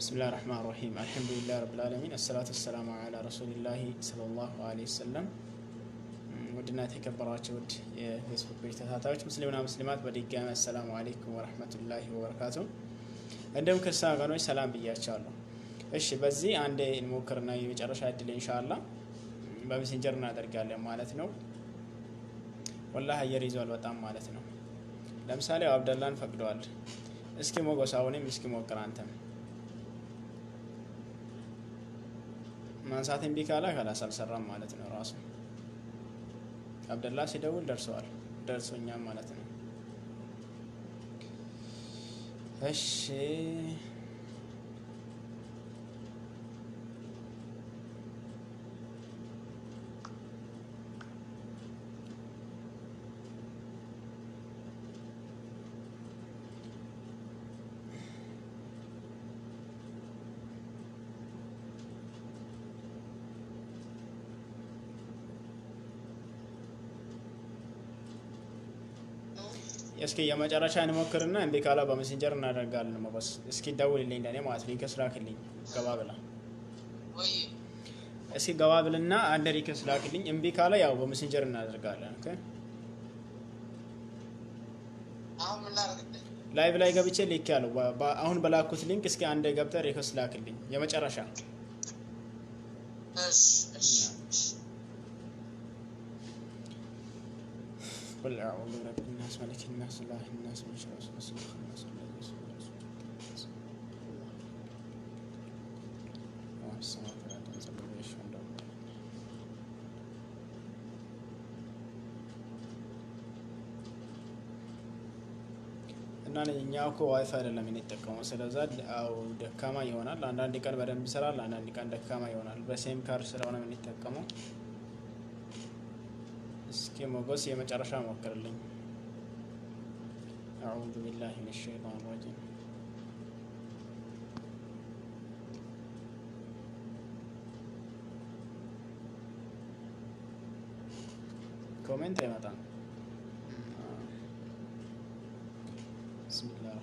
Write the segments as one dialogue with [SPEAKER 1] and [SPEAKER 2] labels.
[SPEAKER 1] بسم الله الرحمن الرحيم الحمد لله رب العالمين الصلاة والسلام على رسول الله صلى الله عليه وسلم ودنا تكبرات ود فيسبوك بيج ተከታታዮች ሙስሊምና ሙስሊማት በድጋሚ السلام عليكم ورحمة الله وبركاته እንደም ክርስቲያኖች ሰላም ብያችኋለሁ። እሺ በዚህ አንዴ እንሞክርና የመጨረሻ እድል ኢንሻአላህ በሜሴንጀር እናደርጋለን ማለት ነው። ወላሂ አየር ይዟል በጣም ማለት ነው። ለምሳሌ አብደላን ፈቅደዋል። እስኪ ሞጎሳውንም እስኪ ሞክር አንተም ማንሳት እምቢ ካለ ካላስ አልሰራም ማለት ነው። ራሱ አብደላ ሲደውል ደርሶኛል ማለት ነው። እሺ እስኪ የመጨረሻ እንሞክርና እንዴ ካላ በሜሴንጀር እናደርጋለን። መበስ እስኪ ደውልልኝ ለኔ ማለት ሊንክስ ላክልኝ ገባ ብላ ወይ እስኪ ገባ ብልና አንድ ሊንክስ ላክልኝ። እምቢ ካላ ያው በሜሴንጀር እናደርጋለን። ኦኬ አሁን ምን ላድርግ? ላይቭ ላይ ገብቼ ሊንክ ያለው አሁን በላኩት ሊንክ እስኪ አንድ ገብተህ ሊንክስ ላክልኝ የመጨረሻ። እሺ قل أعوذ برب الناس ملك الناس إله الناس من شر الوسواس الخناس الذي يوسوس في صدور الناس اللهم السماوات والأرض أنزل به الشهداء እና እኛው እኮ ዋይፋይ አይደለም የምንጠቀመው። ስለዛ አው ደካማ ይሆናል። አንዳንድ ቀን በደንብ ይሰራል፣ አንዳንድ ቀን ደካማ ይሆናል። በሴም ካርድ ስለሆነ የምንጠቀመው። እስኪ ሞገስ የመጨረሻ ሞክርልኝ። አዑዙ ቢላሂ ሚነሽ ሸይጣን ረጂም። ኮሜንት አይመጣም። ቢስሚላህ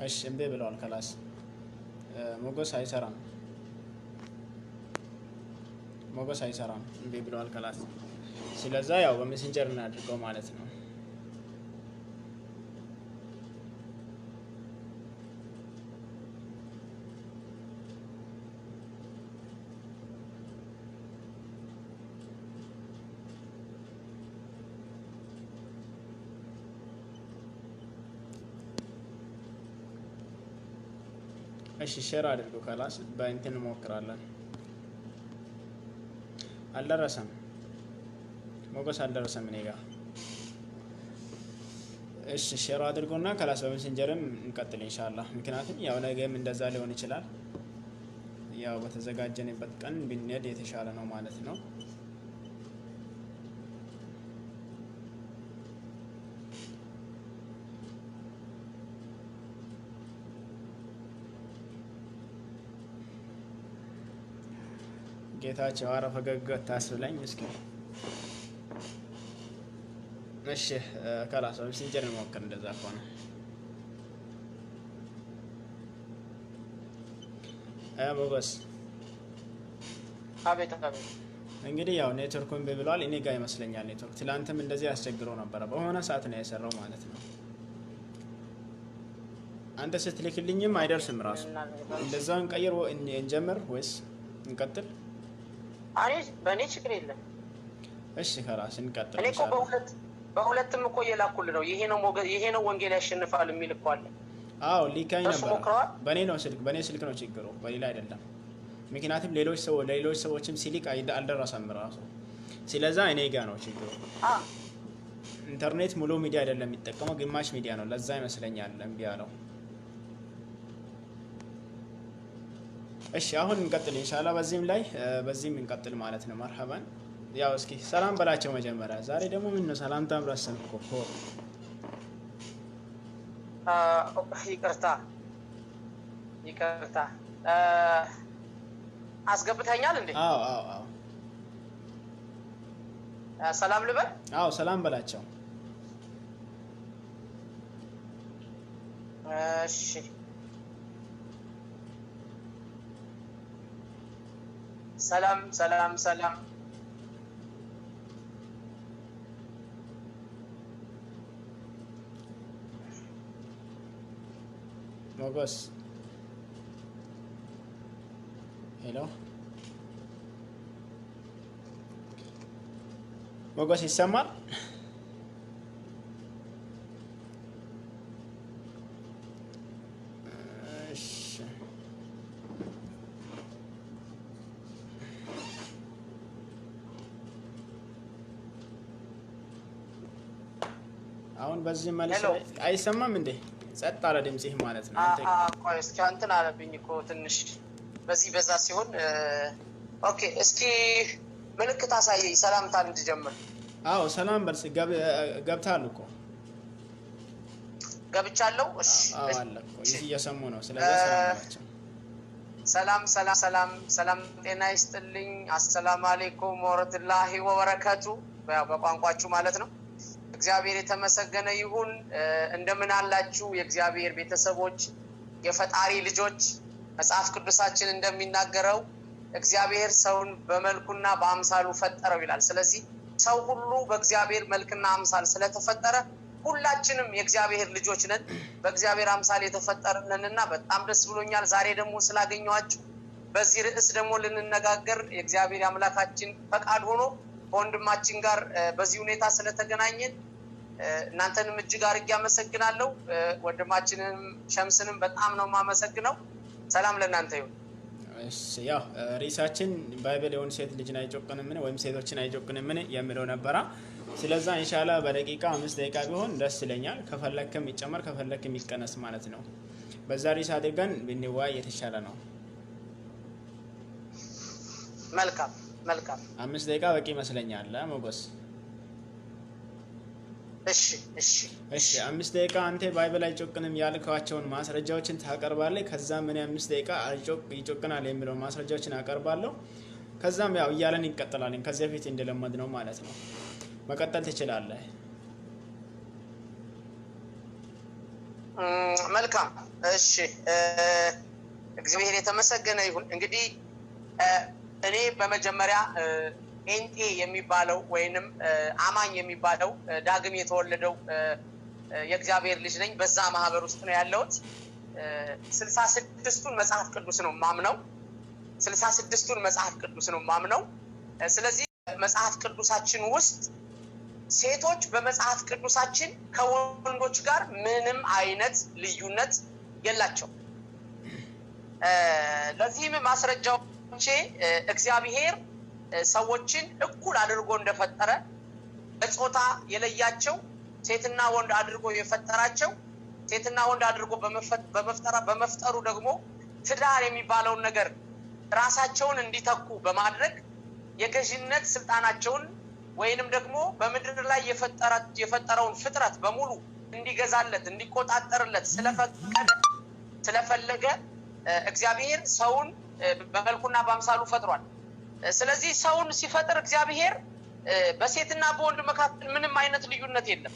[SPEAKER 1] እሺ እምቢ ብለዋል። ከላስ ሞገስ አይሰራም። እምቢ ብለዋል ከላስ። ስለዛ ያው በሜሴንጀር እናድርገው ማለት ነው። እሺ ሼር አድርገው ከላስ በእንትን እንሞክራለን። አልደረሰም ሞገስ አልደረሰም እኔ ጋር። እሺ ሼር አድርጎና ከላስ በሜሴንጀርም እንቀጥል ኢንሻአላህ። ምክንያቱም ያው ነገም እንደዛ ሊሆን ይችላል። ያው በተዘጋጀንበት ቀን ብንሄድ የተሻለ ነው ማለት ነው። ጌታቸው አረ ፈገግ ታስብለኝ እስኪ። እሺ ከላስ በሜሴንጀር እንሞክር። እንደዛ ከሆነ ሞገስ
[SPEAKER 2] አቤት አቤት።
[SPEAKER 1] እንግዲህ ያው ኔትወርኩን ብሏል። እኔ ጋር ይመስለኛል ኔትወርክ ትላንትም እንደዚህ ያስቸግረው ነበር። በሆነ ሰዓት ነው የሰራው ማለት ነው። አንተ ስትልክልኝም አይደርስም ራሱ። እንደዛው እንቀይር እንጀምር ወይስ እንቀጥል?
[SPEAKER 2] አሬ በእኔ ችግር የለም።
[SPEAKER 1] እሺ ከላስ እንቀጥል።
[SPEAKER 2] እኔ እኮ በሁለትም እኮ እየላኩልህ ነው። ይሄ ነው ወንጌል ያሸንፋል የሚል እኮ አለ።
[SPEAKER 1] አዎ ሊካኝ ነበር። በእኔ ስልክ ነው ችግሩ፣ በሌላ አይደለም። ምክንያቱም ለሌሎች ሰዎችም ሲልክ አልደረሰም ራሱ። ስለዛ እኔ ጋር ነው ችግሩ። ኢንተርኔት ሙሉ ሚዲያ አይደለም የሚጠቀመው፣ ግማሽ ሚዲያ ነው። ለዛ ይመስለኛል እምቢ ያለው። እሺ አሁን እንቀጥል ኢንሻአላህ። በዚህም እንቀጥል ማለት ነው። መርሐባን ያው እስኪ ሰላም በላቸው መጀመሪያ። ዛሬ ደግሞ ምን ነው ሰላምታም ረሳን እኮ
[SPEAKER 2] ይቅርታ አስገብተኛል እንዴ?
[SPEAKER 1] አዎ
[SPEAKER 2] ሰላም ልበል?
[SPEAKER 1] አዎ ሰላም በላቸው።
[SPEAKER 2] እሺ ሰላም
[SPEAKER 1] ሞገስ ሄሎ ሞገስ ይሰማል? አሁን በዚህ መልስ አይሰማም እንዴ? ጸጥ አለ ድምጽህ ማለት ነው።
[SPEAKER 2] ቆይ እስኪ እንትን አለብኝ እኮ ትንሽ በዚህ በዛ ሲሆን ኦኬ። እስኪ ምልክት አሳየኝ ሰላምታ እንድጀምር።
[SPEAKER 1] አዎ ሰላም በልስ ገብታል እኮ
[SPEAKER 2] ገብቻለሁ። እሺ
[SPEAKER 1] አዎ አለ እኮ እየሰሙ ነው። ስለዚህ ሰላም በላቸው። ሰላም ጤና ይስጥልኝ። አሰላሙ አለይኩም ወራህመቱላሂ ወበረካቱ በቋንቋችሁ ማለት ነው። እግዚአብሔር የተመሰገነ ይሁን። እንደምን አላችሁ የእግዚአብሔር ቤተሰቦች፣ የፈጣሪ ልጆች? መጽሐፍ ቅዱሳችን እንደሚናገረው እግዚአብሔር ሰውን በመልኩና በአምሳሉ ፈጠረው ይላል። ስለዚህ ሰው ሁሉ በእግዚአብሔር መልክና አምሳል ስለተፈጠረ ሁላችንም የእግዚአብሔር ልጆች ነን፣ በእግዚአብሔር አምሳል የተፈጠርንና በጣም ደስ ብሎኛል። ዛሬ ደግሞ ስላገኘኋችሁ በዚህ ርዕስ ደግሞ ልንነጋገር የእግዚአብሔር አምላካችን ፈቃድ ሆኖ ከወንድማችን ጋር በዚህ ሁኔታ ስለተገናኘን እናንተንም እጅግ አድርጌ አመሰግናለሁ። ወንድማችንንም ሸምስንም በጣም ነው የማመሰግነው። ሰላም ለእናንተ ይሁን። እሺ ያው ርዕሳችን ባይብል የሆነ ሴት ልጅን አይጮቅንም ወይም ሴቶችን አይጮቅንም የሚለው ነበራ። ስለዛ ኢንሻአላህ በደቂቃ 5 ደቂቃ ቢሆን ደስ ይለኛል። ከፈለክም ይጨመር ከፈለክም ይቀነስ ማለት ነው። በዛ ርዕስ አድርገን ብንወያይ የተሻለ ነው።
[SPEAKER 2] መልካም
[SPEAKER 1] 5 ደቂቃ በቂ ይመስለኛል ሞገስ። እሺ 5 ደቂቃ አንተ ባይብል አይጮቅንም ያልካቸውን ማስረጃዎችን ታቀርባለህ። ከዛ ምን 5 ደቂቃ ይጮቅናል የሚለው ማስረጃዎችን አቀርባለሁ። ከዛም ያው እያለን እንቀጥላለን። ከዚህ በፊት እንደለመድነው ማለት ነው። መቀጠል ትችላለህ።
[SPEAKER 2] መልካም እሺ። እግዚአብሔር የተመሰገነ ይሁን። እንግዲህ እኔ በመጀመሪያ ጴንጤ የሚባለው ወይንም አማኝ የሚባለው ዳግም የተወለደው የእግዚአብሔር ልጅ ነኝ። በዛ ማህበር ውስጥ ነው ያለሁት። 66ቱን መጽሐፍ ቅዱስ ነው ማምነው። 66ቱን መጽሐፍ ቅዱስ ነው ማምነው። ስለዚህ መጽሐፍ ቅዱሳችን ውስጥ ሴቶች በመጽሐፍ ቅዱሳችን ከወንዶች ጋር ምንም አይነት ልዩነት የላቸው። ለዚህም ማስረጃዎቼ እግዚአብሔር ሰዎችን እኩል አድርጎ እንደፈጠረ፣ በጾታ የለያቸው፣ ሴትና ወንድ አድርጎ የፈጠራቸው፣ ሴትና ወንድ አድርጎ በመፍጠሩ ደግሞ ትዳር የሚባለውን ነገር ራሳቸውን እንዲተኩ በማድረግ የገዥነት ስልጣናቸውን ወይንም ደግሞ በምድር ላይ የፈጠረውን ፍጥረት በሙሉ እንዲገዛለት እንዲቆጣጠርለት ስለፈለገ እግዚአብሔር ሰውን በመልኩና በአምሳሉ ፈጥሯል። ስለዚህ ሰውን ሲፈጥር እግዚአብሔር በሴትና በወንድ መካከል ምንም አይነት ልዩነት የለም።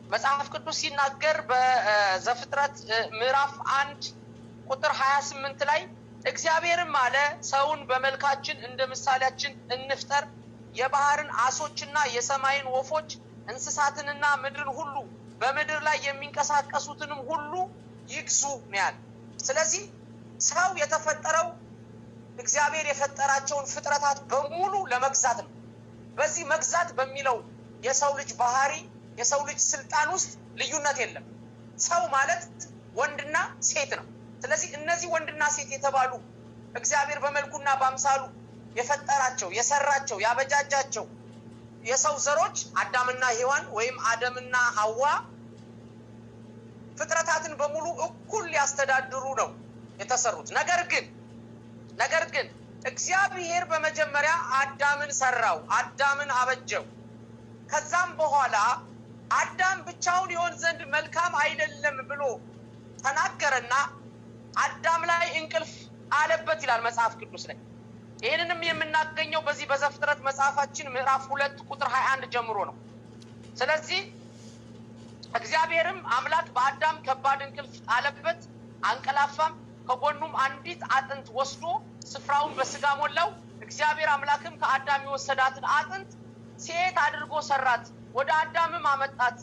[SPEAKER 2] መጽሐፍ ቅዱስ ሲናገር በዘፍጥረት ምዕራፍ 1 ቁጥር 28 ላይ እግዚአብሔርም አለ ሰውን በመልካችን እንደ ምሳሌያችን እንፍጠር፣ የባህርን አሶችና የሰማይን ወፎች እንስሳትንና ምድርን ሁሉ በምድር ላይ የሚንቀሳቀሱትንም ሁሉ ይግዙ ነው ያለ። ስለዚህ ሰው የተፈጠረው እግዚአብሔር የፈጠራቸውን ፍጥረታት በሙሉ ለመግዛት ነው። በዚህ መግዛት በሚለው የሰው ልጅ ባህሪ የሰው ልጅ ስልጣን ውስጥ ልዩነት የለም። ሰው ማለት ወንድና ሴት ነው። ስለዚህ እነዚህ ወንድና ሴት የተባሉ እግዚአብሔር በመልኩና በአምሳሉ የፈጠራቸው የሰራቸው ያበጃጃቸው የሰው ዘሮች አዳምና ሔዋን ወይም አደምና ሐዋ ፍጥረታትን በሙሉ እኩል ሊያስተዳድሩ ነው የተሰሩት። ነገር ግን እግዚአብሔር በመጀመሪያ አዳምን ሰራው፣ አዳምን አበጀው። ከዛም በኋላ አዳም ብቻውን ይሆን ዘንድ መልካም አይደለም ብሎ ተናገረና አዳም ላይ እንቅልፍ አለበት ይላል መጽሐፍ ቅዱስ ላይ። ይሄንንም የምናገኘው በዚህ በዘፍጥረት መጽሐፋችን ምዕራፍ 2 ቁጥር 21 ጀምሮ ነው። ስለዚህ እግዚአብሔርም አምላክ በአዳም ከባድ እንቅልፍ አለበት፣ አንቀላፋም። ከጎኑም አንዲት አጥንት ወስዶ ስፍራውን በስጋ ሞላው። እግዚአብሔር አምላክም ከአዳም የወሰዳትን አጥንት ሴት አድርጎ ሰራት፣ ወደ አዳምም አመጣት።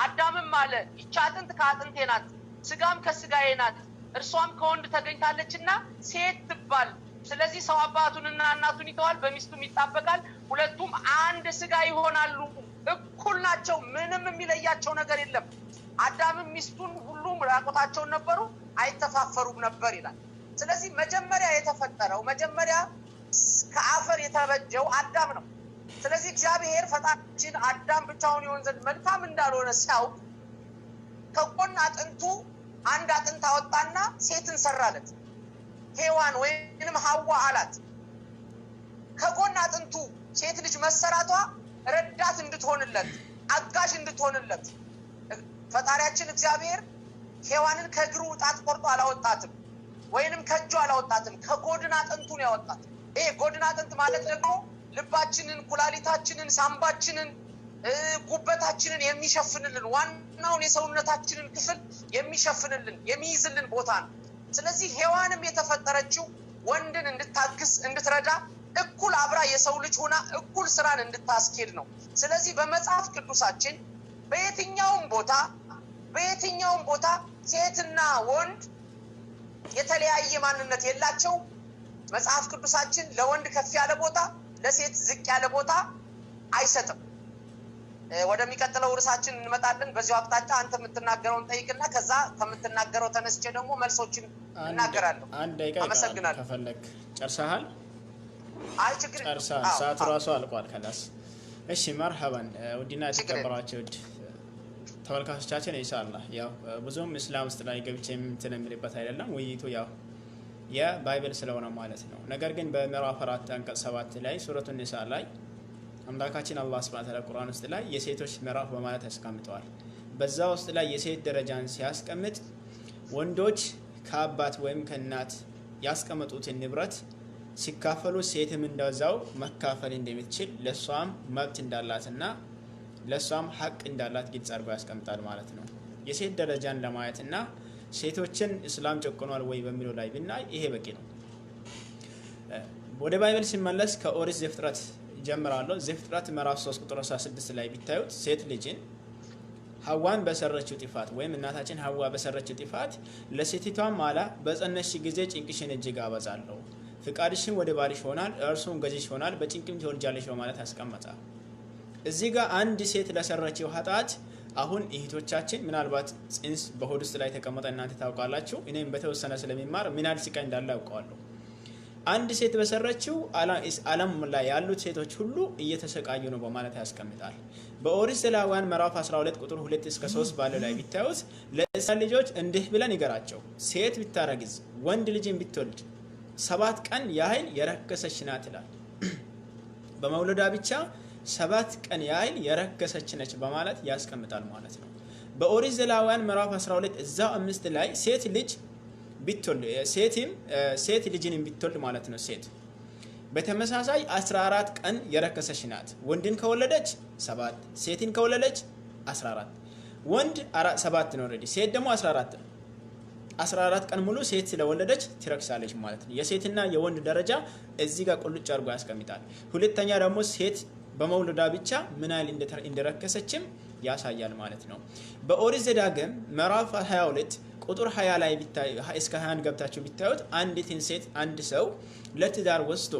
[SPEAKER 2] አዳምም አለ ይህች አጥንት ከአጥንቴ ናት፣ ስጋም ከስጋዬ ናት፣ እርሷም ከወንድ ተገኝታለችና ሴት ትባል። ስለዚህ ሰው አባቱንና እናቱን ይተዋል፣ በሚስቱም ይጣበቃል፣ ሁለቱም አንድ ስጋ ይሆናሉ። እኩል ናቸው፣ ምንም የሚለያቸው ነገር የለም። አዳምም ሚስቱን ሁሉም ራቆታቸውን ነበሩ፣ አይተፋፈሩም ነበር ይላል። ስለዚህ መጀመሪያ የተፈጠረው መጀመሪያ ከአፈር የተበጀው አዳም ነው። ስለዚህ እግዚአብሔር ፈጣሪያችን አዳም ብቻውን ይሆን ዘንድ መልካም እንዳልሆነ ሲያውቅ ከጎን አጥንቱ አንድ አጥንት አወጣና ሴትን ሰራለት። ሔዋን ወይንም ሐዋ አላት። ከጎን አጥንቱ ሴት ልጅ መሰራቷ ረዳት እንድትሆንለት፣ አጋዥ እንድትሆንለት። ፈጣሪያችን እግዚአብሔር ሔዋንን ከእግሩ ጣት ቆርጦ አላወጣትም፣ ወይንም ከእጁ አላወጣትም፣ ከጎድን አጥንቱ ነው ያወጣት። ይሄ ጎድን አጥንት ማለት ደግሞ ልባችንን፣ ኩላሊታችንን፣ ሳምባችንን፣ ጉበታችንን የሚሸፍንልን ዋናውን የሰውነታችንን ክፍል የሚሸፍንልን የሚይዝልን ቦታ ነው። ስለዚህ ሔዋንም የተፈጠረችው ወንድን እንድታግስ እንድትረዳ፣ እኩል አብራ የሰው ልጅ ሆና እኩል ስራን እንድታስኬድ ነው። ስለዚህ በመጽሐፍ ቅዱሳችን በየትኛውም ቦታ ሴትና ወንድ የተለያየ ማንነት የላቸው። መጽሐፍ ቅዱሳችን ለወንድ ከፍ ያለ ቦታ፣ ለሴት ዝቅ ያለ ቦታ አይሰጥም። ወደሚቀጥለው ርዕሳችን እንመጣለን። በዚሁ አቅጣጫ አንተ የምትናገረውን ጠይቅና ከዛ ከምትናገረው ተነስቼ ደግሞ መልሶችን እናገራለሁ።
[SPEAKER 1] አንድ ደቂቃ
[SPEAKER 2] አመሰግናለሁ።
[SPEAKER 1] ከፈለክ ጨርሰሃል?
[SPEAKER 2] አይ ችግር
[SPEAKER 1] ጨርሰሃል፣ ሰዓቱ ራሱ አልቋል። ከላስ እሺ፣ መርሐባን ውድና የተከበራችሁ ተመልካቾቻችን፣ ኢንሻአላህ ያው ብዙም እስላም ውስጥ ላይ ገብቼ እንትን የምልበት አይደለም። ውይይቱ ያው የባይብል ስለሆነ ማለት ነው። ነገር ግን በምዕራፍ 4 አንቀጽ 7 ላይ ሱረቱ ኒሳ ላይ አምላካችን አላህ ሱብሓነሁ ወተዓላ ቁርአን ውስጥ ላይ የሴቶች ምዕራፍ በማለት ያስቀምጠዋል። በዛ ውስጥ ላይ የሴት ደረጃን ሲያስቀምጥ ወንዶች ከአባት ወይም ከእናት ያስቀመጡትን ንብረት ሲካፈሉ ሴትም እንደዛው መካፈል እንደምትችል ለሷም መብት እንዳላትና ለሷም ሐቅ እንዳላት ግልጽ አድርጎ ያስቀምጣል ማለት ነው። የሴት ደረጃን ለማየትና ሴቶችን እስላም ጨቁኗል ወይ በሚለው ላይ ብናይ ይሄ በቂ ነው። ወደ ባይብል ሲመለስ ከኦሪት ዘፍጥረት ጀምራለሁ። ዘፍጥረት ምዕራፍ 3 ቁጥር 16 ላይ ቢታዩት ሴት ልጅን ሐዋን በሰረችው ጥፋት ወይም እናታችን ሐዋ በሰረችው ጥፋት ለሴቲቷም ማላ በጸነስሽ ጊዜ ጭንቅሽን እጅግ አበዛለሁ፣ ፍቃድሽን ወደ ባልሽ ሆናል፣ እርሱም ገዥሽ ሆናል፣ በጭንቅም ትወልጃለሽ በማለት ያስቀመጠ። እዚህ ጋር አንድ ሴት ለሰረችው ኃጢአት አሁን እህቶቻችን ምናልባት ጽንስ በሆድ ውስጥ ላይ ተቀመጠ እናንተ ታውቃላችሁ፣ እኔም በተወሰነ ስለሚማር ምን ያህል ስቃይ እንዳለ አውቀዋለሁ። አንድ ሴት በሰረችው ዓለም ላይ ያሉት ሴቶች ሁሉ እየተሰቃዩ ነው በማለት ያስቀምጣል። በኦሪት ዘሌዋውያን ምዕራፍ 12 ቁጥር 2 እስከ 3 ባለው ላይ ቢታዩት ለእስራኤል ልጆች እንዲህ ብለን ይገራቸው፣ ሴት ብታረግዝ ወንድ ልጅን ብትወልድ 7 ቀን ያህል የረከሰች ናት ይላል። በመውለዷ ብቻ 7 ቀን ያህል የረከሰች ነች በማለት ያስቀምጣል ማለት ነው። በኦሪት ዘሌዋውያን ምዕራፍ 12 እዛው 5 ላይ ሴት ልጅ ቢትወልድ ሴት ልጅን ቢትወልድ ማለት ነው። ሴት በተመሳሳይ 14 ቀን የረከሰች ናት። ወንድን ከወለደች 7፣ ሴትን ከወለደች 14። ወንድ 7 ነው ኦሬዲ፣ ሴት ደግሞ 14 ነው። 14 ቀን ሙሉ ሴት ስለወለደች ትረክሳለች ማለት ነው። የሴትና የወንድ ደረጃ እዚህ ጋር ቁልጭ አድርጎ ያስቀምጣል። ሁለተኛ ደግሞ ሴት በመውለዷ ብቻ ምን ያህል እንደረከሰችም ያሳያል ማለት ነው። በኦሪት ዘዳግም ምዕራፍ 22 ቁጥር 20 ላይ እስከ 21 ገብታችሁ ቢታዩት አንዲትን ሴት አንድ ሰው ለትዳር ወስዶ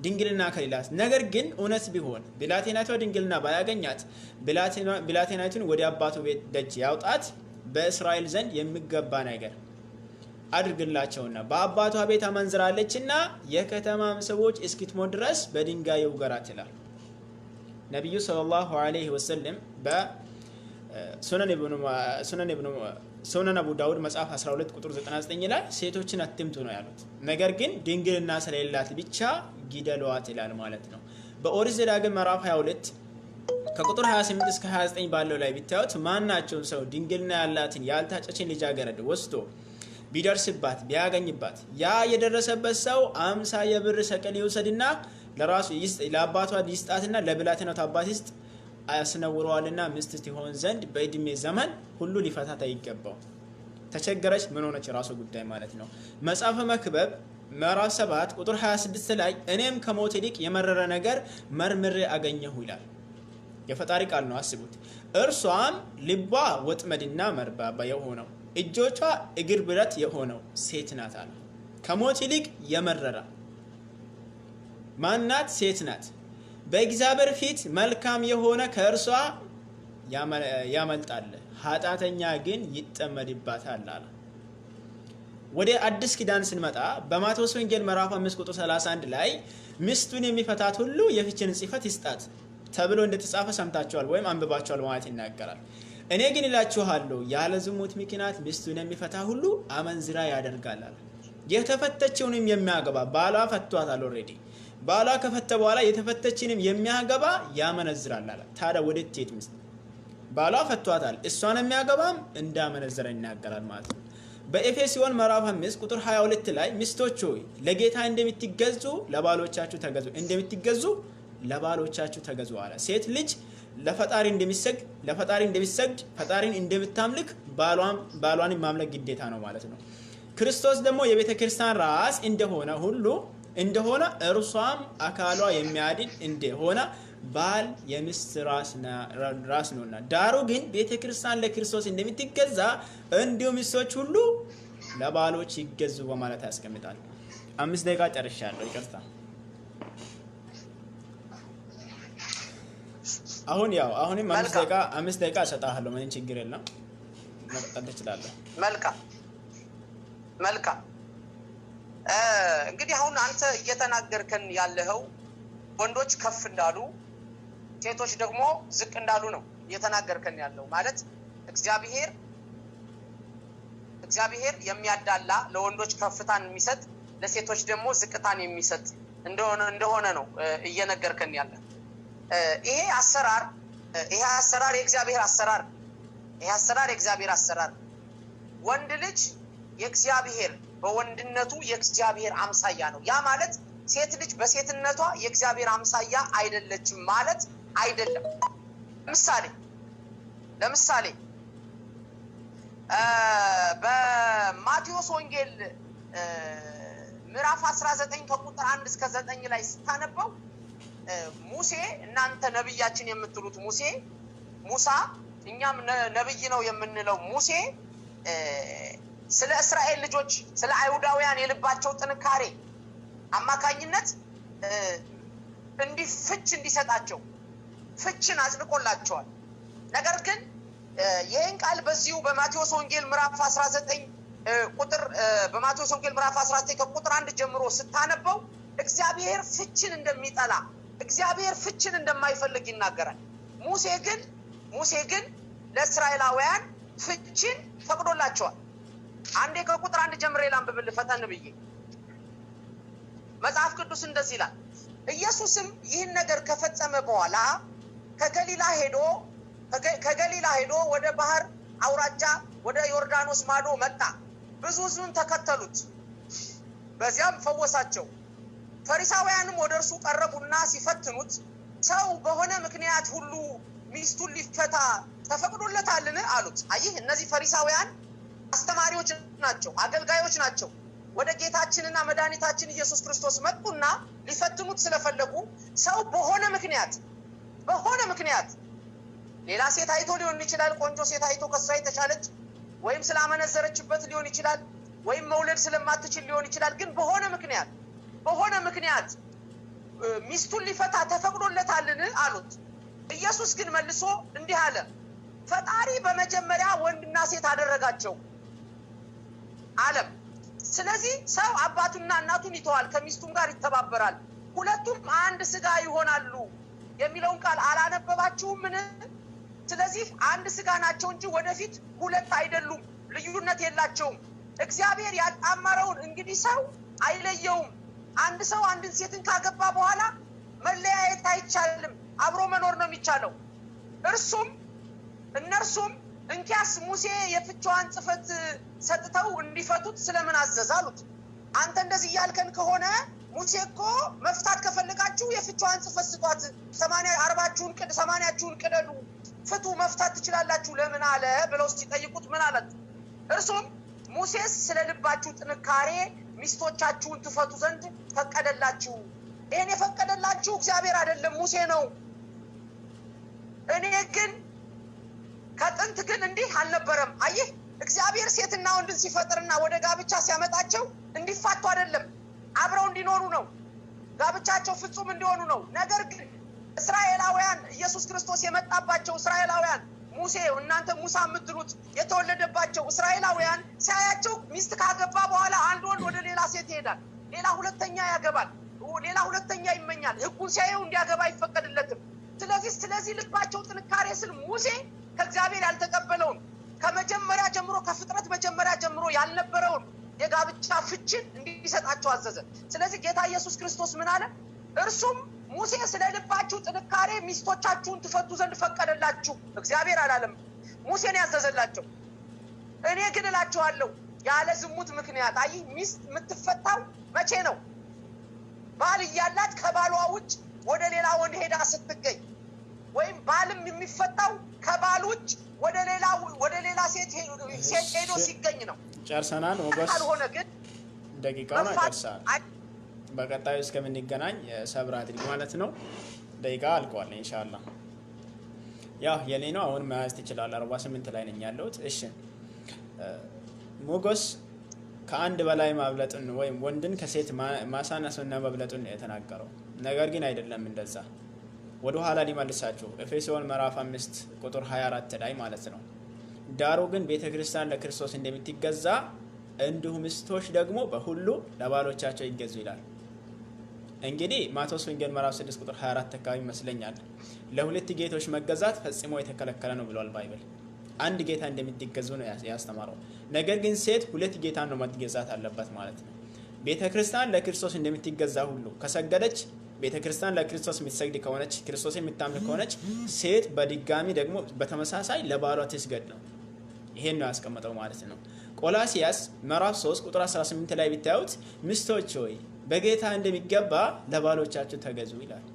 [SPEAKER 1] ድንግልና ከሌላት ነገር ግን እውነት ቢሆን ብላቴናቷ ድንግልና ባያገኛት ብላቴናቱን ወደ አባቱ ቤት ደጅ ያውጣት፣ በእስራኤል ዘንድ የሚገባ ነገር አድርግላቸውና በአባቷ ቤት አመንዝራለችና የከተማም ሰዎች እስኪትሞት ድረስ በድንጋይ ይውገራት ይላል ነብዩ ሰለላሁ ዐለይሂ ወሰለም ሱነን አቡ ዳውድ መጽሐፍ 12 ቁጥር 99 ላይ ሴቶችን አትምቱ ነው ያሉት። ነገር ግን ድንግልና ስለሌላት ብቻ ግደሏት ይላል ማለት ነው። በኦሪት ዘዳግም ምዕራፍ 22 ከቁጥር 28 እስከ 29 ባለው ላይ ቢታዩት ማናቸውም ሰው ድንግልና ያላትን ያልታጨችን ልጃገረድ ወስዶ ቢደርስባት ቢያገኝባት ያ የደረሰበት ሰው 50 የብር ሰቅል ይውሰድና ለራሱ ለአባቷ ይስጣትና ለብላቴናው አባት ይስጥ አያስነውረዋልና ሚስት ትሆን ዘንድ በእድሜ ዘመን ሁሉ ሊፈታት አይገባው። ተቸገረች ምን ሆነች ራሱ ጉዳይ ማለት ነው። መጽሐፈ መክብብ ምዕራፍ 7 ቁጥር 26 ላይ እኔም ከሞት ይልቅ የመረረ ነገር መርምሬ አገኘሁ ይላል። የፈጣሪ ቃል ነው አስቡት። እርሷም ልቧ ወጥመድና መርባባ የሆነው እጆቿ እግር ብረት የሆነው ሴት ናት አለ። ከሞት ይልቅ የመረረ ማናት? ሴት ናት። በእግዚአብሔር ፊት መልካም የሆነ ከእርሷ ያመልጣል፣ ኃጢአተኛ ግን ይጠመድባታል አለ። ወደ አዲስ ኪዳን ስንመጣ በማቴዎስ ወንጌል ምዕራፍ 5 ቁጥር 31 ላይ ሚስቱን የሚፈታት ሁሉ የፍችን ጽሕፈት ይስጣት ተብሎ እንደተጻፈ ሰምታችኋል ወይም አንብባችኋል ማለት ይናገራል። እኔ ግን እላችኋለሁ ያለ ዝሙት ምክንያት ሚስቱን የሚፈታ ሁሉ አመንዝራ ያደርጋል አለ። የተፈተችውንም የሚያገባ ባሏ ፈቷታል ኦልሬዲ። ባሏ ከፈተ በኋላ የተፈተችንም የሚያገባ ያመነዝራል አለ። ታዲያ ወዴት ትሄድ ሚስት? ባሏ ፈቷታል፣ እሷን የሚያገባም እንዳመነዘረ ይናገራል ማለት ነው። በኤፌሶን ምዕራፍ 5 ቁጥር 22 ላይ ሚስቶች ሆይ ለጌታ እንደምትገዙ ለባሎቻችሁ ተገዙ፣ እንደምትገዙ ለባሎቻችሁ ተገዙ አለ። ሴት ልጅ ለፈጣሪ እንደሚሰግድ ፈጣሪን እንደምታምልክ ባሏን ማምለክ ግዴታ ነው ማለት ነው። ክርስቶስ ደግሞ የቤተ ክርስቲያን ራስ እንደሆነ እርሷም አካሏ የሚያድን እንደሆነ ባል የሚስት ራስ ነውና፣ ዳሩ ግን ቤተ ክርስቲያን ለክርስቶስ እንደምትገዛ እንዲሁ ሚስቶች ሁሉ ለባሎች ይገዙ በማለት ያስቀምጣል። 5 ደቂቃ ጨርሻለሁ፣ ይቅርታ። አሁንም 5 ደቂቃ እሰጥሃለሁ፣ ምንም ችግር የለም፣ መቀጠል ትችላለህ።
[SPEAKER 2] መልካም። እንግዲህ አሁን አንተ እየተናገርከን ያለኸው ወንዶች ከፍ እንዳሉ ሴቶች ደግሞ ዝቅ እንዳሉ ነው እየተናገርከን ያለው። ማለት እግዚአብሔር የሚያዳላ ለወንዶች ከፍታን የሚሰጥ ለሴቶች ደግሞ ዝቅታን የሚሰጥ እንደሆነ ነው እየነገርከን ያለ። ይሄ አሰራር የእግዚአብሔር አሰራር ወንድ ልጅ የእግዚአብሔር በወንድነቱ የእግዚአብሔር አምሳያ ነው። ያ ማለት ሴት ልጅ በሴትነቷ የእግዚአብሔር አምሳያ አይደለችም ማለት አይደለም። ለምሳሌ በማቴዎስ ወንጌል ምዕራፍ 19 ከቁጥር 1 እስከ 9 ላይ ስታነበው ሙሴ እናንተ ነብያችን የምትሉት ሙሳ እኛም ነብይ ነው የምንለው ሙሴ ስለ እስራኤል ልጆች ስለ አይሁዳውያን የልባቸው ጥንካሬ አማካኝነት ፍች እንዲሰጣቸው ፍችን አጽድቆላቸዋል። ነገር ግን ይህን ቃል በዚሁ በማቴዎስ ወንጌል ምዕራፍ 19 ከቁጥር 1 ጀምሮ ስታነበው እግዚአብሔር ፍችን እንደሚጠላ እግዚአብሔር ፍችን እንደማይፈልግ ይናገራል። ሙሴ ግን ለእስራኤላውያን ፍችን ፈቅዶላቸዋል። አንዴ ከቁጥር 1 ጀምሬ ላንብብልህ ፈጠን ብዬ። መጽሐፍ ቅዱስ እንደዚህ ይላል፣ ኢየሱስም ይህን ነገር ከፈጸመ በኋላ ከገሊላ ሄዶ ወደ ባህር አውራጃ ወደ ዮርዳኖስ ማዶ መጣ። ብዙ ሕዝብም ተከተሉት፣ በዚያም ፈወሳቸው። ፈሪሳውያንም ወደ እርሱ ቀረቡና ሲፈትኑት ሰው በሆነ ምክንያት ሁሉ ሚስቱን ሊፈታ ተፈቅዶለታልን አሉት። አይህ እነዚህ ፈሪሳውያን አስተማሪዎች ናቸው፣ አገልጋዮች ናቸው። ወደ ጌታችንና መድኃኒታችን ኢየሱስ ክርስቶስ መጡና ሊፈትኑት ስለፈለጉ ሰው በሆነ ምክንያት ሌላ ሴት አይቶ ሊሆን ይችላል፣ ቆንጆ ሴት አይቶ ከሷ የተሻለች ወይም ስላመነዘረችበት ሊሆን ይችላል፣ ወይም መውለድ ስለማትችል ሊሆን ይችላል። ግን በሆነ ምክንያት ሚስቱን ሊፈታ ተፈቅዶለታልን አሉት። ኢየሱስ ግን መልሶ እንዲህ አለ፣ ፈጣሪ በመጀመሪያ ወንድና ሴት አደረጋቸው አለም። ስለዚህ ሰው አባቱና እናቱን ይተዋል፣ ከሚስቱም ጋር ይተባበራል፣ ሁለቱም አንድ ስጋ ይሆናሉ የሚለውን ቃል አላነበባችሁምን? ስለዚህ አንድ ስጋ ናቸው እንጂ ወደፊት ሁለት አይደሉም፣ ልዩነት የላቸውም። እግዚአብሔር ያጣመረውን እንግዲህ ሰው አይለየውም። አንድ ሰው አንድን ሴትን ካገባ በኋላ መለያየት አይቻልም፣ አብሮ መኖር ነው የሚቻለው። እነርሱም እንኪያስ ሙሴ የፍቻዋን ጽፈት ሰጥተው እንዲፈቱት ስለምን አዘዝ አሉት። አንተ እንደዚህ እያልከን ከሆነ ሙሴ እኮ መፍታት ከፈለጋችሁ የፍቻዋን ጽፈት ስጧት፣ 80ችሁን ቅደዱ፣ ፍቱ፣ መፍታት ትችላላችሁ ለምን አለ ብለው ሲጠይቁት ምን አለ? እርሱም ሙሴስ ስለ ልባችሁ ጥንካሬ ሚስቶቻችሁን ትፈቱ ዘንድ ፈቀደላችሁ። ይሄን የፈቀደላችሁ እግዚአብሔር አይደለም ሙሴ ነው። እኔ ግን ከጥንት ግን እንዲህ አልነበረም። አየህ እግዚአብሔር ሴትና ወንድን ሲፈጥርና ወደ ጋብቻ ሲያመጣቸው እንዲፋቱ አይደለም፣ አብረው እንዲኖሩ ነው። ጋብቻቸው ፍጹም እንዲሆኑ ነው። ነገር ግን እስራኤላውያን ኢየሱስ ክርስቶስ የመጣባቸው እስራኤላውያን ሙሴ እናንተ ሙሳ የምትሉት የተወለደባቸው እስራኤላውያን ሲያያቸው ሚስት ካገባ በኋላ አንድ ወንድ ወደ ሌላ ሴት ይሄዳል፣ ሌላ ሁለተኛ ያገባል፣ ሌላ ሁለተኛ ይመኛል። ሕጉን ሲያየው እንዲያገባ አይፈቀድለትም። ስለዚህ ልባቸው ጥንካሬ ስል ሙሴ ከእግዚአብሔር ያልተቀበለውን ከመጀመሪያ ጀምሮ ከፍጥረት መጀመሪያ ጀምሮ ያልነበረውን የጋብቻ ፍችን እንዲሰጣቸው አዘዘ። ስለዚህ ጌታ ኢየሱስ ክርስቶስ ምን አለ? እርሱም ሙሴ ስለ ልባችሁ ጥንካሬ ሚስቶቻችሁን ትፈቱ ዘንድ ፈቀደላችሁ። እግዚአብሔር አላለም፣ ሙሴን ያዘዘላቸው። እኔ ግን እላችኋለሁ ያለ ዝሙት ምክንያት አይ ሚስት የምትፈታው መቼ ነው? ባል እያላት ከባሏ ውጭ ወደ ሌላ ወንድ ሄዳ ስትገኝ፣ ወይም ባልም የሚፈታው ከባል ውጭ ወደ ሌላ ሴት ሄዶ ሲገኝ ነው።
[SPEAKER 1] ጨርሰናል። ሞገስ
[SPEAKER 2] ካልሆነ ግን
[SPEAKER 1] ደቂቃውን አጨርሰናል። በቀጣዩ እስከምንገናኝ ሰብር አድርግ ማለት ነው። ደቂቃ አልቋል ኢንሻአላህ። ያው የኔ ነው አሁን መያዝ ትችላለህ። 48 ላይ ነኝ ያለሁት። እሺ ሞገስ ከአንድ በላይ ማብለጥን ወይም ወንድን ከሴት ማሳነስና መብለጥን የተናገረው ነገር ግን አይደለም እንደዛ። ወደ ኋላ ሊመልሳችሁ ኤፌሶን ምዕራፍ 5 ቁጥር 24 ላይ ማለት ነው። ዳሩ ግን ቤተክርስቲያን ለክርስቶስ እንደምትገዛ እንዲሁ ሚስቶች ደግሞ በሁሉ ለባሎቻቸው ይገዙ ይላል። እንግዲህ ማቴዎስ ወንጌል ምዕራፍ 6 ቁጥር 24 አካባቢ ይመስለኛል ለሁለት ጌቶች መገዛት ፈጽሞ የተከለከለ ነው ብሏል ባይብል። አንድ ጌታ እንደምትገዙ ነው ያስተማረው። ነገር ግን ሴት ሁለት ጌታ ነው መገዛት አለበት ማለት ነው። ቤተክርስቲያን ለክርስቶስ እንደምትገዛ ሁሉ ከሰገደች ቤተክርስቲያን ለክርስቶስ የምትሰግድ ከሆነች ክርስቶስ የምታምልክ ከሆነች ሴት በድጋሚ ደግሞ በተመሳሳይ ለባሏ ትስገድ ነው። ይሄን ነው ያስቀመጠው ማለት ነው። ቆላሲያስ ምዕራፍ 3 ቁጥር 18 ላይ ቢታዩት ሚስቶች ሆይ በጌታ እንደሚገባ ለባሎቻችሁ ተገዙ ይላል።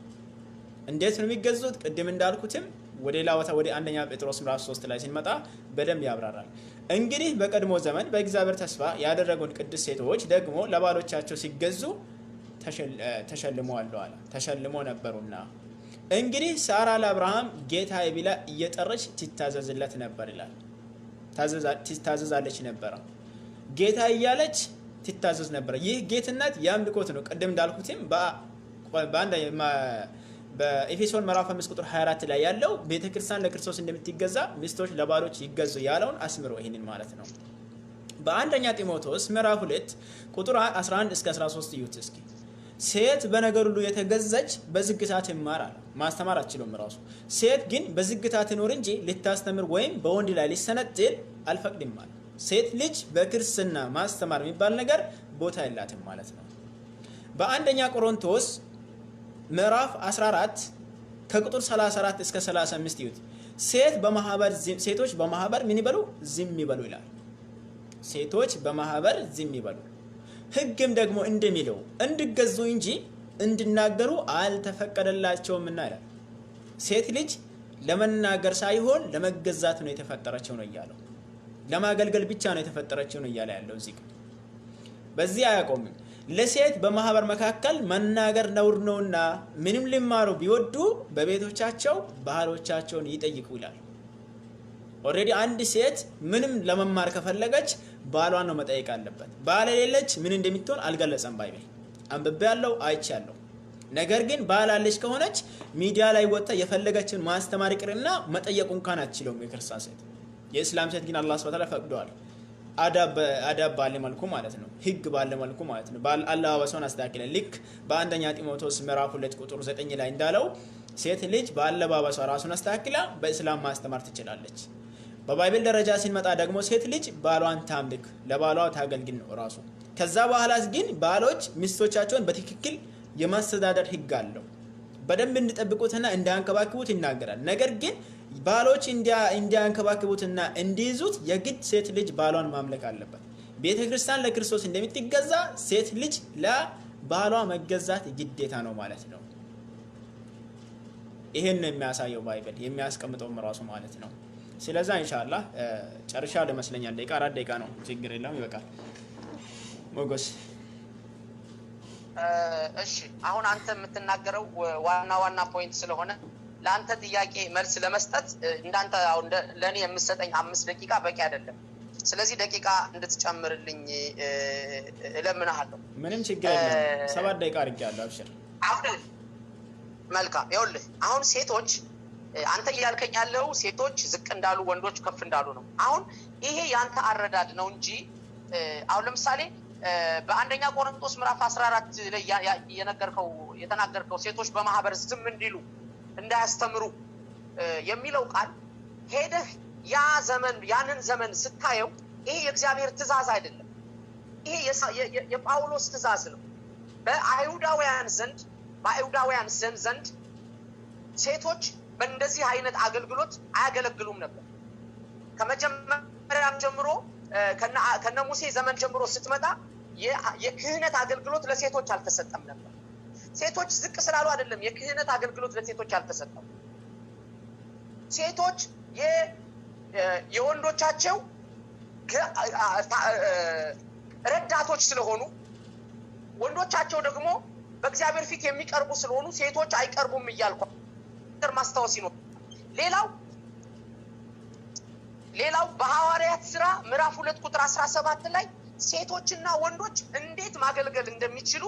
[SPEAKER 1] እንዴት ነው የሚገዙት? ቅድም እንዳልኩትም ወደ አንደኛ ጴጥሮስ ምዕራፍ 3 ላይ ሲንመጣ በደንብ ያብራራል። እንግዲህ በቀድሞ ዘመን በእግዚአብሔር ተስፋ ያደረጉን ቅዱስ ሴቶች ደግሞ ለባሎቻቸው ሲገዙ ተሸልመዋል አለ። ተሸልሞ ነበሩና እንግዲህ ሳራ ለአብርሃም ጌታ ብላ እየጠረች ትታዘዝለት ነበር ይላል። ትታዘዛለች ነበር፣ ጌታ እያለች ትታዘዝ ነበር። ይህ ጌትነት የአምልኮት ነው። ቅድም እንዳልኩትም በኤፌሶን ምዕራፍ 5 ቁጥር 24 ላይ ያለው ቤተክርስቲያን ለክርስቶስ እንደምትገዛ ሚስቶች ለባሎች ይገዙ ያለውን አስምሮ ይሄንን ማለት ነው። በአንደኛ ጢሞቴዎስ ምዕራፍ 2 ቁጥር 11 እስከ 13 ይዩት እስኪ። ሴት በነገር ሁሉ የተገዛች በዝግታ ትማር አለ። ማስተማር አትችልም ራሱ። ሴት ግን በዝግታ ትኖር እንጂ ልታስተምር ወይም በወንድ ላይ ሊሰነጥል አልፈቅድም አለ። ሴት ልጅ በክርስትና ማስተማር የሚባል ነገር ቦታ የላትም ማለት ነው። በአንደኛ ቆሮንቶስ ምዕራፍ 14 ከቁጥር 34 እስከ 35 ይዩት። ሴቶች በማህበር ምን ይበሉ? ዝም ይበሉ ይላል። ሴቶች በማህበር ዝም ይበሉ። ሕግም ደግሞ እንደሚለው እንዲገዙ እንጂ እንዲናገሩ አልተፈቀደላቸውም ይላል። ሴት ልጅ ለመናገር ሳይሆን ለመገዛት ነው የተፈጠረችው ነው እያለው። ለማገልገል ብቻ ነው የተፈጠረችው ነው እያለ ያለው እዚህ። በዚህ አያቆምም። ለሴት በማህበር መካከል መናገር ነውር ነውና ምንም ሊማሩ ቢወዱ በቤቶቻቸው ባህሎቻቸውን ይጠይቁ ይላል። ኦሬዲ አንድ ሴት ምንም ለመማር ከፈለገች ባሏን ነው መጠየቅ አለበት። ባል የሌለች ምን እንደምትሆን አልገለጸም ባይብል። አንብቤያለሁ አይቻለሁ። ነገር ግን ባል አለች ከሆነች ሚዲያ ላይ ወጣ የፈለገችን ማስተማር ይቅርና መጠየቅ እንኳን አትችልም የክርስቲያን ሴት። የእስላም ሴት ግን አላህ Subhanahu Wa Ta'ala ፈቅዷል። አዳብ ባለ መልኩ ማለት ነው። ህግ ባለ መልኩ ማለት ነው። ባል አለባበሷን አስተካክለ ልክ በአንደኛ ጢሞቴዎስ ምዕራፍ 2 ቁጥር 9 ላይ እንዳለው ሴት ልጅ ባለባበሷ ራሱን አስተካክላ በእስላም ማስተማር ትችላለች። በባይብል ደረጃ ሲንመጣ ደግሞ ሴት ልጅ ባሏን ታምልክ ለባሏ ታገልግል ነው ራሱ። ከዛ በኋላስ ግን ባሎች ሚስቶቻቸውን በትክክል የማስተዳደር ህግ አለው በደንብ እንዲጠብቁትና እንዲያንከባክቡት ይናገራል። ነገር ግን ባሎች እንዲያንከባክቡትና እንዲይዙት የግድ ሴት ልጅ ባሏን ማምለክ አለበት። ቤተክርስቲያን ለክርስቶስ እንደምትገዛ ሴት ልጅ ለባሏ መገዛት ግዴታ ነው ማለት ነው። ይሄን ነው የሚያሳየው ባይብል የሚያስቀምጠውም ራሱ ማለት ነው። ስለዛ ኢንሻአላህ ጨርሻለሁ ይመስለኛል። ደቂቃ 4 ደቂቃ ነው፣ ችግር የለም ይበቃል። ሞገስ
[SPEAKER 2] እሺ አሁን አንተ የምትናገረው ዋና ፖይንት ስለሆነ ለአንተ ጥያቄ መልስ ለመስጠት እንዳንተ አሁን ለኔ የምሰጠኝ 5 ደቂቃ በቂ አይደለም። ስለዚህ ደቂቃ እንድትጨምርልኝ እለምንሃለሁ።
[SPEAKER 1] ምንም ችግር የለም። 7 ደቂቃ አድርጌያለሁ። አብሽር።
[SPEAKER 2] አሁን መልካም ይኸውልህ፣ አሁን ሴቶች አንተ እያልከኝ ያለው ሴቶች ዝቅ እንዳሉ ወንዶች ከፍ እንዳሉ ነው። አሁን ይሄ ያንተ አረዳድ ነው እንጂ አሁን ለምሳሌ በአንደኛ ቆሮንቶስ ምዕራፍ 14 ላይ የተናገርከው ሴቶች በማህበር ዝም እንዲሉ እንዳያስተምሩ የሚለው ቃል ሄደህ ያንን ዘመን ስታየው ይሄ የእግዚአብሔር ትእዛዝ አይደለም። ይሄ የጳውሎስ ትእዛዝ ነው። በአይሁዳውያን ዘንድ ሴቶች በእንደዚህ አይነት አገልግሎት አያገለግሉም ነበር። ከመጀመሪያም ጀምሮ ከነ ሙሴ ዘመን ጀምሮ ስትመጣ የክህነት አገልግሎት ለሴቶች አልተሰጠም ነበር። ሴቶች ዝቅ ስላሉ አይደለም የክህነት አገልግሎት ለሴቶች አልተሰጠም። ሴቶች የወንዶቻቸው ረዳቶች ስለሆኑ ወንዶቻቸው ደግሞ በእግዚአብሔር ፊት የሚቀርቡ ስለሆኑ ሴቶች አይቀርቡም እያልኩ ማስታወስ ነው። ሌላው በሐዋርያት ሥራ ምዕራፍ 2 ቁጥር 17 ላይ ሴቶችና ወንዶች እንዴት ማገልገል እንደሚችሉ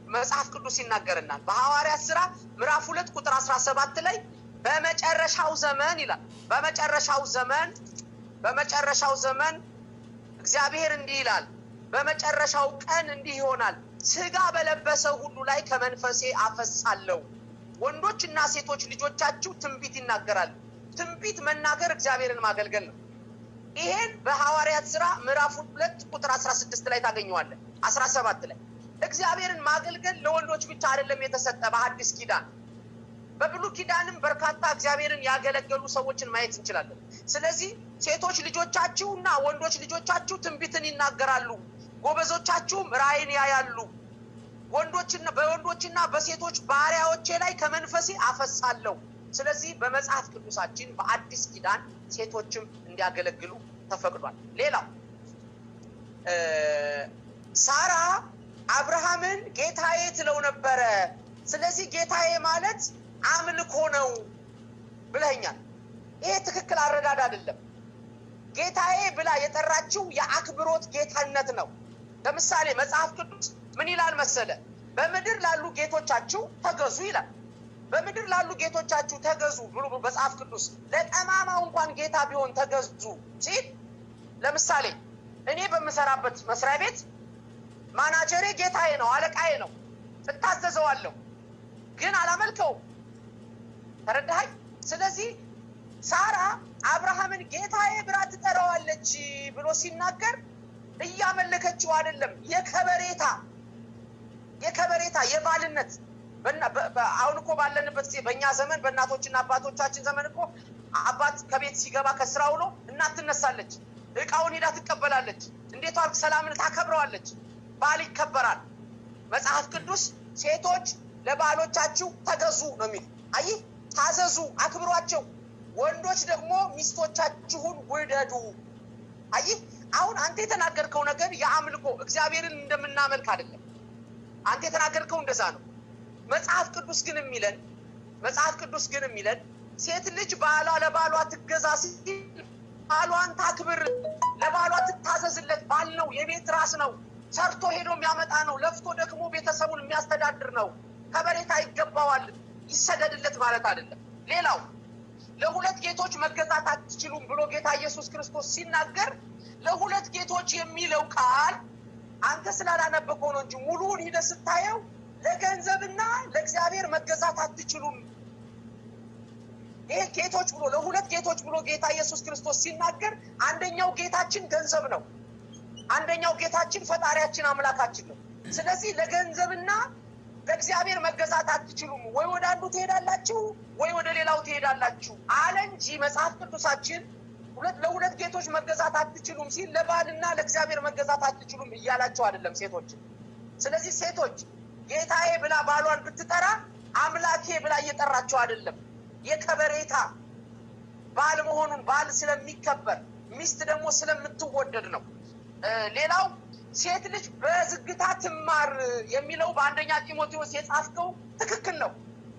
[SPEAKER 2] መጽሐፍ ቅዱስ ይናገርናል። በሐዋርያት ሥራ ምዕራፍ 2 ቁጥር 17 ላይ በመጨረሻው ዘመን ይላል። በመጨረሻው ዘመን እግዚአብሔር እንዲህ ይላል፣ በመጨረሻው ቀን እንዲህ ይሆናል፣ ሥጋ በለበሰ ሁሉ ላይ ከመንፈሴ አፈሳለሁ፣ ወንዶችና ሴቶች ልጆቻችሁ ትንቢት ይናገራሉ። ትንቢት መናገር እግዚአብሔርን ማገልገል ነው። ይሄን በሐዋርያት ሥራ ምዕራፍ 2 ቁጥር 16 ላይ ታገኘዋለህ። 17 ላይ እግዚአብሔርን ማገልገል ለወንዶች ብቻ አይደለም የተሰጠ በአዲስ ኪዳን፣ በብሉይ ኪዳንም በርካታ እግዚአብሔርን ያገለገሉ ሰዎችን ማየት እንችላለን። ስለዚህ ሴቶች ልጆቻችሁና ወንዶች ልጆቻችሁ ትንቢትን ይናገራሉ፣ ጎበዞቻችሁም ራእይን ያያሉ፣ በወንዶችና በሴቶች ባሪያዎቼ ላይ ከመንፈሴ አፈሳለሁ። ስለዚህ በመጽሐፍ ቅዱሳችን በአዲስ ኪዳን ሴቶችም እንዲያገለግሉ ተፈቅዷል። ሌላው ሳራ አብርሃምን ጌታዬ ትለው ነበረ። ስለዚህ ጌታዬ ማለት አምልኮ ነው ብለኛል። ይሄ ትክክል አረዳድ አይደለም። ጌታዬ ብላ የጠራችው የአክብሮት ጌታነት ነው። ለምሳሌ መጽሐፍ ቅዱስ ምን ይላል መሰለ? በምድር ላሉ ጌቶቻችሁ ተገዙ ይላል። በምድር ላሉ ጌቶቻችሁ ተገዙ ብሎ መጽሐፍ ቅዱስ ለጠማማው እንኳን ጌታ ቢሆን ተገዙ ሲል፣ ለምሳሌ እኔ በምሰራበት መስሪያ ቤት ማናጀሬ ጌታዬ ነው፣ አለቃዬ ነው፣ እታዘዘዋለሁ፣ ግን አላመልከውም። ተረዳኸኝ? ስለዚህ ሳራ አብርሃምን ጌታዬ ብላ ትጠራዋለች ብሎ ሲናገር እያመለከችው አይደለም። የከበሬታ የባልነት አሁን እኮ ባለንበት በእኛ ዘመን በእናቶችና አባቶቻችን ዘመን እኮ አባት ከቤት ሲገባ ከስራ ውሎ እናት ትነሳለች፣ እቃውን ሄዳ ትቀበላለች፣ እንዴት ዋልክ ሰላምን ታከብረዋለች። ባል ይከበራል። መጽሐፍ ቅዱስ ሴቶች ለባሎቻችሁ ተገዙ ነው የሚል። አይ ታዘዙ፣ አክብሯቸው። ወንዶች ደግሞ ሚስቶቻችሁን ውደዱ። አይ አሁን አንተ የተናገርከው ነገር የአምልኮ እግዚአብሔርን እንደምናመልክ አይደለም። አንተ የተናገርከው እንደዛ ነው። መጽሐፍ ቅዱስ ግን የሚለን ሴት ልጅ ባሏ ለባሏ ትገዛ ሲል ባሏን ታክብር፣ ለባሏ ትታዘዝለት። ባል ነው፣ የቤት ራስ ነው፣ ሰርቶ ሄዶ የሚያመጣ ነው፣ ለፍቶ ደግሞ ቤተሰቡን የሚያስተዳድር ነው። ከበሬታ ይገባዋል፣ ይሰደድለት ማለት አይደለም። ሌላው ለሁለት ጌቶች መገዛት አትችሉም ብሎ ጌታ ኢየሱስ ክርስቶስ ሲናገር ለሁለት ጌቶች የሚለው ቃል አንተ ስላላነበብከው ነው እንጂ ሙሉውን ሂደህ ስታየው ለገንዘብና ለእግዚአብሔር መገዛት አትችሉም፣ ይሄ ጌቶች ብሎ ለሁለት ጌቶች ብሎ ጌታ ኢየሱስ ክርስቶስ ሲናገር አንደኛው ጌታችን ገንዘብ ነው፣ አንደኛው ጌታችን ፈጣሪያችን አምላካችን ነው። ስለዚህ ለገንዘብና ለእግዚአብሔር መገዛት አትችሉም፣ ወይ ወደ አንዱ ትሄዳላችሁ ወይ ወደ ሌላው ትሄዳላችሁ አለ እንጂ መጽሐፍ ቅዱሳችን ለሁለት ጌቶች መገዛት አትችሉም ሲል ለባልና ለእግዚአብሔር መገዛት አትችሉም እያላቸው አይደለም ሴቶች። ስለዚህ ሴቶች ጌታዬ ብላ ባሏን ብትጠራ አምላኬ ብላ እየጠራቸው አይደለም። የከበሬታ ባል መሆኑን ባል ስለሚከበር ሚስት ደግሞ ስለምትወደድ ነው። ሌላው ሴት ልጅ በዝግታ ትማር የሚለው በአንደኛ ጢሞቴዎስ የጻፍከው ትክክል ነው።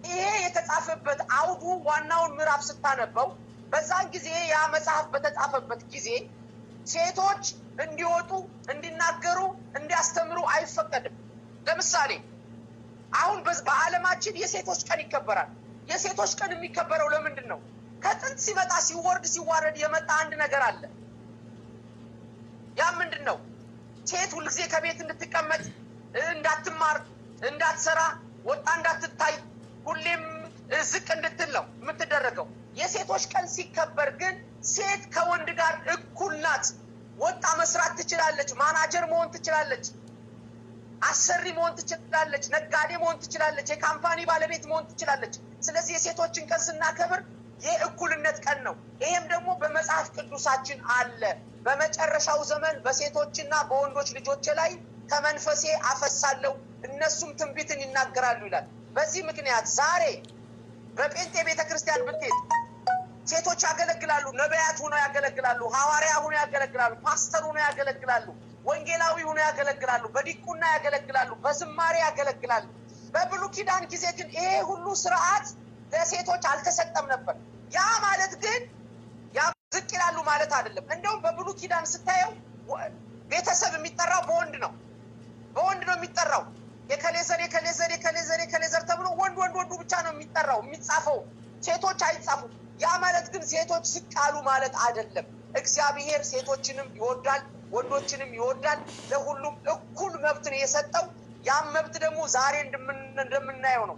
[SPEAKER 2] ይሄ የተጻፈበት አውዱ ዋናውን ምዕራፍ ስታነበው በዛን ጊዜ ያ መጽሐፍ በተጻፈበት ጊዜ ሴቶች እንዲወጡ እንዲናገሩ እንዲያስተምሩ አይፈቀድም። ለምሳሌ አሁን በዓለማችን የሴቶች ቀን ይከበራል። የሴቶች ቀን የሚከበረው ለምንድን ነው? ከጥንት ሲመጣ ሲወርድ ሲዋረድ የመጣ አንድ ነገር አለ። ያ ምንድን ነው? ሴት ሁልጊዜ ከቤት እንድትቀመጥ፣ እንዳትማር፣ እንዳትሰራ፣ ወጣ እንዳትታይ፣ ሁሌም ዝቅ እንድትል ነው የምትደረገው። የሴቶች ቀን ሲከበር ግን ሴት ከወንድ ጋር እኩል ናት። ወጣ መስራት ትችላለች፣ ማናጀር መሆን ትችላለች፣ አሰሪ መሆን ትችላለች፣ ነጋዴ መሆን ትችላለች፣ የካምፓኒ ባለቤት መሆን ትችላለች። ስለዚህ የሴቶችን ቀን ስናከብር የእኩልነት ቀን ነው። ይሄም ደግሞ በመጽሐፍ ቅዱሳችን አለ። በመጨረሻው ዘመን በሴቶችና በወንዶች ልጆች ላይ ከመንፈሴ አፈሳለሁ እነሱም ትንቢትን ይናገራሉ ይላል። በዚህ ምክንያት ዛሬ በጴንጤ ቤተክርስቲያን ብትሄድ ሴቶች ያገለግላሉ። ነቢያት ሆነው ያገለግላሉ፣ ሐዋርያ ሆነው ያገለግላሉ፣ ፓስተር ሆነው ያገለግላሉ፣ ወንጌላዊ ሆነው ያገለግላሉ፣ በዲቁና ያገለግላሉ፣ በዝማሬ ያገለግላሉ። በብሉይ ኪዳን ጊዜ ግን ይሄ ሁሉ ስርዓት ለሴቶች አልተሰጠም ነበር። ያ ማለት ግን ያ ዝቅ ይላሉ ማለት አይደለም። እንደውም በብሉይ ኪዳን ስታየው ቤተሰብ የሚጠራው በወንድ ነው፣ በወንድ ነው የሚጠራው። የከሌዘር የከሌዘር የከሌዘር የከሌዘር ተብሎ ወንዱ ብቻ ነው የሚጠራው የሚጻፈው፣ ሴቶች አይጻፉም። ያ ማለት ግን ሴቶች ዝቅ አሉ ማለት አይደለም። እግዚአብሔር ሴቶችንም ይወዳል ወንዶችንም ይወዳል። ለሁሉም እኩል መብት ነው የሰጠው። ያም መብት ደግሞ ዛሬ እንደምናየው ነው።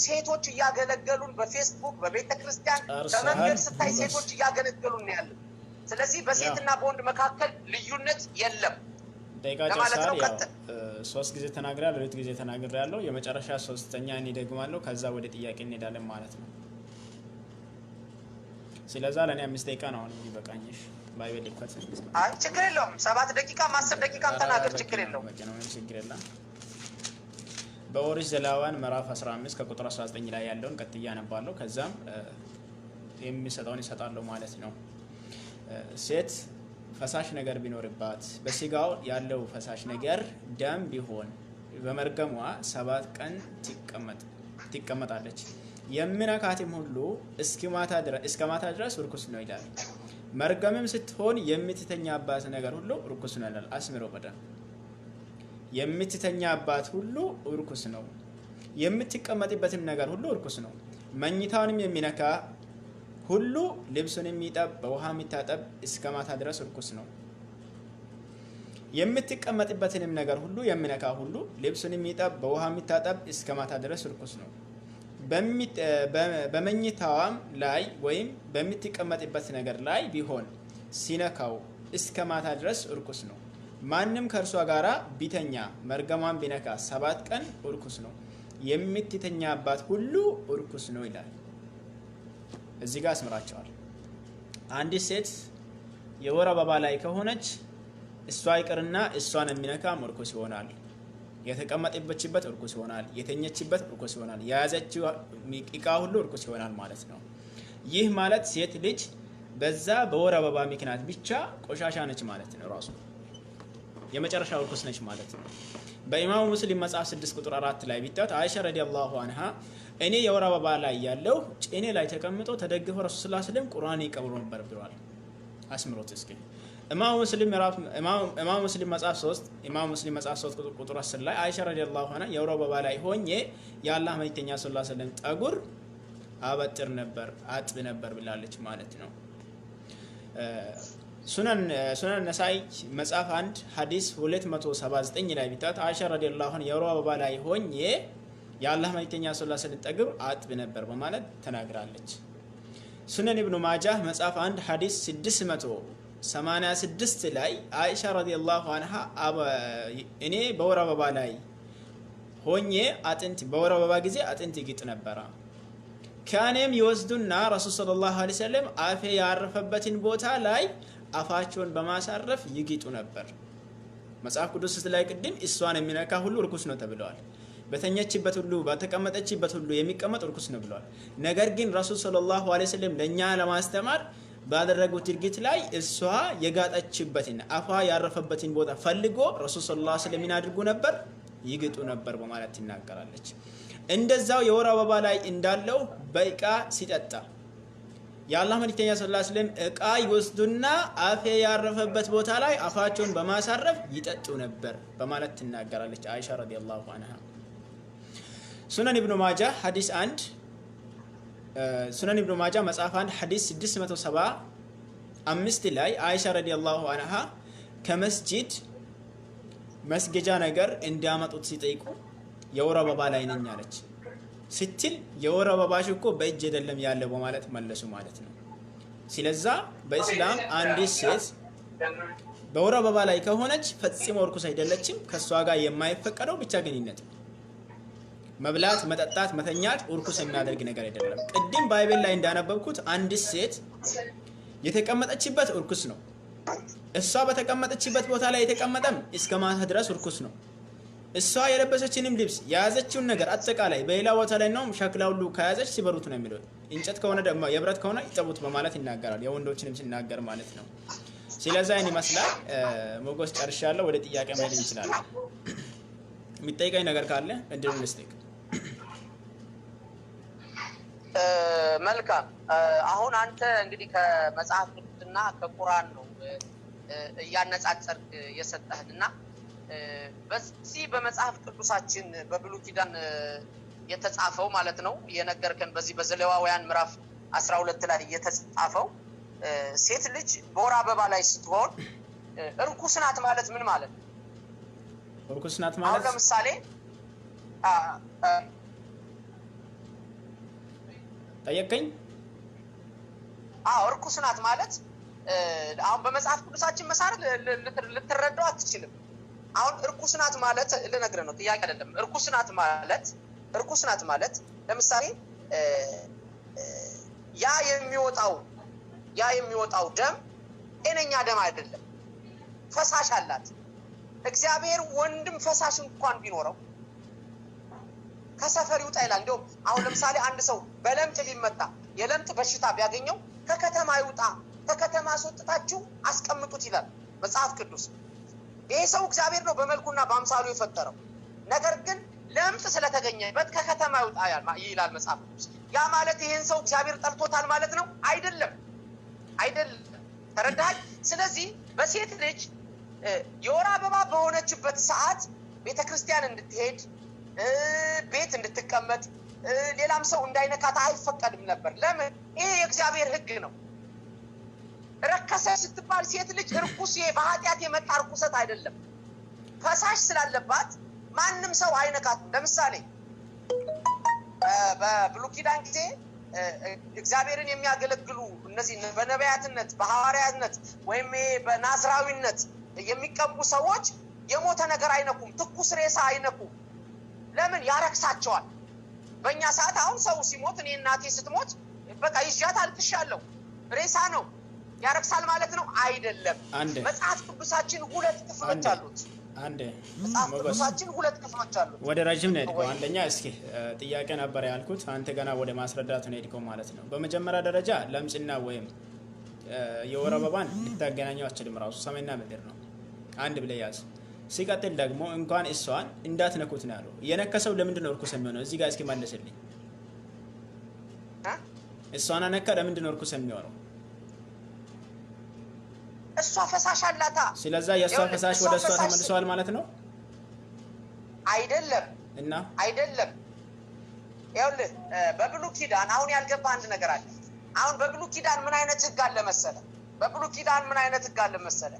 [SPEAKER 2] ሴቶች እያገለገሉን በፌስቡክ በቤተ ክርስቲያን በመንገድ ስታይ ሴቶች እያገለገሉን ነው ያሉት። ስለዚህ በሴትና በወንድ መካከል ልዩነት የለም ለማለት ነው። ቀጥል።
[SPEAKER 1] 3 ጊዜ ተናግሬያለሁ፣ 2 ጊዜ ተናግሬያለሁ። የመጨረሻ 3ኛ እኔ ደግማለሁ። ከዛ ወደ ጥያቄ እንሄዳለን ማለት ነው። ስለዛ ለእኔ 5 ደቂቃ ነው አሁን የሚበቃኝሽ። ባይበል ይፈጽም።
[SPEAKER 2] አይ ችግር የለውም። 7 ደቂቃ 10 ደቂቃ ተናገር፣ ችግር የለውም።
[SPEAKER 1] ችግር የለም። በኦሪት ዘሌዋውያን ምዕራፍ 15 ከቁጥር 19 ላይ ያለውን ቀጥያ አነባለሁ። ከዛም የሚሰጠውን ይሰጣለሁ ማለት ነው። ሴት ፈሳሽ ነገር ቢኖርባት በስጋው ያለው ፈሳሽ ነገር ደም ቢሆን በመርገሟ 7 ቀን ትቀመጣለች። የሚነካትም ሁሉ እስከ ማታ ድረስ ርኩስ ነው ይላል። መርገምም ስትሆን የምትተኛባት ነገር ሁሉ ርኩስ ነው ይላል። አስምሮ በደም የምትተኛባት ሁሉ ርኩስ ነው፣ የምትቀመጥበትም ነገር ሁሉ ርኩስ ነው። መኝታውንም የሚነካ ሁሉ ልብሱን የሚጠብ በውሃ የሚታጠብ እስከ ማታ ድረስ ርኩስ ነው። የምትቀመጥበትንም ነገር ሁሉ የሚነካ ሁሉ ልብሱን የሚጠብ በውሃ የሚታጠብ እስከ ማታ ድረስ ርኩስ ነው። በመኝታዋም ላይ ወይም በምትቀመጥበት ነገር ላይ ቢሆን ሲነካው እስከ ማታ ድረስ ርኩስ ነው። ማንም ከእርሷ ጋር ቢተኛ መርገሟን ቢነካ 7 ቀን ርኩስ ነው። የምትተኛባት ሁሉ ርኩስ ነው ይላል። እዚህ ጋር አስምራቸዋል። አንዲት ሴት የወር አበባ ላይ ከሆነች እሷ ይቅርና እሷን የሚነካ ርኩስ ይሆናል። የተቀመጠችበት ርኩስ ይሆናል። የተኘችበት ርኩስ ይሆናል። የያዘችው ዕቃ ሁሉ ርኩስ ይሆናል ማለት ነው። ይህ ማለት ሴት ልጅ በዛ በወር አበባ ምክንያት ብቻ ቆሻሻ ነች ማለት ነው። ራሱ የመጨረሻ ርኩስ ነች ማለት ነው። በኢማሙ ሙስሊም መጽሐፍ 6 ቁጥር 4 ላይ ቢታት አይሻ ረዲየላሁ ዐንሃ እኔ የወር አበባ ላይ ያለው ጭኔ ላይ ተቀምጦ ተደግፈው ረሱል ሰለላሁ ዐለይሂ ወሰለም ቁርአን ይቀብሩ ነበር ብለዋል። አስምሮት እስኪ ኢማሙ ሙስሊም መጽሐፍ 3 ቁጥር 10 ላይ አይሻ ረዲየላሁ ዐንሃ የወር አበባ ላይ ሆኜ የአላህ መልእክተኛ ሰለላሁ ዐለይሂ ወሰለም ጠጉር አበጥር ነበር አጥብ ነበር ብላለች ማለት ነው። ሱነን ነሳኢ መጽሐፍ 1 ሐዲስ 279 ላይ ቢታት አይሻ ረዲየላሁ ዐንሃ የወር አበባ ላይ ሆኜ የአላህ መልእክተኛ ሰለላሁ ዐለይሂ ወሰለም ጠጉር አጥብ ነበር በማለት ተናግራለች። ሱነን ኢብኑ ማጃህ መጽሐፍ 1 ሐዲስ 686 ላይ አይሻ ረዲየላሁ ዐንሃ እኔ በወር አበባ ላይ ሆኜ አጥንት በወር አበባ ጊዜ አጥንት ይግጥ ነበረ። ከኔም ይወስዱና ረሱል ሰለላሁ ዐለይሂ ወሰለም አፌ ያረፈበትን ቦታ ላይ አፋቸውን በማሳረፍ ይግጡ ነበር። መጽሐፍ ቅዱስ ላይ ቅድም እሷን የሚነካ ሁሉ ርኩስ ነው ተብለዋል። በተኛችበት ሁሉ በተቀመጠችበት ሁሉ የሚቀመጥ ርኩስ ነው ብለዋል። ነገር ግን ረሱል ሰለላሁ ዐለይሂ ወሰለም ለኛ ለማስተማር ባደረጉት ድርጊት ላይ እሷ የጋጠችበትን አፏ ያረፈበትን ቦታ ፈልጎ ረሱል ሰለላሁ ዐለይሂ ወሰለም ያድርጉ ነበር፣ ይግጡ ነበር በማለት ትናገራለች። እንደዛው የወር አበባ ላይ እንዳለው በእቃ ሲጠጣ የአላህ መልእክተኛ ሰለላሁ ዐለይሂ ወሰለም እቃ ይወስዱና አፌ ያረፈበት ቦታ ላይ አፋቸውን በማሳረፍ ይጠጡ ነበር በማለት ትናገራለች አይሻ ረዲየላሁ ዐንሃ። ሱነን ኢብኑ ማጃህ ሐዲስ 1 ሱነን ኢብኑ ማጃህ መጽሐፍ 1 ሐዲስ 675 ላይ አይሻ ረዲየላሁ ዐንሃ ከመስጂድ መስገጃ ነገር እንዲያመጡት ሲጠይቁ የወር አበባ ላይ ነኝ አለች ስትል የወር አበባሽ እኮ በእጅ አይደለም ያለ በማለት መለሱ ማለት ነው። ስለዛ በእስላም አንዲት ሴት በወር አበባ ላይ ከሆነች ፈጽሞ ርኩስ አይደለችም። ከሷ ጋር የማይፈቀደው ብቻ ግንኙነት ነው። መብላት፣ መጠጣት፣ መተኛት ርኩስ የሚያደርግ ነገር አይደለም። ቅድም ባይብል ላይ እንዳነበብኩት አንዲት ሴት የተቀመጠችበት ርኩስ ነው። እሷ በተቀመጠችበት ቦታ ላይ የተቀመጠም እስከ ማታ ድረስ ርኩስ ነው። እሷ የለበሰችንም ልብስ የያዘችውን ነገር አጠቃላይ በሌላ ቦታ ላይ ነው ሸክላ ሁሉ ከያዘች ሲበሩት ነው የሚለው። እንጨት ከሆነ ደግሞ የብረት ከሆነ ይጠቡት በማለት ይናገራል። የወንዶችንም ሲናገር ማለት ነው። ስለዚህ አይን ይመስላል። ሞገስ ጨርሻለሁ። ወደ ጥያቄ መሄድ እንችላለን። የሚጠይቀኝ ነገር ካለ እንድን ልስጥክ።
[SPEAKER 2] መልካም። አሁን አንተ እንግዲህ ከመጽሐፍ ቅዱስና ከቁርአን ነው እያነጻጸርክ የሰጠህንና በዚህ በመጽሐፍ ቅዱሳችን በብሉይ ኪዳን የተጻፈው ማለት ነው የነገርከን በዚህ በዘሌዋውያን ምዕራፍ 12 ላይ የተጻፈው ሴት ልጅ በወር አበባ ላይ ስትሆን ርኩስ ናት ማለት ምን ማለት ነው?
[SPEAKER 1] ርኩስ ናት ማለት
[SPEAKER 2] አሁን ለምሳሌ
[SPEAKER 1] ጠየቀኝ።
[SPEAKER 2] ርኩስ ናት ማለት አሁን በመጽሐፍ ቅዱሳችን መሰረት ልትረዳው አትችልም። አሁን ርኩስ ናት ማለት ልነግርህ ነው፣ ጥያቄ አይደለም። ርኩስ ናት ማለት ለምሳሌ ያ የሚወጣው ደም ጤነኛ ደም አይደለም፣ ፈሳሽ አላት። እግዚአብሔር ወንድም ፈሳሽ እንኳን ቢኖረው ከሰፈር ይውጣ ይላል። እንደውም አሁን ለምሳሌ አንድ ሰው በለምጥ ቢመጣ የለምጥ በሽታ ቢያገኘው ከከተማ ይውጣ፣ ከከተማ አስወጥታችሁ አስቀምጡት ይላል መጽሐፍ ቅዱስ። ይሄ ሰው እግዚአብሔር ነው በመልኩና በአምሳሉ የፈጠረው። ነገር ግን ለምጥ ስለተገኘበት ከከተማ ይውጣ ይላል መጽሐፍ ቅዱስ። ያ ማለት ይሄን ሰው እግዚአብሔር ጠልቶታል ማለት ነው? አይደለም። ተረዳኸኝ? ስለዚህ በሴት ልጅ የወር አበባ በሆነችበት ሰዓት ቤተክርስቲያን እንድትሄድ ቤት እንድትቀመጥ ሌላም ሰው እንዳይነካት አይፈቀድም ነበር። ለምን? ይሄ የእግዚአብሔር ሕግ ነው። ረከሰች ስትባል ሴት ልጅ ርኩስ በኃጢአት የመጣ ርኩሰት አይደለም። ፈሳሽ ስላለባት ማንም ሰው አይነካትም። ለምሳሌ በብሉይ ኪዳን ጊዜ እግዚአብሔርን የሚያገለግሉ እነዚህ በነቢያትነት በሐዋርያትነት ወይም በናዝራዊነት የሚቀቡ ሰዎች የሞተ ነገር አይነኩም፣ ትኩስ ሬሳ አይነኩም። ለምን? ያረክሳቸዋል። በእኛ ሰዓት አሁን ሰው ሲሞት እኔ እናቴ ስትሞት በቃ ይዣት አልቅሻለሁ፣ ሬሳ ነው ያረክሳል ማለት ነው? አይደለም። መጽሐፍ ቅዱሳችን ሁለት ክፍሎች አሉት። መጽሐፍ ቅዱሳችን ሁለት ክፍሎች አሉት።
[SPEAKER 1] ወደ ረጅም ነው የሄድከው። አንደኛ እስኪ ጥያቄ ነበር ያልኩት፣ አንተ ገና ወደ ማስረዳት ነው የሄድከው ማለት ነው። በመጀመሪያ ደረጃ ለምጽና ወይም የወር አበባን ልታገናኘው አትችልም። ራሱ ሰማይና ምድር ነው፣ አንድ ብለህ ያዝ። ሲቀጥል ደግሞ እንኳን እሷን እንዳትነኩት ነው ያለው። የነከሰው ለምንድን ነው ርኩስ የሚሆነው? እዚህ ጋር እስኪ መልስልኝ። እሷን ነካ፣ ለምንድን ነው ርኩስ የሚሆነው?
[SPEAKER 2] እሷ ፈሳሽ አላታ።
[SPEAKER 1] ስለዚህ የእሷ ፈሳሽ ወደ እሷ ተመልሷል ማለት ነው?
[SPEAKER 2] አይደለም።
[SPEAKER 1] እና
[SPEAKER 2] አይደለም። ይኸውልህ በብሉይ ኪዳን አሁን ያልገባ አንድ ነገር አለ። አሁን በብሉይ ኪዳን ምን አይነት ሕግ አለ መሰለ?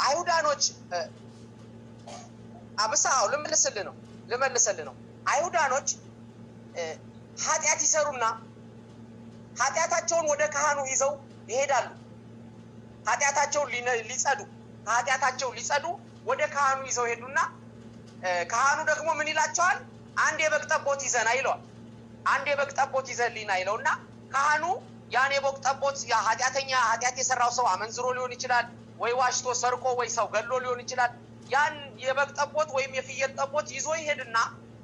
[SPEAKER 2] አይሁዳኖች አብሳው ልመልስልህ ነው። አይሁዳኖች ኃጢአት ይሰሩና ኃጢአታቸውን ወደ ካህኑ ይዘው ይሄዳሉ። ኃጢአታቸውን ሊጸዱ ወደ ካህኑ ይዘው ሄዱና ካህኑ ደግሞ ምን ይላቸዋል? አንድ የበግ ጠቦት ይዘና ይለዋል። አንድ የበግ ጠቦት ይዘልና ይለውና ካህኑ ያን የበግ ጠቦት ኃጢአት የሰራው ሰው አመንዝሮ ሊሆን ይችላል፣ ወይ ዋሽቶ ሰርቆ፣ ወይ ሰው ገድሎ ሊሆን ይችላል። ያን የበግ ጠቦት ወይም የፍየል ጠቦት ይዞ ይሄድና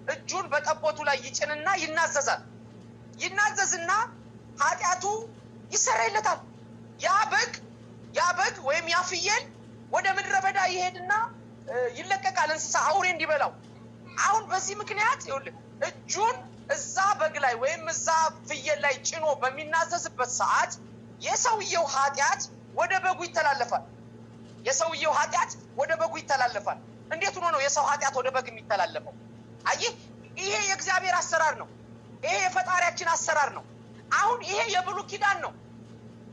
[SPEAKER 2] እጁን በጠቦቱ ላይ ይጭንና ይናዘዝና ኃጢአቱ ይሰረይለታል። ያ በግ ወይም ያ ፍየል ወደ ምድረ በዳ ይሄድና ይለቀቃል፣ እንስሳ አውሬ እንዲበላው። አሁን በዚህ ምክንያት ይኸውልህ እጁን እዛ በግ ላይ ወይም እዛ ፍየል ላይ ጭኖ በሚናዘዝበት ሰዓት የሰውየው ኃጢአት ወደ በጉ ይተላለፋል። እንዴት ሆኖ ነው የሰው ኃጢአት ወደ በግ የሚተላለፈው? አየህ፣ ይሄ የእግዚአብሔር አሰራር ነው። ይሄ የፈጣሪያችን አሰራር ነው። አሁን ይሄ የብሉይ ኪዳን ነው።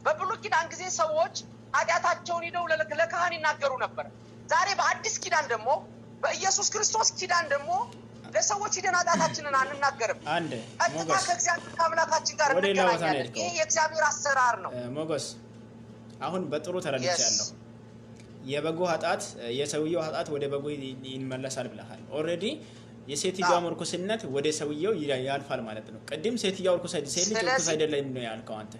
[SPEAKER 2] በብሉይ ኪዳን ጊዜ ሰዎች ኃጢአታቸውን ሄደው ለካህን ይናገሩ ነበር። ዛሬ በአዲስ ኪዳን ደግሞ በኢየሱስ ክርስቶስ ኪዳን ደግሞ ለሰዎች ሄደን ኃጢአታችንን አንናገርም። ቀጥታ ከእግዚአብሔር አምላካችን ጋር እንገናኛለን። ይሄ የእግዚአብሔር አሰራር ነው።
[SPEAKER 1] ሞገስ፣ አሁን በጥሩ ተረድቻለሁ። የበጉ ኃጢአት የሰውየው ኃጢአት ወደ በጉ ይመለሳል ብለሃል። ኦልሬዲ የሴትዮዋ እርኩስነት ወደ ሰውየው ያልፋል ማለት ነው። ቅድም ሴትዮዋ ሴት ልጅ እርኩስ አይደለም ነው ያልከው አንተ።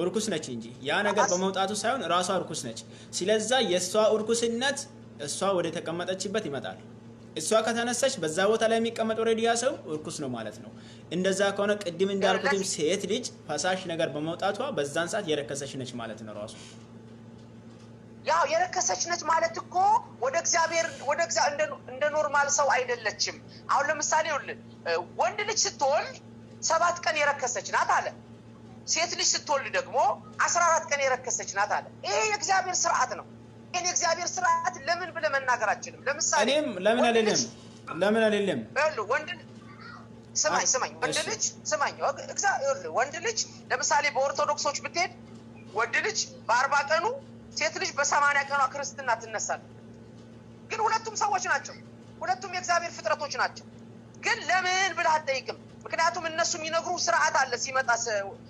[SPEAKER 1] እርኩስ ነች እንጂ ያ ነገር በመውጣቱ ሳይሆን ራሷ እርኩስ ነች። ስለዛ የሷ እርኩስነት እሷ ወደ ተቀመጠችበት ይመጣል። እሷ ከተነሳች በዛ ቦታ ላይ የሚቀመጥ ኦልሬዲ ያ ሰው እርኩስ ነው ማለት ነው። እንደዛ ከሆነ ቅድም እንዳልኩትም ሴት ልጅ ፈሳሽ ነገር በመውጣቷ በዛን ሰዓት የረከሰች ነች ማለት ነው። ራሱ
[SPEAKER 2] ያው የረከሰች ነች ማለት እኮ ወደ እግዚአብሔር እንደ ኖርማል ሰው አይደለችም። አሁን ለምሳሌ ወንድ ልጅ ስትወልድ 7 ቀን የረከሰች ናት አለ። ሴት ልጅ ስትወልድ ደግሞ 14 ቀን የረከሰች ናት አለ። ይሄ የእግዚአብሔር ስርዓት ነው። ይሄ የእግዚአብሔር ስርዓት ለምን ብለህ መናገር አትችልም። ለምሳሌ
[SPEAKER 1] እኔም ለምን አይደለም
[SPEAKER 2] ወንድ ልጅ ለምሳሌ በኦርቶዶክሶች ብትሄድ ወንድ ልጅ በ40 ቀኑ ሴት ልጅ በ80 ቀኗ ክርስትና ትነሳለች። ግን ሁለቱም ሰዎች ናቸው። ሁለቱም የእግዚአብሔር ፍጥረቶች ናቸው። ግን ለምን ብለህ አትጠይቅም። ምክንያቱም እነሱ የሚነግሩ ስርዓት አለ፣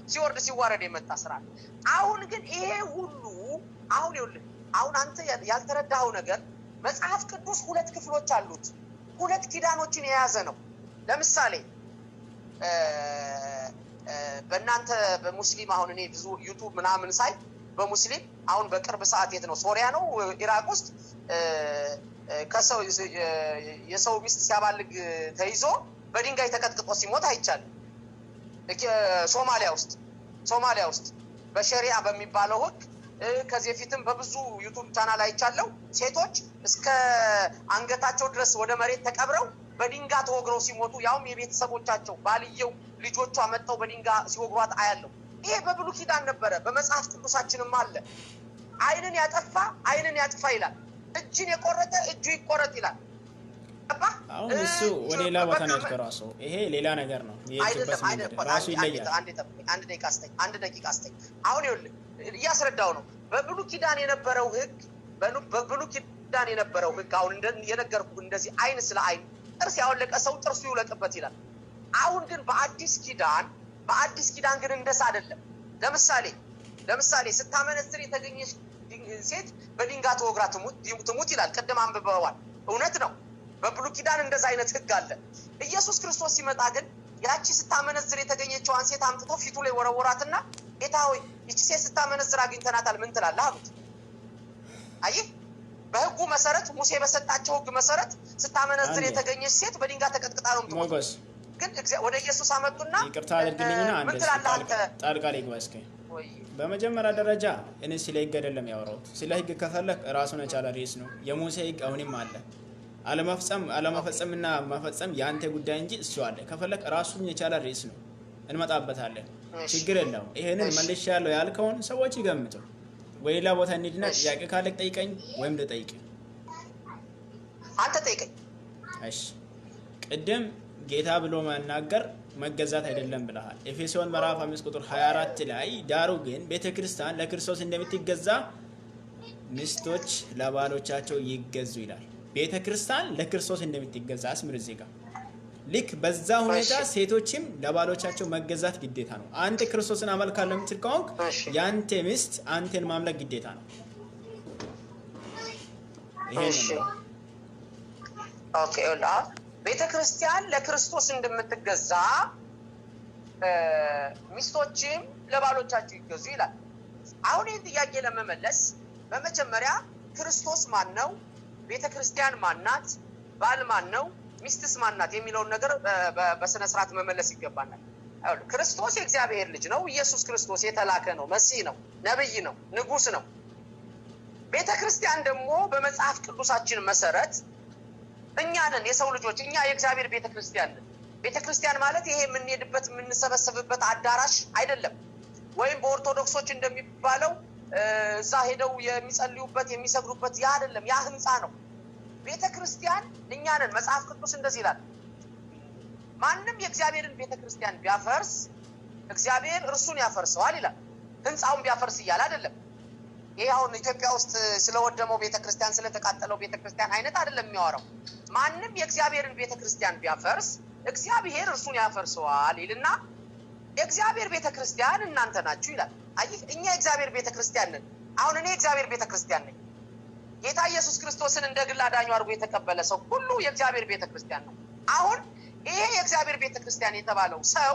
[SPEAKER 2] ሲወርድ ሲዋረድ የመጣ ስርዓት። አሁን ግን ይሄ ሁሉ አሁን አንተ ያልተረዳኸው ነገር መጽሐፍ ቅዱስ 2 ክፍሎች አሉት። 2 ኪዳኖችን የያዘ ነው። ለምሳሌ በእናንተ በሙስሊም አሁን እኔ ብዙ ዩቱብ ምናምን ሳይ በሙስሊም አሁን በቅርብ ሰዓት የት ነው ሶሪያ ነው ኢራቅ ውስጥ የሰው ሚስት ሲያባልግ ተይዞ በድንጋይ ተቀጥቅጦ ሲሞት አይቻልም። ሶማሊያ ውስጥ በሸሪዓ በሚባለው ህግ ከዚህ በፊትም በብዙ ዩቱብ ቻናል አይቻለው ሴቶች እስከ አንገታቸው ድረስ ወደ መሬት ተቀብረው በድንጋይ ተወግረው ሲሞቱ ያውም የቤተሰቦቻቸው ባልየው ልጆቿ መጣው በድንጋይ ሲወግሯት አያለው። ይሄ በብሉይ ኪዳን ነበረ፣ በመጽሐፍ ቅዱሳችንም አለ። ዓይንን ያጥፋ ይላል። እጅን የቆረጠ እጁ ይቆረጥ ይላል።
[SPEAKER 1] አሁን እሱ ወደ ሌላ ቦታ ነው ራሱ። ይሄ ሌላ ነገር ነው። ራሱ ይለያል።
[SPEAKER 2] አንድ ደቂቃ አስተኝ። አሁን ይኸውልህ እያስረዳው ነው። በብሉይ ኪዳን የነበረው ህግ አሁን የነገርኩህ እንደዚህ ዓይን ስለ ዓይን ጥርስ ያወለቀ ሰው ጥርሱ ይውለቅበት ይላል። አሁን ግን በአዲስ ኪዳን ግን እንደዛ አይደለም። ለምሳሌ ስታመነዝር የተገኘች ሴት በድንጋይ ተወግራ ትሙት ይላል። ቅድም አንብበዋል። እውነት ነው። በብሉይ ኪዳን እንደዛ አይነት ህግ አለ። ኢየሱስ ክርስቶስ ሲመጣ ግን ያቺ ስታመነዝር የተገኘችዋን ሴት አምጥቶ ፊቱ ላይ ወረወራትና ጌታ ሆይ ይቺ ሴት ስታመነዝር አግኝተናታል፣ ምን ትላለህ አሉት። አየህ፣ በህጉ መሰረት ሙሴ በሰጣቸው ህግ መሰረት ስታመነዝር የተገኘች ሴት በድንጋይ ተቀጥቅጣ ነው የምትሞት። ግን ወደ ኢየሱስ አመጡና
[SPEAKER 1] ይቅርታ አድርግልኝና አንተ ጣልቃ ልግባ እስኪ። በመጀመሪያ ደረጃ እኔ ስለ ህግ አይደለም ያወራሁት። ስለ ህግ ከፈለክ ራሱን የቻለ ርዕስ ነው። የሙሴ ህግ አሁንም አለ። አለመፈጸምና መፈጸም የአንተ ጉዳይ እንጂ እሱ አለ። ከፈለክ ራሱን የቻለ ርዕስ ነው፣ እንመጣበታለን። ችግር የለውም። ይሄንን መልሻለሁ ያልከውን ሰዎች ይገምቱ። ወይ ሌላ ቦታ እንሂድና ጥያቄ ካለክ ጠይቀኝ፣ ወይም ልጠይቅ።
[SPEAKER 2] አንተ ጠይቀኝ።
[SPEAKER 1] እሺ፣ ቅድም ጌታ ብሎ መናገር መገዛት አይደለም ብለሃል። ኤፌሶን ምዕራፍ 5 ቁጥር 24 ላይ ዳሩ ግን ቤተክርስቲያን ለክርስቶስ እንደምትገዛ ሚስቶች ለባሎቻቸው ይገዙ ይላል። ቤተክርስቲያን ለክርስቶስ እንደምትገዛ አስምር። እዚህ ጋር ልክ በዛ ሁኔታ ሴቶችም ለባሎቻቸው መገዛት ግዴታ ነው። አንተ ክርስቶስን አመልካለሁ የምትል ከሆንክ ያንተ ሚስት አንተን ማምለክ ግዴታ ነው።
[SPEAKER 2] ኦኬ ቤተክርስቲያን ለክርስቶስ እንደምትገዛ ሚስቶችም ለባሎቻቸው ይገዙ ይላል። አሁን ይህን ጥያቄ ለመመለስ በመጀመሪያ ክርስቶስ ማን ነው? ቤተክርስቲያን ማናት? ባል ማን ነው? ሚስትስ ማናት? የሚለውን ነገር በስነ ስርዓት መመለስ ይገባናል። ክርስቶስ የእግዚአብሔር ልጅ ነው። ኢየሱስ ክርስቶስ የተላከ ነው፣ መሲህ ነው፣ ነብይ ነው፣ ንጉስ ነው። ቤተክርስቲያን ደግሞ በመጽሐፍ ቅዱሳችን መሰረት እኛ ነን፣ የሰው ልጆች፣ እኛ የእግዚአብሔር ቤተክርስቲያን ነን። ቤተክርስቲያን ማለት ይሄ የምንሄድበት የምንሰበሰብበት አዳራሽ አይደለም፣ ወይም በኦርቶዶክሶች እንደሚባለው እዛ ሄደው የሚጸልዩበት የሚሰግዱበት ያ አይደለም፣ ያ ህንፃ ነው። ቤተክርስቲያን እኛ ነን። መጽሐፍ ቅዱስ እንደዚህ ይላል፣ ማንም የእግዚአብሔርን ቤተክርስቲያን ቢያፈርስ እግዚአብሔር እርሱን ያፈርሰዋል ይላል። ህንፃውን ቢያፈርስ እያለ አይደለም። ይሄ አሁን ኢትዮጵያ ውስጥ ስለወደመው ቤተክርስቲያን ስለተቃጠለው ቤተክርስቲያን አይነት አይደለም የሚያወራው። ማንም የእግዚአብሔርን ቤተክርስቲያን ቢያፈርስ እግዚአብሔር እርሱን ያፈርሰዋል ይልና የእግዚአብሔር ቤተክርስቲያን እናንተ ናችሁ ይላል። አይህ እኛ የእግዚአብሔር ቤተክርስቲያን ነን። አሁን እኔ የእግዚአብሔር ቤተክርስቲያን ነኝ። ጌታ ኢየሱስ ክርስቶስን እንደ ግል አዳኙ አድርጎ የተቀበለ ሰው ሁሉ የእግዚአብሔር ቤተክርስቲያን ነው። አሁን ይሄ የእግዚአብሔር ቤተክርስቲያን የተባለው ሰው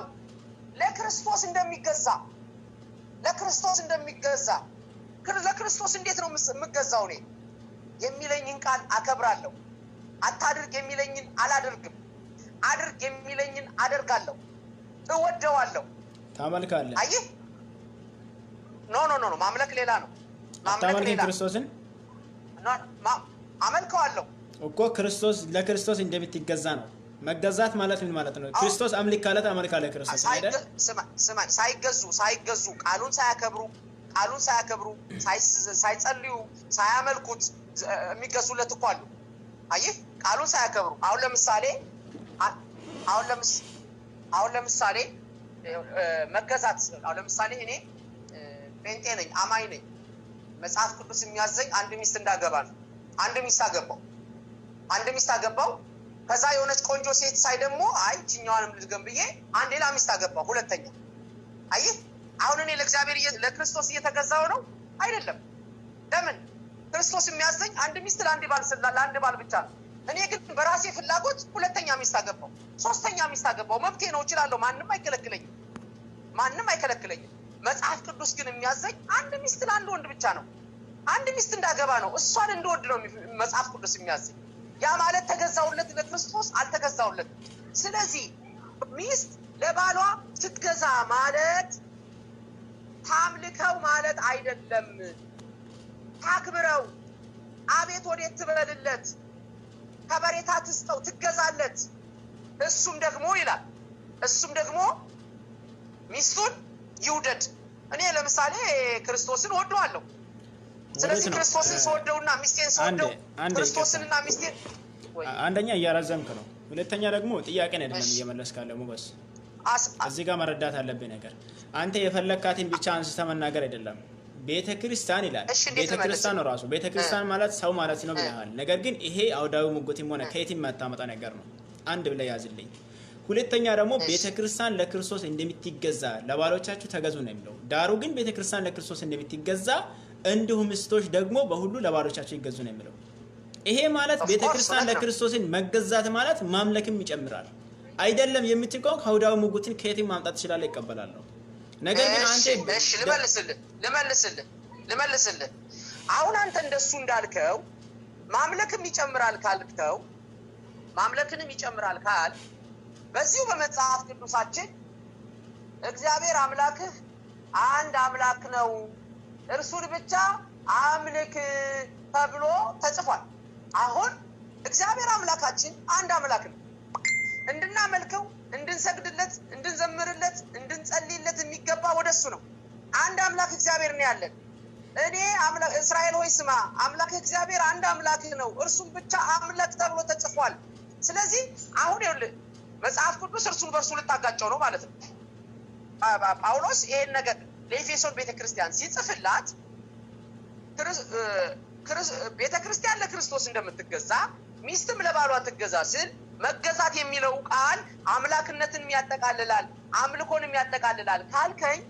[SPEAKER 2] ለክርስቶስ እንደሚገዛ ለክርስቶስ እንዴት ነው የምገዛው? እኔ የሚለኝን ቃል አከብራለሁ። አታድርግ የሚለኝን አላደርግም። አድርግ የሚለኝን አደርጋለሁ። እወደዋለሁ።
[SPEAKER 1] ታመልካለህ?
[SPEAKER 2] አይህ ኖ ማምለክ ሌላ ነው።
[SPEAKER 1] ታመልክ ክርስቶስን
[SPEAKER 2] አመልከዋለሁ
[SPEAKER 1] እኮ ክርስቶስ ለክርስቶስ እንደምትገዛ ነው። መገዛት ማለት ምን ማለት ነው? ክርስቶስ አምልክ ካለት አመልካለህ ክርስቶስ አይደል? ሳይገዙ ቃሉን ሳያከብሩ ሳይጸልዩ ሳያመልኩት የሚገዙለት እኮ አሉ። አይህ ቃሉን ሳያከብሩ አሁን ለምሳሌ መገዛት አሁን ለምሳሌ እኔ ጴንጤ ነኝ፣ አማኝ ነኝ። መጽሐፍ ቅዱስ የሚያዘኝ አንድ ሚስት እንዳገባ ነው። አንድ ሚስት አገባው። ከዛ የሆነች ቆንጆ ሴት ሳይ ደግሞ አይ እኛዋንም ልድገም ብዬ አንድ ሌላ ሚስት አገባው፣ ሁለተኛ። አይህ አሁን እኔ ለክርስቶስ እየተገዛው ነው አይደለም። ለምን? ክርስቶስ የሚያዘኝ አንድ ሚስት ለአንድ ባል ብቻ ነው። እኔ ግን በራሴ ፍላጎት ሁለተኛ ሚስት አገባው፣ ሶስተኛ ሚስት አገባው። መብቴ ነው፣ እችላለሁ። ማንም አይከለክለኝም። መጽሐፍ ቅዱስ ግን የሚያዘኝ አንድ ሚስት ለአንድ ወንድ ብቻ ነው። አንድ ሚስት እንዳገባ ነው፣ እሷን እንደወድ ነው መጽሐፍ ቅዱስ የሚያዘኝ። ያ ማለት ተገዛውለት ለክርስቶስ አልተገዛውለትም። ስለዚህ ሚስት ለባሏ ስትገዛ ማለት ታምልከው ማለት አይደለም። ታክብረው፣ አቤት ወዴት ትበልለት፣ ከበሬታ ትስጠው፣ ትገዛለት። እሱም ደግሞ ሚስቱን ይውደድ። እኔ ለምሳሌ ክርስቶስን ወደዋለሁ። ስለዚህ ክርስቶስን ስወደውና ሚስቴን ስወደው ክርስቶስንና ሚስቴን አንደኛ እያራዘምክ ነው። ሁለተኛ ደግሞ ጥያቄን አይደለም እየመለስክ ያለው ሞገስ። እዚህ ጋር መረዳት አለብህ ነገር አንተ የፈለካትን ብቻ አንስተህ መናገር አይደለም። ቤተክርስቲያን ይላል። ቤተክርስቲያን ነው ራሱ። ቤተክርስቲያን ማለት ሰው ማለት ነው ብለሃል። ነገር ግን ይሄ አውዳዊ ሙግትም ሆነ ከየትም የማታመጣ ነገር ነው። አንድ ብለህ ያዝልኝ። ሁለተኛ ደግሞ ቤተክርስቲያን ለክርስቶስ እንደምትገዛ ለባሎቻችሁ ተገዙ ነው የሚለው። ዳሩ ግን ቤተክርስቲያን ለክርስቶስ እንደምትገዛ እንዲሁም ሚስቶች ደግሞ በሁሉ ለባሎቻቸው ይገዙ ነው የሚለው። ይሄ ማለት ቤተክርስቲያን ለክርስቶስን መገዛት ማለት ማምለክም ይጨምራል። አይደለም የምትቆም ከአውዳዊ ሙግትን ከየትም ማምጣት ትችላለህ፣ ይቀበላለሁ። ነገር ግን አንተ ልመልስልህ አሁን አንተ እንደሱ እንዳልከው ማምለክንም ይጨምራል ካል በዚሁ በመጽሐፍ ቅዱሳችን እግዚአብሔር አምላክህ አንድ አምላክ ነው፣ እርሱን ብቻ አምልክ ተብሎ ተጽፏል። አሁን እግዚአብሔር አምላካችን አንድ አምላክ ነው። እንድናመልከው፣ እንድንሰግድለት፣ እንድንዘምርለት፣ እንድንጸልይለት የሚገባ ወደሱ ነው። አንድ አምላክ እግዚአብሔር ነው ያለን። እኔ አምላክ እስራኤል ሆይ ስማ፣ አምላክ እግዚአብሔር አንድ አምላክ ነው፣ እርሱን ብቻ አምልክ ተብሎ ተጽፏል። ስለዚህ አሁን ይኸውልህ መጽሐፍ ቅዱስ እርሱን በእርሱ ልታጋጨው ነው ማለት ነው። ጳውሎስ ይሄን ነገር ለኤፌሶን ቤተክርስቲያን ሲጽፍላት ቤተክርስቲያን ለክርስቶስ እንደምትገዛ ሚስትም ለባሏ ትገዛ ሲል
[SPEAKER 2] መገዛት የሚለው ቃል አምላክነትን ያጠቃልላል አምልኮንም ያጠቃልላል ካልከኝ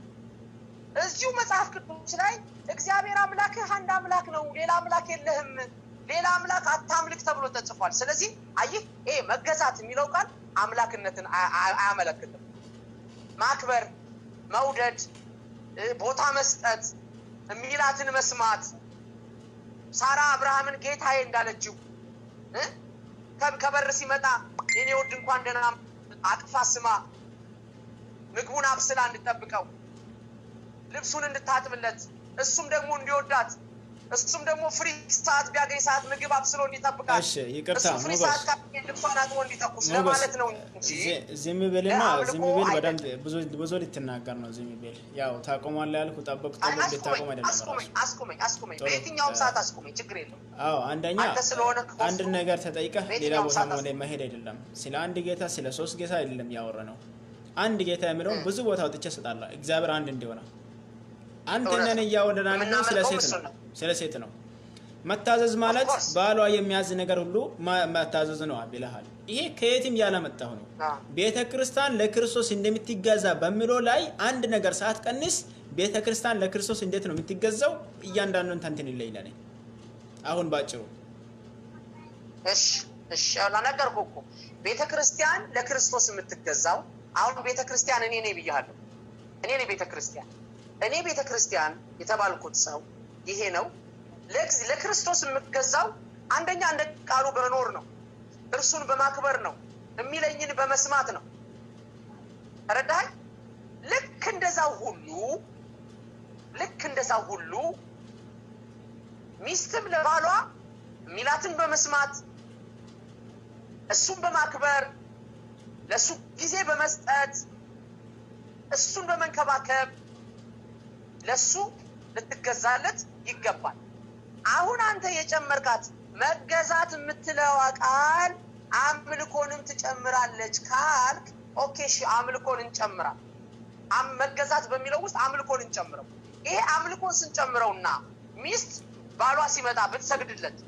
[SPEAKER 2] እዚሁ መጽሐፍ ቅዱስ ላይ እግዚአብሔር አምላክህ አንድ አምላክ ነው ሌላ አምላክ የለህም ሌላ አምላክ አታምልክ ተብሎ ተጽፏል ስለዚህ አይህ ይሄ መገዛት የሚለው ቃል አምላክነትን አያመለክትም ማክበር መውደድ ቦታ መስጠት ሚላትን መስማት ሳራ አብርሃምን ጌታዬ እንዳለችው ከበር ሲመጣ የኔ ወድ እንኳን ደህና አቅፋ ስማ ምግቡን አብስላ እንድትጠብቀው ልብሱን እንድታጥብለት እሱም ደግሞ እንዲወዳት እሱም ደግሞ ፍሪ ሰዓት ቢያገኝ ሰዓት ምግብ አብስሎ እንዲጠብቃት
[SPEAKER 1] እሺ ይቅርታ
[SPEAKER 2] ነው ፍሪ ሰዓት ልብሷን አጥቦ እንዲጠቁስ ለማለት ነው እንጂ
[SPEAKER 1] ዝም ብለና ዝም ብል በደንብ ብዙ ልትናገር ነው ዝም ብል ያው ታቆማለህ ያልኩ ጠብቅ ልታቆም አይደለም
[SPEAKER 2] አስቆመኝ በየትኛውም ሰዓት አስቆመኝ ችግር የለም
[SPEAKER 1] አዎ አንደኛ አንድ ነገር ተጠይቀህ ሌላ ቦታ መሄድ አይደለም ስለ አንድ ጌታ ስለ ሶስት ጌታ አይደለም ያወራነው አንድ ጌታ የሚለው ብዙ ቦታ ወጥቼ ሰጣለሁ እግዚአብሔር አንድ እንደሆነ አንተነን ያወደናን ነው ስለ ሴት ነው መታዘዝ ማለት ባሏ የሚያዝ ነገር ሁሉ መታዘዝ ነው አብለሃል ይሄ ከየትም ያላመጣው ነው ቤተክርስቲያን ለክርስቶስ እንደምትገዛ በሚለው ላይ አንድ ነገር ሰዓት ቀንስ ቤተክርስቲያን ለክርስቶስ እንዴት ነው የምትገዛው እያንዳንዱን ተንተን ይለይላል አሁን ባጭሩ
[SPEAKER 2] እሺ አላነገርኩህ እኮ ቤተክርስቲያን ለክርስቶስ የምትገዛው አሁን ቤተክርስቲያን እኔ ነኝ ብያለሁ እኔ ነኝ ቤተክርስቲያን የተባልኩት ሰው ይሄ ነው ለክርስቶስ የምትገዛው አንደኛ እንደ ቃሉ በመኖር ነው እርሱን በማክበር ነው የሚለኝን በመስማት ነው ተረዳኸኝ ልክ እንደዛው ሁሉ ሚስትም ለባሏ ሚላትን በመስማት እሱን በማክበር ለሱ ጊዜ በመስጠት እሱን በመንከባከብ ለሱ ልትገዛለት ይገባል አሁን አንተ የጨመርካት መገዛት የምትለው ቃል አምልኮንም ትጨምራለች ካልክ ኦኬ እሺ አምልኮን እንጨምራ መገዛት በሚለው ውስጥ አምልኮን እንጨምረው ይሄ አምልኮን ስንጨምረውና ሚስት ባሏ ሲመጣ ብትሰግድለት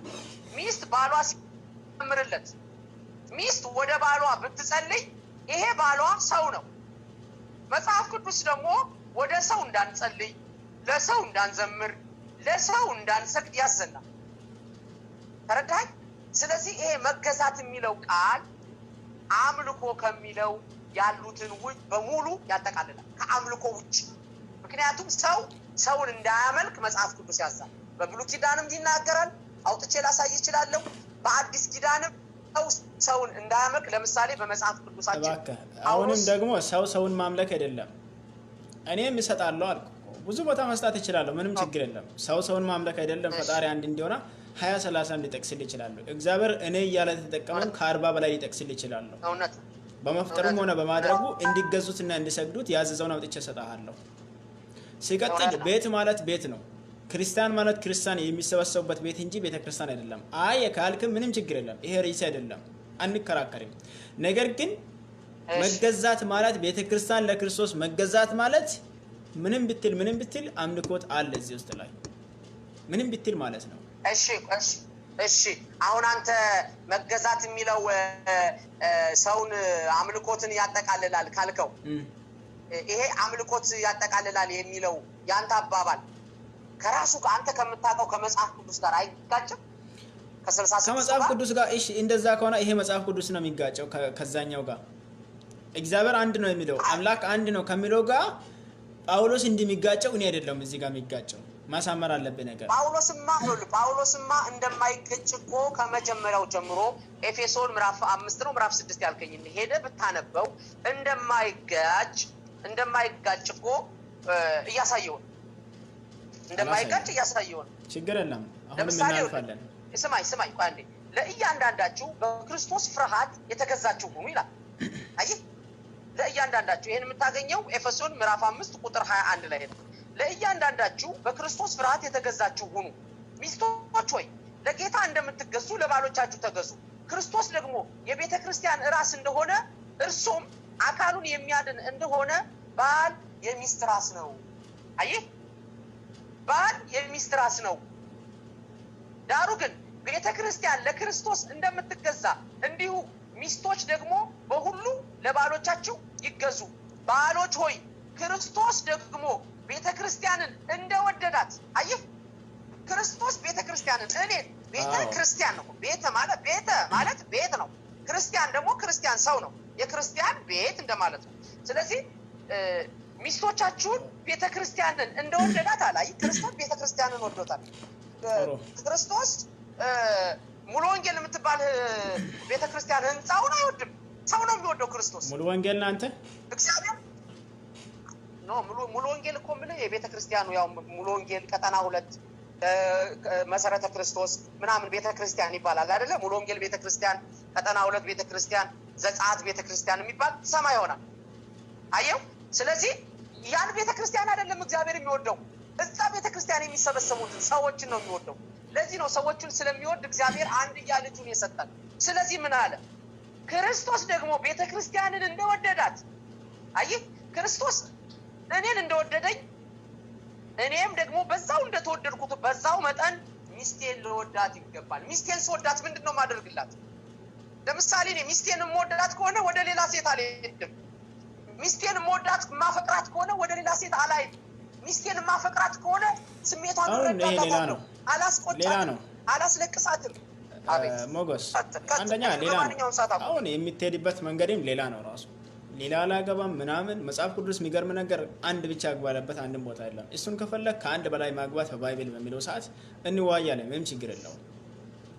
[SPEAKER 2] ሚስት ባሏ ሲጨምርለት ሚስት ወደ ባሏ ብትጸልይ ይሄ ባሏ ሰው ነው መጽሐፍ ቅዱስ ደግሞ ወደ ሰው እንዳንጸልይ ለሰው እንዳንዘምር ለሰው እንዳንሰግድ ያዘናል ተረዳኸኝ ስለዚህ ይሄ መገዛት የሚለው ቃል አምልኮ ከሚለው ያሉትን ውጭ በሙሉ ያጠቃልላል ከአምልኮ ውጭ ምክንያቱም ሰውን እንዳያመልክ መጽሐፍ ቅዱስ ያዛል በብሉይ ኪዳንም ይናገራል አውጥቼ ላሳይ ይችላል በአዲስ ኪዳንም ሰውን እንዳያመልክ ለምሳሌ በመጽሐፍ ቅዱሳችን
[SPEAKER 1] አሁንም ደግሞ ሰውን ማምለክ አይደለም እኔም እሰጣለሁ አልኩ ብዙ ቦታ መስጣት ይችላል ምንም ችግር የለም ሰውን ማምለክ አይደለም ፈጣሪ አንድ እንዲሆና 20-30 ሊጠቅስል ይችላል እግዚአብሔር እኔ ያለ ተጠቀመን ከ40 በላይ ሊጠቅስል ይችላል
[SPEAKER 2] እውነት
[SPEAKER 1] በመፍጠሩም ሆነ በማድረጉ እንዲገዙትና እንዲሰግዱት ያዘዘውን አውጥቼ ሰጣሃለሁ ሲቀጥል ቤት ማለት ቤት ነው ክርስቲያን ማለት ክርስቲያን የሚሰበሰቡበት ቤት እንጂ ቤተክርስቲያን አይደለም አይ ካልክ ምንም ችግር የለም ይሄ ርዕስ አይደለም አንከራከርም ነገር ግን መገዛት ማለት ቤተክርስቲያን ለክርስቶስ መገዛት ማለት ምንም ብትል አምልኮት አለ እዚህ ውስጥ ላይ ምንም ብትል ማለት ነው
[SPEAKER 2] እሺ አሁን አንተ መገዛት የሚለው ሰውን አምልኮትን ያጠቃልላል ካልከው ይሄ አምልኮት ያጠቃልላል የሚለው ያንተ አባባል ከራሱ አንተ ከምታውቀው ከመጽሐፍ ቅዱስ ጋር አይጋጭም
[SPEAKER 1] ከመጽሐፍ ቅዱስ ጋር እሺ እንደዛ ከሆነ ይሄ መጽሐፍ ቅዱስ ነው የሚጋጨው ከዛኛው ጋር እግዚአብሔር አንድ ነው የሚለው አምላክ አንድ ነው ከሚለው ጋር ጳውሎስ እንደሚጋጨው እኔ አይደለም እዚህ ጋር የሚጋጨው ማሳመር አለበት ነገር
[SPEAKER 2] ጳውሎስማ እንደማይገጭቆ ከመጀመሪያው ጀምሮ ኤፌሶን ምዕራፍ 5 ነው ምዕራፍ 6 ያልከኝ ሄደ ብታነበው እንደማይጋጭቆ እያሳየው እንደማይጋጭ እያሳየው
[SPEAKER 1] ችግር የለም አሁን ምን እናልፋለን
[SPEAKER 2] ስማይ ቆይ አንዴ ለእያንዳንዳችሁ በክርስቶስ ፍርሃት የተገዛችሁ ሁኑ ይላል አይ ለእያንዳንዳችሁ ይሄን የምታገኘው ኤፌሶን ምዕራፍ 5 ቁጥር 21 ላይ ነው ለእያንዳንዳችሁ በክርስቶስ ፍርሃት የተገዛችሁ ሁኑ ሚስቶች ሆይ ለጌታ እንደምትገዙ ለባሎቻችሁ ተገዙ ክርስቶስ ደግሞ የቤተ ክርስቲያን ራስ እንደሆነ እርሱም አካሉን የሚያድን እንደሆነ ባል የሚስት ራስ ነው አይ ባል የሚስት ራስ ነው ዳሩ ግን ቤተ ክርስቲያን ለክርስቶስ እንደምትገዛ እንዲሁ ሚስቶች ደግሞ በሁሉ ለባሎቻቸው ይገዙ። ባሎች ሆይ ክርስቶስ ደግሞ ቤተክርስቲያንን እንደወደዳት። አየህ፣ ክርስቶስ ቤተክርስቲያንን እኔን ቤተክርስቲያን ነው። ቤተ ማለት ቤት ነው። ክርስቲያን ደግሞ ክርስቲያን ሰው ነው። የክርስቲያን ቤት እንደማለት ነው። ስለዚህ ሚስቶቻችሁን ቤተክርስቲያንን እንደወደዳት አላይ። ክርስቶስ ቤተክርስቲያንን ወዶታል። ክርስቶስ ሙሉ ወንጌል የምትባል ቤተክርስቲያን ህንጻውን አይወድም፣ ሰው ነው የሚወደው ክርስቶስ።
[SPEAKER 1] ሙሉ ወንጌል እናንተ
[SPEAKER 2] እግዚአብሔር ነው። ሙሉ ወንጌል እኮ ምን የቤተክርስቲያኑ ያው ሙሉ ወንጌል ቀጠና 2 መሰረተ ክርስቶስ ምናምን ቤተክርስቲያን ይባላል አይደለ? ሙሉ ወንጌል ቤተክርስቲያን፣ ቀጠና 2 ቤተክርስቲያን፣ ዘጸአት ቤተክርስቲያን የሚባል ሰማይ ይሆናል። አየው። ስለዚህ ያን ቤተክርስቲያን አይደለም እግዚአብሔር የሚወደው፣ እዛ ቤተክርስቲያን የሚሰበሰቡትን ሰዎችን ነው የሚወደው። ለዚህ ነው ሰዎችን ስለሚወድ እግዚአብሔር አንድያ ልጁን የሰጠን። ስለዚህ ምን አለ? ክርስቶስ ደግሞ ቤተክርስቲያንን እንደወደዳት። አየህ፣ ክርስቶስ እኔን እንደወደደኝ እኔም ደግሞ በዛው እንደተወደድኩት በዛው መጠን ሚስቴን ልወዳት ይገባል። ሚስቴን ስወዳት ምንድነው ማደርግላት? ለምሳሌ እኔ ሚስቴን የምወዳት ከሆነ ወደ ሌላ ሴት አልሄድም። ሚስቴን የምወዳት ማፈቅራት ከሆነ ወደ ሌላ ሴት አልሄድም። ሚስቴን ማፈቅራት ከሆነ ስሜቷን ረዳታለሁ፣ አላስቆጣትም፣ አላስለቅሳትም።
[SPEAKER 1] ሞገስ አንደኛ ሌላ ነው። አሁን የምትሄድበት መንገድም ሌላ ነው። ራሱ ሌላ አላገባም ምናምን መጽሐፍ ቅዱስ የሚገርም ነገር አንድ ብቻ አግባለበት አንድም ቦታ የለም። እሱን ከፈለክ ከአንድ በላይ ማግባት በባይብል በሚለው ሰዓት እንዋያለን፣ ምንም ችግር የለውም።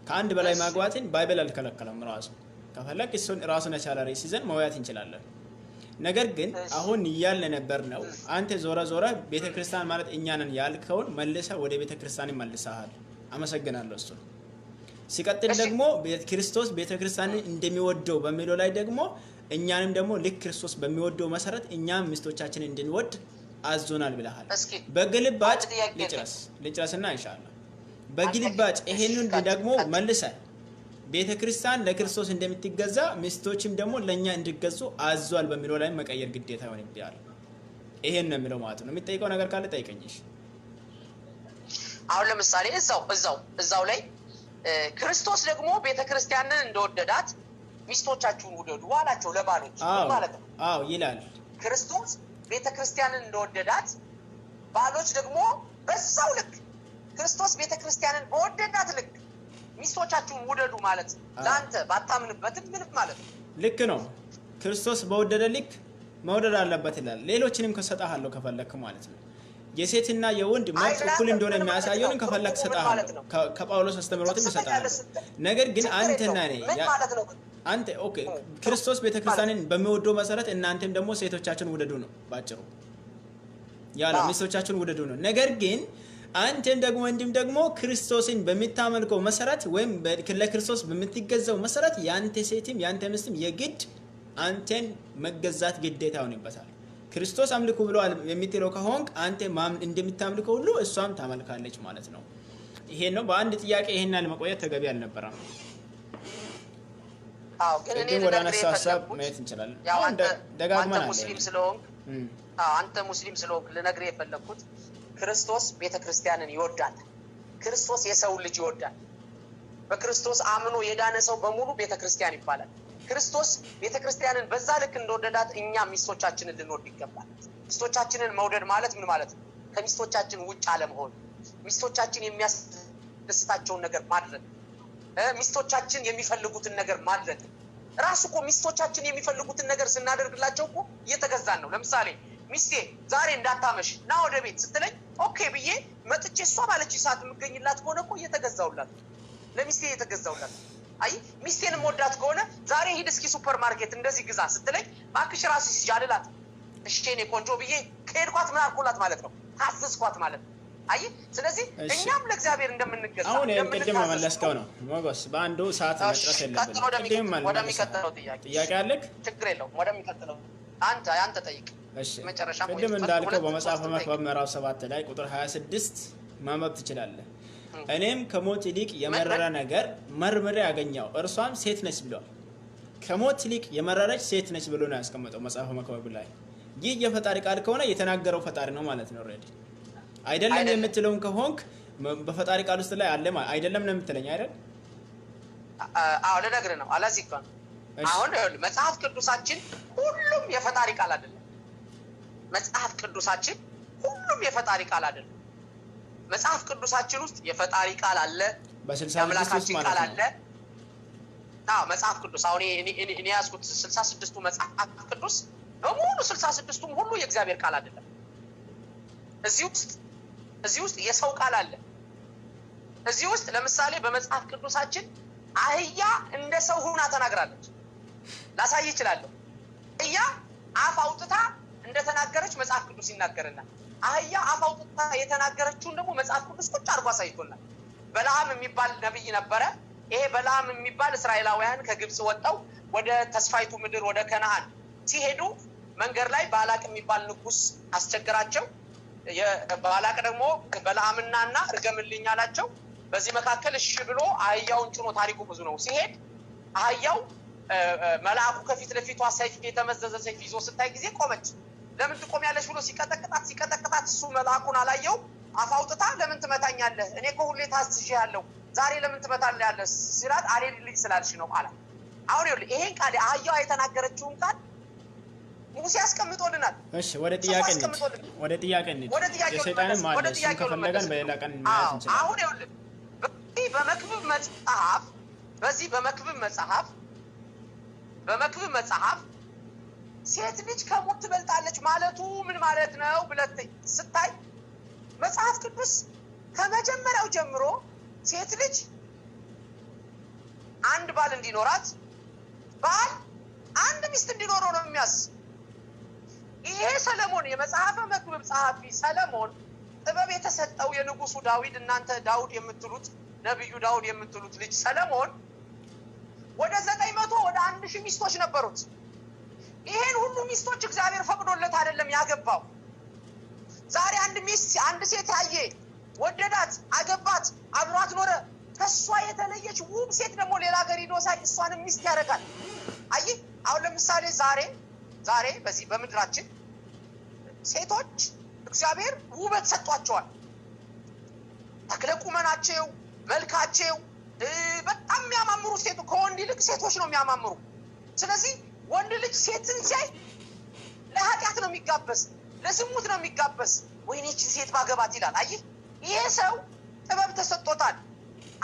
[SPEAKER 1] ከአንድ በላይ ማግባትን ባይብል አልከለከለም። ራሱ ከፈለክ እሱን ራሱን የቻለ ርዕስ ይዘን መወያየት እንችላለን። ነገር ግን አሁን እያልን ነበር ነው አንተ ዞረ ቤተክርስቲያን ማለት እኛ ነን ያልከውን መልሰ ወደ ቤተክርስቲያን መልሰሃል። አመሰግናለሁ። እሱ ሲቀጥል ደግሞ ክርስቶስ ቤተክርስቲያንን እንደሚወደው በሚለው ላይ ደግሞ እኛንም ደግሞ ልክ ክርስቶስ በሚወደው መሰረት እኛም ሚስቶቻችንን እንድንወድ አዞናል ብለሃል። በግልባጭ ልጨርስና ኢንሻአላህ በግልባጭ ይሄንን ደግሞ መልሰ ቤተክርስቲያን ለክርስቶስ እንደምትገዛ ሚስቶችም ደግሞ ለኛ እንዲገዙ አዟል በሚለው ላይ መቀየር ግዴታ ይሆንብኛል። ይሄን ነው የሚለው ማለት ነው። የሚጠይቀው ነገር ካለ ጠይቀኝሽ።
[SPEAKER 2] አሁን ለምሳሌ እዛው ላይ ክርስቶስ ደግሞ ቤተክርስቲያንን እንደወደዳት ሚስቶቻችሁን ውደዱ አላቸው ለባሎች ማለት ነው።
[SPEAKER 1] አዎ ይላል።
[SPEAKER 2] ክርስቶስ ቤተክርስቲያንን እንደወደዳት ባሎች ደግሞ በዛው ልክ ክርስቶስ ቤተክርስቲያንን በወደዳት ልክ ሚስቶቻችሁን ውደዱ ማለት ለአንተ ባታምንበትም ምን ማለት ነው?
[SPEAKER 1] ልክ ነው። ክርስቶስ በወደደ ልክ መውደድ አለበት ይላል። ሌሎችንም ከሰጣሃለሁ ከፈለክ ማለት ነው። የሴትና የወንድ መብት እኩል እንደሆነ የሚያሳየውን ከፈለክ ሰጣሃለሁ። ከጳውሎስ አስተምሮትም ይሰጣል። ነገር ግን አንተና እኔ አንተ ኦኬ ክርስቶስ ቤተክርስቲያንን በሚወደው መሰረት እናንተም ደግሞ ሴቶቻችሁን ውደዱ ነው ባጭሩ። ያለ ሚስቶቻችሁን ውደዱ ነው። ነገር ግን አንተም ደግሞ ወንድም ደግሞ ክርስቶስን በሚታመልከው መሰረት ወይም ለክርስቶስ በምትገዛው መሰረት ያንተ ሴትም ያንተ ሚስትም የግድ አንተን መገዛት ግዴታ ይሆንበታል። ክርስቶስ አምልኩ ብሎ የምትለው ከሆንክ አንተ እንደምታምልከው ሁሉ እሷም ታመልካለች ማለት ነው። ይሄ ነው። በአንድ ጥያቄ ይሄን ያህል መቆየት ተገቢ አልነበረም።
[SPEAKER 2] አዎ ግን እኔ
[SPEAKER 1] ወደ አነሳ ሐሳብ ማየት እንችላለን። ደጋግመን አንተ ሙስሊም ስለሆንክ ልነግርህ የፈለኩት ክርስቶስ ቤተክርስቲያንን ይወዳል። ክርስቶስ የሰው ልጅ ይወዳል። በክርስቶስ አምኖ የዳነ ሰው በሙሉ ቤተክርስቲያን ይባላል። ክርስቶስ ቤተክርስቲያንን በዛ ልክ እንደወደዳት እኛ ሚስቶቻችንን ልንወድ ይገባል። ሚስቶቻችንን መውደድ ማለት ምን ማለት ነው? ከሚስቶቻችን ውጭ አለመሆን፣ ሚስቶቻችን የሚያስደስታቸውን ነገር ማድረግ፣ ሚስቶቻችን የሚፈልጉትን ነገር ማድረግ። ራሱ እኮ ሚስቶቻችን የሚፈልጉትን ነገር ስናደርግላቸው እኮ እየተገዛን ነው። ለምሳሌ ሚስቴ ዛሬ እንዳታመሽ ና ወደ ቤት ስትለኝ ኦኬ ብዬ መጥቼ እሷ ባለች ሰዓት የምገኝላት ከሆነ እኮ እየተገዛውላት ለሚስቴ እየተገዛውላት። አይ ሚስቴን ወዳት ከሆነ ዛሬ ሂድ እስኪ ሱፐር ማርኬት እንደዚህ ግዛ ስትለኝ ባክሽ ራስሽ ይጃልላት እሺ እኔ ቆንጆ ብዬ ከሄድኳት ምን አልኩላት ማለት ነው? ታዘዝኳት ማለት ነው። አይ ስለዚህ እኛም ለእግዚአብሔር እንደምንገዛ አሁን ቅድም መለስከው ነው ሞገስ። በአንዱ ሰዓት መጥራት የለብንም።
[SPEAKER 2] ወደሚቀጥለው ጥያቄ
[SPEAKER 1] አለክ?
[SPEAKER 2] ችግር የለውም። ወደሚቀጥለው አንተ ጠይቅ።
[SPEAKER 1] እሺ ቅድም እንዳልከው በመጽሐፈ መክብብ ምዕራፍ 7 ላይ ቁጥር 26 ማንበብ ትችላለህ። እኔም ከሞት ይልቅ የመረረ ነገር መርምሬ ያገኘው እርሷም ሴት ነች ብሏል። ከሞት ይልቅ የመረረች ሴት ነች ብሎ ነው ያስቀመጠው መጽሐፈ መክብብ ላይ። ይህ የፈጣሪ ቃል ከሆነ የተናገረው ፈጣሪ ነው ማለት ነው። ኦሬዲ አይደለም የምትለውን ከሆንክ በፈጣሪ ቃል ውስጥ ላይ አለ ማለት አይደለም ነው የምትለኝ አይደል?
[SPEAKER 2] አዎ ልነግርህ ነው። አላዚካን አሁን መጽሐፍ ቅዱሳችን ሁሉም የፈጣሪ ቃል አይደለም። መጽሐፍ ቅዱሳችን ሁሉም የፈጣሪ ቃል አይደለም። መጽሐፍ ቅዱሳችን ውስጥ የፈጣሪ ቃል አለ፣ የአምላካችን ቃል አለ። መጽሐፍ ቅዱስ አሁን እኔ ያዝኩት 66ቱ መጽሐፍ ቅዱስ በሙሉ 66ቱም ሁሉ የእግዚአብሔር ቃል አይደለም። እዚህ ውስጥ የሰው ቃል አለ። እዚህ ውስጥ ለምሳሌ በመጽሐፍ ቅዱሳችን አህያ እንደ ሰው ሆና ተናግራለች። ላሳይ እችላለሁ። አህያ አፍ አውጥታ እንደተናገረች መጽሐፍ ቅዱስ ይናገረናል። አህያ አፍ አውጥታ የተናገረችውን ደግሞ መጽሐፍ ቅዱስ ቁጭ አድርጎ አሳይቶናል። በለዓም የሚባል ነብይ ነበረ። ይሄ በለዓም የሚባል እስራኤላውያን ከግብጽ ወጣው ወደ ተስፋይቱ ምድር ወደ ከነዓን ሲሄዱ መንገድ ላይ ባላቅ የሚባል ንጉስ አስቸገራቸው። ባላቅ ደግሞ በለዓምናና እርገምልኝ አላቸው። በዚህ መካከል እሺ ብሎ አህያውን ጭኖ ታሪኩ ብዙ ነው ሲሄድ አህያው መልአኩ ከፊት ለፊቷ ሰይፍ የተመዘዘ ሰይፍ ይዞ ስታይ ጊዜ ቆመች። ለምን ትቆሚያለሽ ብሎ ሲቀጠቅጣት እሱ መልአኩን አላየው። አፍ አውጥታ ለምን ትመታኛለህ? እኔ እኮ ሁሌ ታዝዤሃለሁ፣ ዛሬ ለምን ትመታኛለህ ሲላት አልሄድልኝ ስላልሽ ነው አለ። አሁን ይኸውልህ ይሄን ቃል አህያዋ የተናገረችውን ቃል ሙሴ ያስቀምጦልናል።
[SPEAKER 1] እሺ ወደ ጥያቄ እንሂድ። የሰይጣንን ማለት ነው ከፈለገን በሌላ ቀን ማለት እንችላለን።
[SPEAKER 2] አሁን ይኸውልህ በመክብብ መጽሐፍ ሴት ልጅ ከሞት ትበልጣለች ማለቱ ምን ማለት ነው ብለህ ስታይ መጽሐፍ ቅዱስ ከመጀመሪያው ጀምሮ ሴት ልጅ አንድ ባል እንዲኖራት ባል አንድ ሚስት እንዲኖረው ነው የሚያዝ። ይሄ ሰለሞን የመጽሐፈ መክብብ ጸሐፊ ሰለሞን ጥበብ የተሰጠው የንጉሱ ዳዊት እናንተ ዳውድ የምትሉት ነብዩ ዳውድ የምትሉት ልጅ ሰለሞን ወደ 900 ወደ 1000 ሚስቶች ነበሩት። ይሄን ሁሉ ሚስቶች እግዚአብሔር ፈቅዶለት አይደለም ያገባው። ዛሬ አንድ ሴት ያየ ወደዳት፣ አገባት፣ አብሯት ኖረ። ከሷ የተለየች ውብ ሴት ደግሞ ሌላ ሀገር ሄዶ ሳይ እሷንም ሚስት ያደርጋል። አይ አሁን ለምሳሌ ዛሬ በዚህ በምድራችን ሴቶች እግዚአብሔር ውበት ሰጥቷቸዋል። ተክለ ቁመናቸው፣ መልካቸው በጣም የሚያማምሩ ከወንድ ይልቅ ሴቶች ነው የሚያማምሩ። ስለዚህ ወንድ ልጅ ሴትን ሲያይ ለኃጢአት ነው የሚጋበዝ፣ ለዝሙት ነው የሚጋበዝ። ወይኔ እቺን ሴት ባገባት ይላል። አይ ይሄ ሰው ጥበብ ተሰጥቶታል፣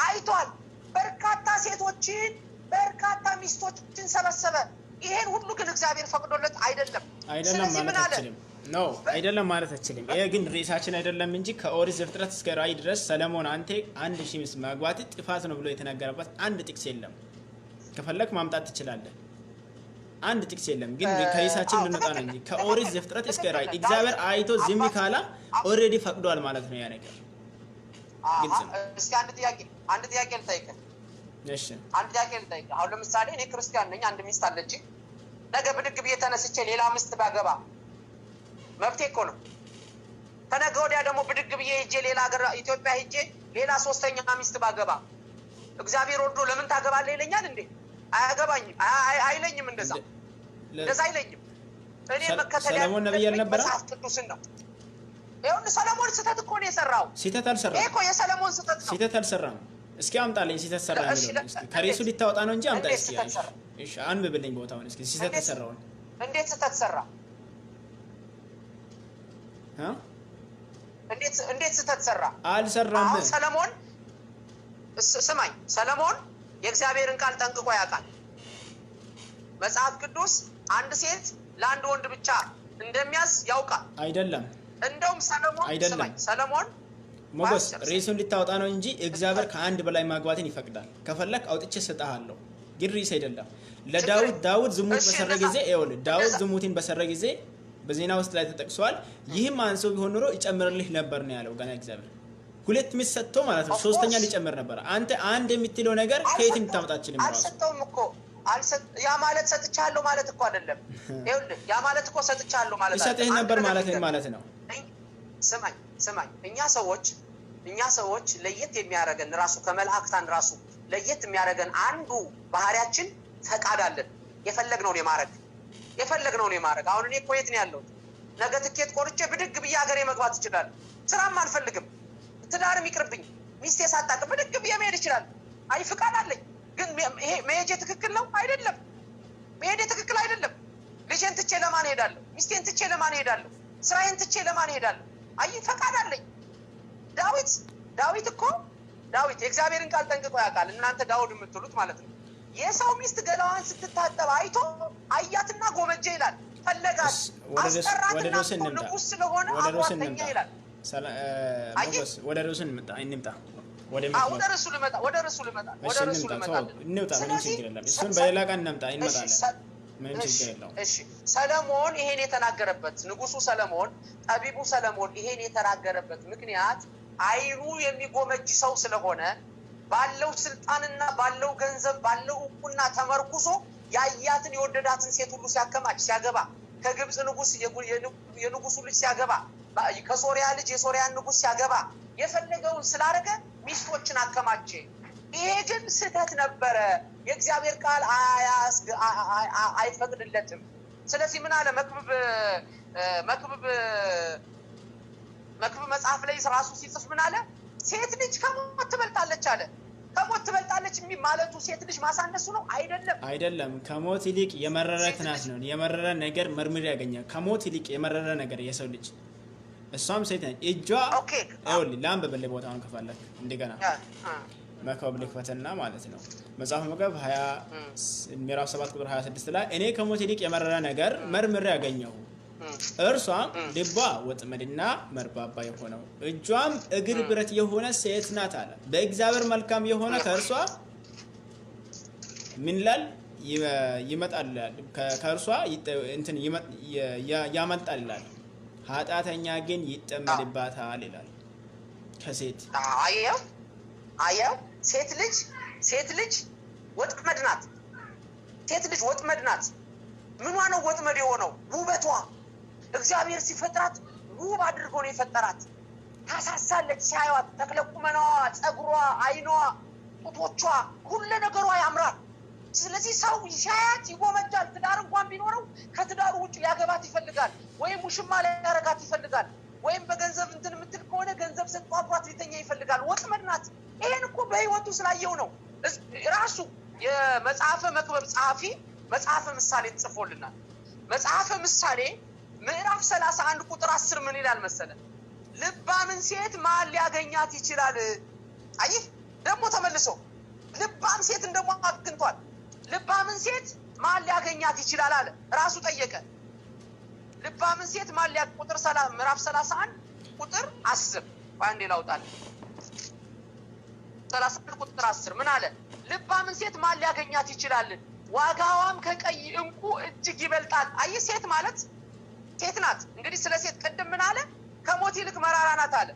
[SPEAKER 2] አይቷል። በርካታ ሴቶችን በርካታ ሚስቶችን ሰበሰበ። ይሄን ሁሉ ግን እግዚአብሔር ፈቅዶለት አይደለም
[SPEAKER 1] ማለት አትችልም። ነው አይደለም ማለት አትችልም። ይሄ ግን ርዕሳችን አይደለም እንጂ ከኦሪት ዘፍጥረት እስከ ራዕይ ድረስ ሰለሞን አንተ 1000 ሚስት ማግባት ጥፋት ነው ብሎ የተናገረበት አንድ ጥቅስ የለም። ከፈለክ ማምጣት ትችላለህ። አንድ ጥቅስ የለም። ግን ከርዕሳችን ልንወጣ ነው እንጂ ከኦሪት ዘፍጥረት እስከ ራዕይ እግዚአብሔር አይቶ ዝም ካላ ኦሬዲ ፈቅዷል ማለት ነው ያ ነገር። ግልጽ ነው።
[SPEAKER 2] እስኪ አንድ ጥያቄ ልጠይቅህ።
[SPEAKER 1] እሺ
[SPEAKER 2] አንድ ጥያቄ ልጠይቅህ። አሁን ለምሳሌ እኔ ክርስቲያን ነኝ፣ አንድ ሚስት አለች። ነገ ብድግ ብዬ ተነስቼ ሌላ ሚስት ባገባ መብቴ እኮ ነው። ከነገ ወዲያ ደግሞ ብድግ ብዬ ሄጄ ሌላ ሀገር ኢትዮጵያ ሄጄ ሌላ ሶስተኛ ሚስት ባገባ እግዚአብሔር ወዶ ለምን ታገባለህ ይለኛል እንዴ? አያገባኝም አይለኝም። እንደዛ አይለኝም። እኔ መከተል
[SPEAKER 1] ሰለሞን ነብይ ያልነበረ
[SPEAKER 2] መጽሐፍ ቅዱስን ነው። ይኸውልህ ሰለሞን ስህተት እኮ ነው የሰራው።
[SPEAKER 1] ስህተት አልሰራም።
[SPEAKER 2] ይሄ እኮ የሰለሞን ስህተት ነው።
[SPEAKER 1] ስህተት አልሰራም። እስኪ አምጣልኝ ስህተት ሰራ የሚለው እስኪ ከሬሱ ሊታወጣ ነው እንጂ አምጣ እስኪ። እሺ አንብብልኝ ቦታውን እስኪ ስህተት ሰራው።
[SPEAKER 2] እንዴት ስህተት ሰራ? እንዴት ስህተት ሰራ?
[SPEAKER 1] አልሰራም።
[SPEAKER 2] ሰለሞን ስማኝ፣ ሰለሞን የእግዚአብሔርን ቃል ጠንቅቆ ያውቃል። መጽሐፍ ቅዱስ አንድ ሴት ለአንድ ወንድ ብቻ እንደሚያዝ ያውቃል።
[SPEAKER 1] አይደለም
[SPEAKER 2] እንደውም ሰለሞን
[SPEAKER 1] ሞገስ ሬሱን ሊታወጣ ነው እንጂ እግዚአብሔር ከአንድ በላይ ማግባትን ይፈቅዳል። ከፈለክ አውጥቼ ሰጣሃለሁ። ግን ሬስ አይደለም። ለዳዊት ዝሙት በሰራ ጊዜ ዳዊት ዝሙትን በሰራ ጊዜ በዜና ውስጥ ላይ ተጠቅሷል። ይህም አንሶ ቢሆን ኖሮ ይጨምርልህ ነበር ነው ያለው ገና እግዚአብሔር። ሁለት ሚስት ሰጥቶ ማለት ነው ሶስተኛ ሊጨምር ነበር። አንተ አንድ የምትለው ነገር ከየት እንታመጣችልኝ ማለት
[SPEAKER 2] አልሰጠውም እኮ ያ ማለት ሰጥቻለሁ ማለት እኮ አይደለም። ይኸውልህ ያ ማለት እኮ ሰጥቻለሁ ማለት አይደለም።
[SPEAKER 1] ይሰጥህ ነበር ማለት ነው።
[SPEAKER 2] ስማኝ እኛ ሰዎች ለየት የሚያደርገን ራሱ ከመላእክታን ራሱ ለየት የሚያደርገን አንዱ ባህሪያችን ፈቃድ አለን። የፈለግነውን የማድረግ አሁን እኔ ኮየት ነው ያለሁት። ነገ ትኬት ቆርጬ ብድግ ብዬ ሀገሬ መግባት እችላለሁ። ስራም አልፈልግም፣ ትዳርም ይቅርብኝ፣ ሚስቴ ሳታውቅ ብድግ ብዬ መሄድ እችላለሁ። አይ ፍቃድ አለኝ። ግን ይሄ መሄጄ ትክክል ነው አይደለም። መሄድ ትክክል አይደለም። ልጄን ትቼ ለማን ሄዳለሁ? ሚስቴን ትቼ ለማን ሄዳለሁ? ስራዬን ትቼ ለማን ሄዳለሁ? አይ ፈቃድ አለኝ። ዳዊት እኮ የእግዚአብሔርን ቃል ጠንቅቆ ያውቃል። እናንተ ዳውድ የምትሉት ማለት ነው። የሰው ሚስት ገላዋን ስትታጠብ አይቶ አያትና ጎመጀ ይላል። ፈለጋት አስጠራትና ንጉስ ስለሆነ አዋተኛ ይላል።
[SPEAKER 1] ወደ ርዕሱ እንምጣ።
[SPEAKER 2] ወደ ርዕሱ ልመጣ
[SPEAKER 1] እሱን በሌላ ቀን እንመጣለን። ምንም ችግር የለውም።
[SPEAKER 2] እሺ ሰለሞን ይሄን የተናገረበት ንጉሱ ሰለሞን ጠቢቡ ሰለሞን ይሄን የተናገረበት ምክንያት አይኑ የሚጎመጅ ሰው ስለሆነ ባለው ስልጣንና ባለው ገንዘብ ባለው ዕውቅና ተመርኩዞ ያያትን የወደዳትን ሴት ሁሉ ሲያከማች ሲያገባ ከግብጽ ንጉስ የንጉሱ ልጅ ሲያገባ ከሶሪያ ልጅ የሶሪያን ንጉስ ሲያገባ የፈለገውን ስላረገ ሚስቶችን አከማቸ። ይሄ ግን ስህተት ነበረ። የእግዚአብሔር ቃል አይፈቅድለትም። ስለዚህ ምን አለ መክብብ መጽሐፍ ላይ ራሱ ሲጽፍ ምን አለ? ሴት ልጅ ከሞት ትበልጣለች አለ። ከሞት ትበልጣለች ማለቱ ሴት ልጅ ማሳነሱ ነው? አይደለም። ከሞት ይልቅ የመረረ ትናት ነው። የመረረ ነገር መርምር ያገኛል። ከሞት ይልቅ የመረረ ነገር የሰው ልጅ እሷም ሴት ነች። እጇ ላንብብልህ ቦታውን ከፈለክ እንደገና መክብብ ልክፈትና ማለት ነው። መጽሐፈ መክብብ ምዕራፍ 7 ቁጥር 26 ላይ እኔ ከሞት ይልቅ የመረረ ነገር መርምሬ ያገኘሁ፣ እርሷም ልቧ ወጥመድና መርባባ የሆነው እጇም እግር ብረት የሆነ ሴት ናት አለ። በእግዚአብሔር መልካም የሆነ ከእርሷ ምን ይላል? ይመጣል፣ ከእርሷ እንትን ያመልጣል ይላል። ኃጢአተኛ ግን ይጠመድባታል ይላል። ከሴት አየው ሴት ልጅ ወጥመድ ናት። ሴት ልጅ ወጥመድ ናት። ምኗ ነው ወጥመድ የሆነው? ውበቷ። እግዚአብሔር ሲፈጥራት ውብ አድርጎ ነው የፈጠራት። ታሳሳለች ሲያዩት። ተክለቁመናዋ፣ ጸጉሯ፣ አይኗ፣ ጡቶቿ፣ ሁሉ ነገሯ ያምራል። ስለዚህ ሰው ሲያያት ይጎመጃል። ትዳር እንኳን ቢኖረው ከትዳሩ ውጭ ሊያገባት ይፈልጋል፣ ወይም ውሽማ ሊያረጋት ይፈልጋል፣ ወይም በገንዘብ እንትን የምትል ከሆነ ገንዘብ ሰጥቶ አብሯት ሊተኛ ይፈልጋል። ወጥመድ ናት። ይሄን እኮ በህይወቱ ስላየው ነው። ራሱ የመጽሐፈ መክብብ ጸሐፊ መጽሐፈ ምሳሌ ጽፎልናል። መጽሐፈ ምሳሌ ምዕራፍ 31 ቁጥር 10 ምን ይላል መሰለ? ልባምን ሴት ማን ሊያገኛት ይችላል? አይ ደግሞ ተመልሶ ልባም ሴት እንደሞ አግኝቷል። ልባምን ሴት ማን ሊያገኛት ይችላል አለ። ራሱ ጠየቀ። ልባምን ሴት ማን ቁጥር ምዕራፍ 31 ቁጥር 10 ባንዴ ላውጣል። 31 ቁጥር 10 ምን አለ? ልባምን ሴት ማን ሊያገኛት ይችላል? ዋጋዋም ከቀይ እንቁ እጅግ ይበልጣል። አይ ሴት ማለት ሴት ናት። እንግዲህ ስለ ሴት ቅድም ምን አለ? ከሞት ይልቅ መራራ ናት አለ።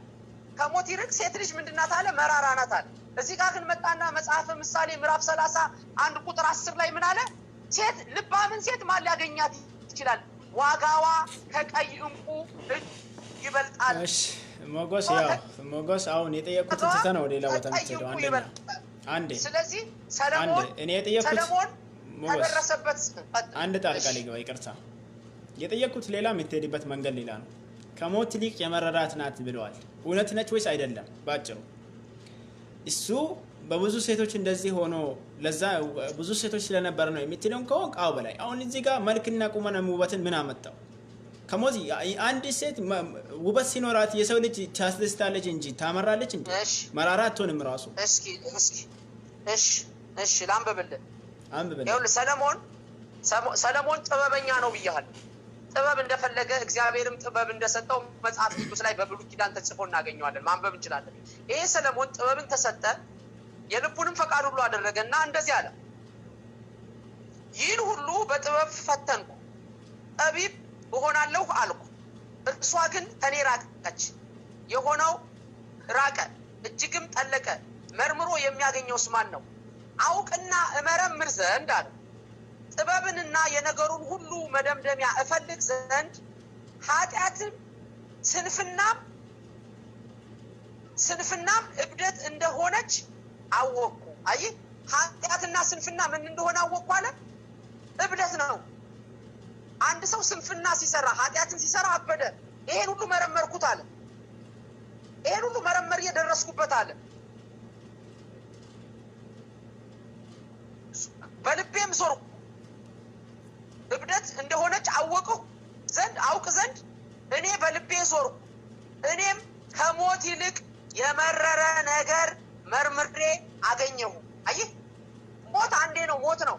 [SPEAKER 2] ከሞት ይልቅ ሴት ልጅ ምንድናት አለ? መራራ ናት አለ። እዚህ ጋር ግን መጣና መጽሐፈ ምሳሌ ምዕራፍ 31 ቁጥር 10 ላይ ምን አለ? ሴት ልባምን ሴት ማን ሊያገኛት ይችላል? ዋጋዋ ከቀይ እንቁ ይበልጣል።
[SPEAKER 1] እሺ ሞገስ አሁን የጠየቁት ትተ ነው ሌላ ቦታ የምትሄደው አንዴ።
[SPEAKER 2] ስለዚህ ሰለሞን
[SPEAKER 1] እኔ የጠየቁት
[SPEAKER 2] ተደረሰበት
[SPEAKER 1] አንድ ጣልቃ ሊገባ ይቅርታ። የጠየቁት ሌላ የምትሄድበት መንገድ ሌላ ነው። ከሞት ይልቅ የመረራት ናት ብለዋል። እውነት ነች ወይስ አይደለም? ባጭሩ እሱ በብዙ ሴቶች እንደዚህ ሆኖ ለዛ ብዙ ሴቶች ስለነበረ ነው የምትለው ከሆነ ቃው በላይ አሁን እዚህ ጋር መልክና ቁመና ውበትን ምን አመጣው? ከሞት አንድ ሴት ውበት ሲኖራት የሰው ልጅ ታስደስታለች እንጂ ታመራለች እንጂ መራራ አትሆንም ራሱ።
[SPEAKER 2] እሺ ላንብብልህ። ይኸውልህ ሰለሞን ጥበበኛ ነው ብያለሁ። ጥበብ እንደፈለገ እግዚአብሔርም ጥበብ እንደሰጠው መጽሐፍ ቅዱስ ላይ በብሉይ ኪዳን ተጽፎ እናገኘዋለን፣ ማንበብ እንችላለን። ይሄ ሰለሞን ጥበብን ተሰጠ፣ የልቡንም ፈቃድ ሁሉ አደረገና እንደዚህ አለ፣ ይህን ሁሉ በጥበብ ፈተንኩ፣ ጠቢብ እሆናለሁ አልኩ፣ እርሷ ግን ከኔ ራቀች። የሆነው ራቀ እጅግም ጠለቀ፣ መርምሮ የሚያገኘውስ ማን ነው? አውቅና እመረምር ዘንድ አለ፣ ጥበብንና የነገሩን ሁሉ መደምደሚያ እፈልግ ዘንድ ኃጢአትም ስንፍናም እብደት እንደሆነች አወቅኩ። አይ ኃጢአትና ስንፍና ምን እንደሆነ አወቅኩ አለ። እብደት ነው። አንድ ሰው ስንፍና ሲሰራ ኃጢአትን ሲሰራ አበደ። ይሄን ሁሉ መረመርኩት አለ። ይሄን ሁሉ መረመር እየደረስኩበት አለ። በልቤም ዞርኩ እብደት እንደሆነች አውቅ ዘንድ እኔ በልቤ ዞርኩ። እኔም ከሞት ይልቅ የመረረ ነገር መርምሬ አገኘሁ። አየህ፣ ሞት አንዴ ነው፣ ሞት ነው።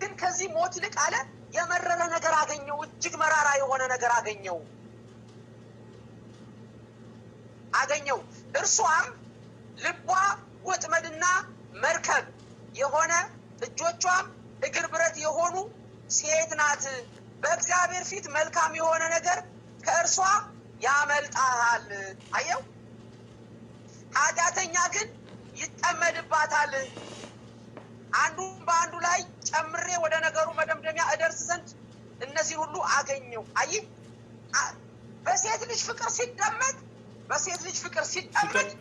[SPEAKER 2] ግን ከዚህ ሞት ይልቅ አለ የመረረ ነገር አገኘሁ፣ እጅግ መራራ የሆነ ነገር አገኘሁ። እርሷም ልቧ ወጥመድና መርከብ የሆነ እጆቿም እግር ብረት የሆኑ ሴት ናት። በእግዚአብሔር ፊት መልካም የሆነ ነገር ከእርሷ ያመልጣል። አየው፣ ኃጢአተኛ ግን ይጠመድባታል። አንዱን በአንዱ ላይ ጨምሬ ወደ ነገሩ መደምደሚያ እደርስ ዘንድ እነዚህ ሁሉ አገኘው። አየህ፣ በሴት ልጅ ፍቅር ሲጠመድ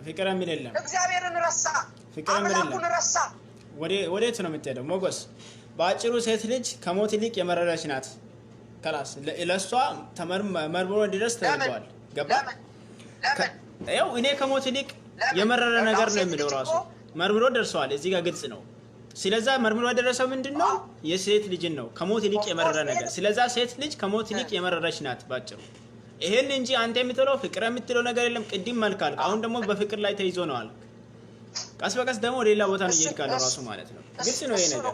[SPEAKER 1] ፍቅር የሚል የለም።
[SPEAKER 2] እግዚአብሔርን ረሳ፣ አምላኩን ረሳ።
[SPEAKER 1] ወዴት ነው የምትሄደው ሞገስ? በአጭሩ ሴት ልጅ ከሞት ይልቅ የመረረች ናት። ከላስ ለእሷ ተመርምሮ እንዲደርስ ተደርጓል። ገባ? ያው እኔ ከሞት ይልቅ የመረረ ነገር ነው የሚለው ራሱ መርምሮ ደርሰዋል። እዚህ ጋር ግልጽ ነው። ስለዛ መርምሮ ያደረሰው ምንድነው? የሴት ልጅን ነው ከሞት ይልቅ የመረረ ነገር። ስለዛ ሴት ልጅ ከሞት ይልቅ የመረረች ናት ባጭሩ። ይሄን እንጂ አንተ የምትለው ፍቅር የምትለው ነገር የለም። ቅድም መልካል፣ አሁን ደግሞ በፍቅር ላይ ተይዞ ነው አልክ። ቀስ በቀስ ደግሞ ሌላ ቦታ ነው እየሄድክ ያለው ራሱ ማለት ነው። ግልጽ ነው ይሄ ነገር።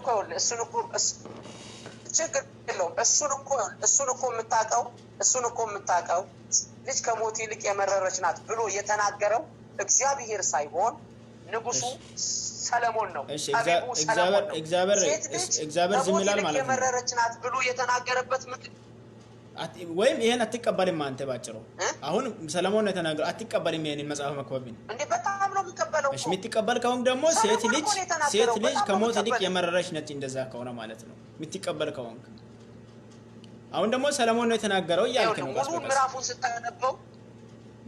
[SPEAKER 2] ችግር የለውም። እሱን እኮ የምታውቀው ልጅ ከሞት ይልቅ የመረረች ናት ብሎ የተናገረው እግዚአብሔር ሳይሆን ንጉሱ ሰለሞን ነው።
[SPEAKER 1] እግዚአብሔር ዝም ይላል ማለት ነው።
[SPEAKER 2] የመረረች ናት ብሎ የተናገረበት ምክንያት
[SPEAKER 1] ወይም ይሄን አትቀበልም አንተ ባጭሩ። አሁን ሰለሞን ነው የተናገረው። አትቀበልም ይሄንን መጽሐፍ መክበብን
[SPEAKER 2] እንዴ? በጣም ነው የምትቀበለው።
[SPEAKER 1] እሺ፣ የምትቀበል ከሆነ ደግሞ ሴት ልጅ ከሞት ይልቅ የመረረች ነች። እንደዛ ከሆነ ማለት ነው የምትቀበል ከሆነ። አሁን ደግሞ ሰለሞን ነው የተናገረው እያልክ ነው።
[SPEAKER 2] ሙሉ ምዕራፉን ስታነበው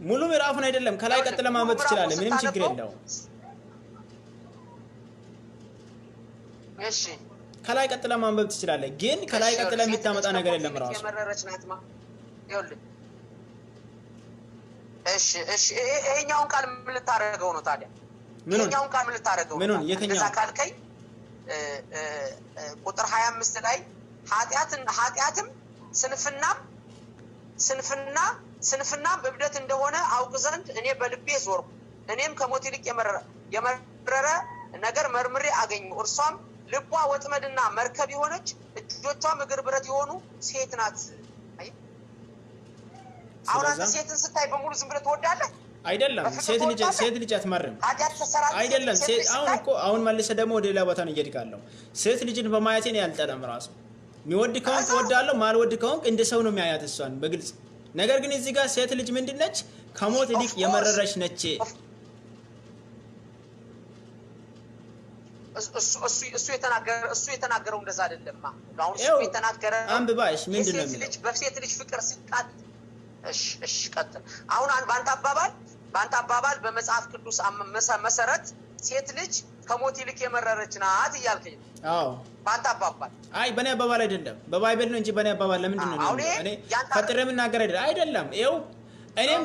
[SPEAKER 1] ሙሉ ምዕራፉን አይደለም፣ ከላይ ቀጥለ ማንበብ ትችላለህ። ምንም ችግር የለውም።
[SPEAKER 2] እሺ፣
[SPEAKER 1] ከላይ ቀጥለ ማንበብ ትችላለህ። ግን ከላይ ቀጥለ የምታመጣ ነገር የለም ራሱ።
[SPEAKER 2] የመረረች ናት ማ ይኸውልህ። እሺ ይሄኛውን ቃል ምን ልታረገው ነው ታዲያ? ይሄኛውን ቃል ምን ልታረገው ነው?
[SPEAKER 1] የትኛው
[SPEAKER 2] ካልከኝ ቁጥር 25 ላይ ኃጢአትም ስንፍናም እብደት እንደሆነ አውቅ ዘንድ እኔ በልቤ ዞርኩ። እኔም ከሞት ይልቅ የመረረ ነገር መርምሬ አገኘሁ። እርሷም ልቧ ወጥመድና መርከብ የሆነች እጆቿም እግር ብረት የሆኑ ሴት ናት። አሁን አንተ ሴትን ስታይ በሙሉ ዝም ብለህ ትወዳለህ?
[SPEAKER 1] አይደለም። ሴት ልጅ አትመርም። አይደለም። አሁን መልሰህ ደግሞ ወደ ሌላ ቦታ ነው እየሄድካለሁ። ሴት ልጅን በማየቴ ነው ያልጠላም ራሱ። የሚወድ ከሆንክ እወዳለሁ፣ ማልወድ ከሆንክ እንደ ሰው ነው የሚያያት እሷን በግልጽ። ነገር ግን እዚህ ጋር ሴት ልጅ ምንድነች? ከሞት ይልቅ የመረረች ነች።
[SPEAKER 2] እሱ የተናገረው እንደዛ አይደለም። አሁን እሱ የተናገረ
[SPEAKER 1] አንብባሽ ምንድነው የሚለው?
[SPEAKER 2] በሴት ልጅ ፍቅር ሲቃጥ እሺ ቀጥል። አሁን በአንተ አባባል በመጽሐፍ ቅዱስ መሰረት ሴት ልጅ ከሞት ይልቅ የመረረች ናት እያልከኝ ነው?
[SPEAKER 1] አዎ፣
[SPEAKER 2] በአንተ አባባል።
[SPEAKER 1] አይ በእኔ አባባል አይደለም፣ በባይብል ነው እንጂ በእኔ አባባል ለምንድን ነው እኔ ፈጥሬ የምናገር አይደለም። ይኸው እኔም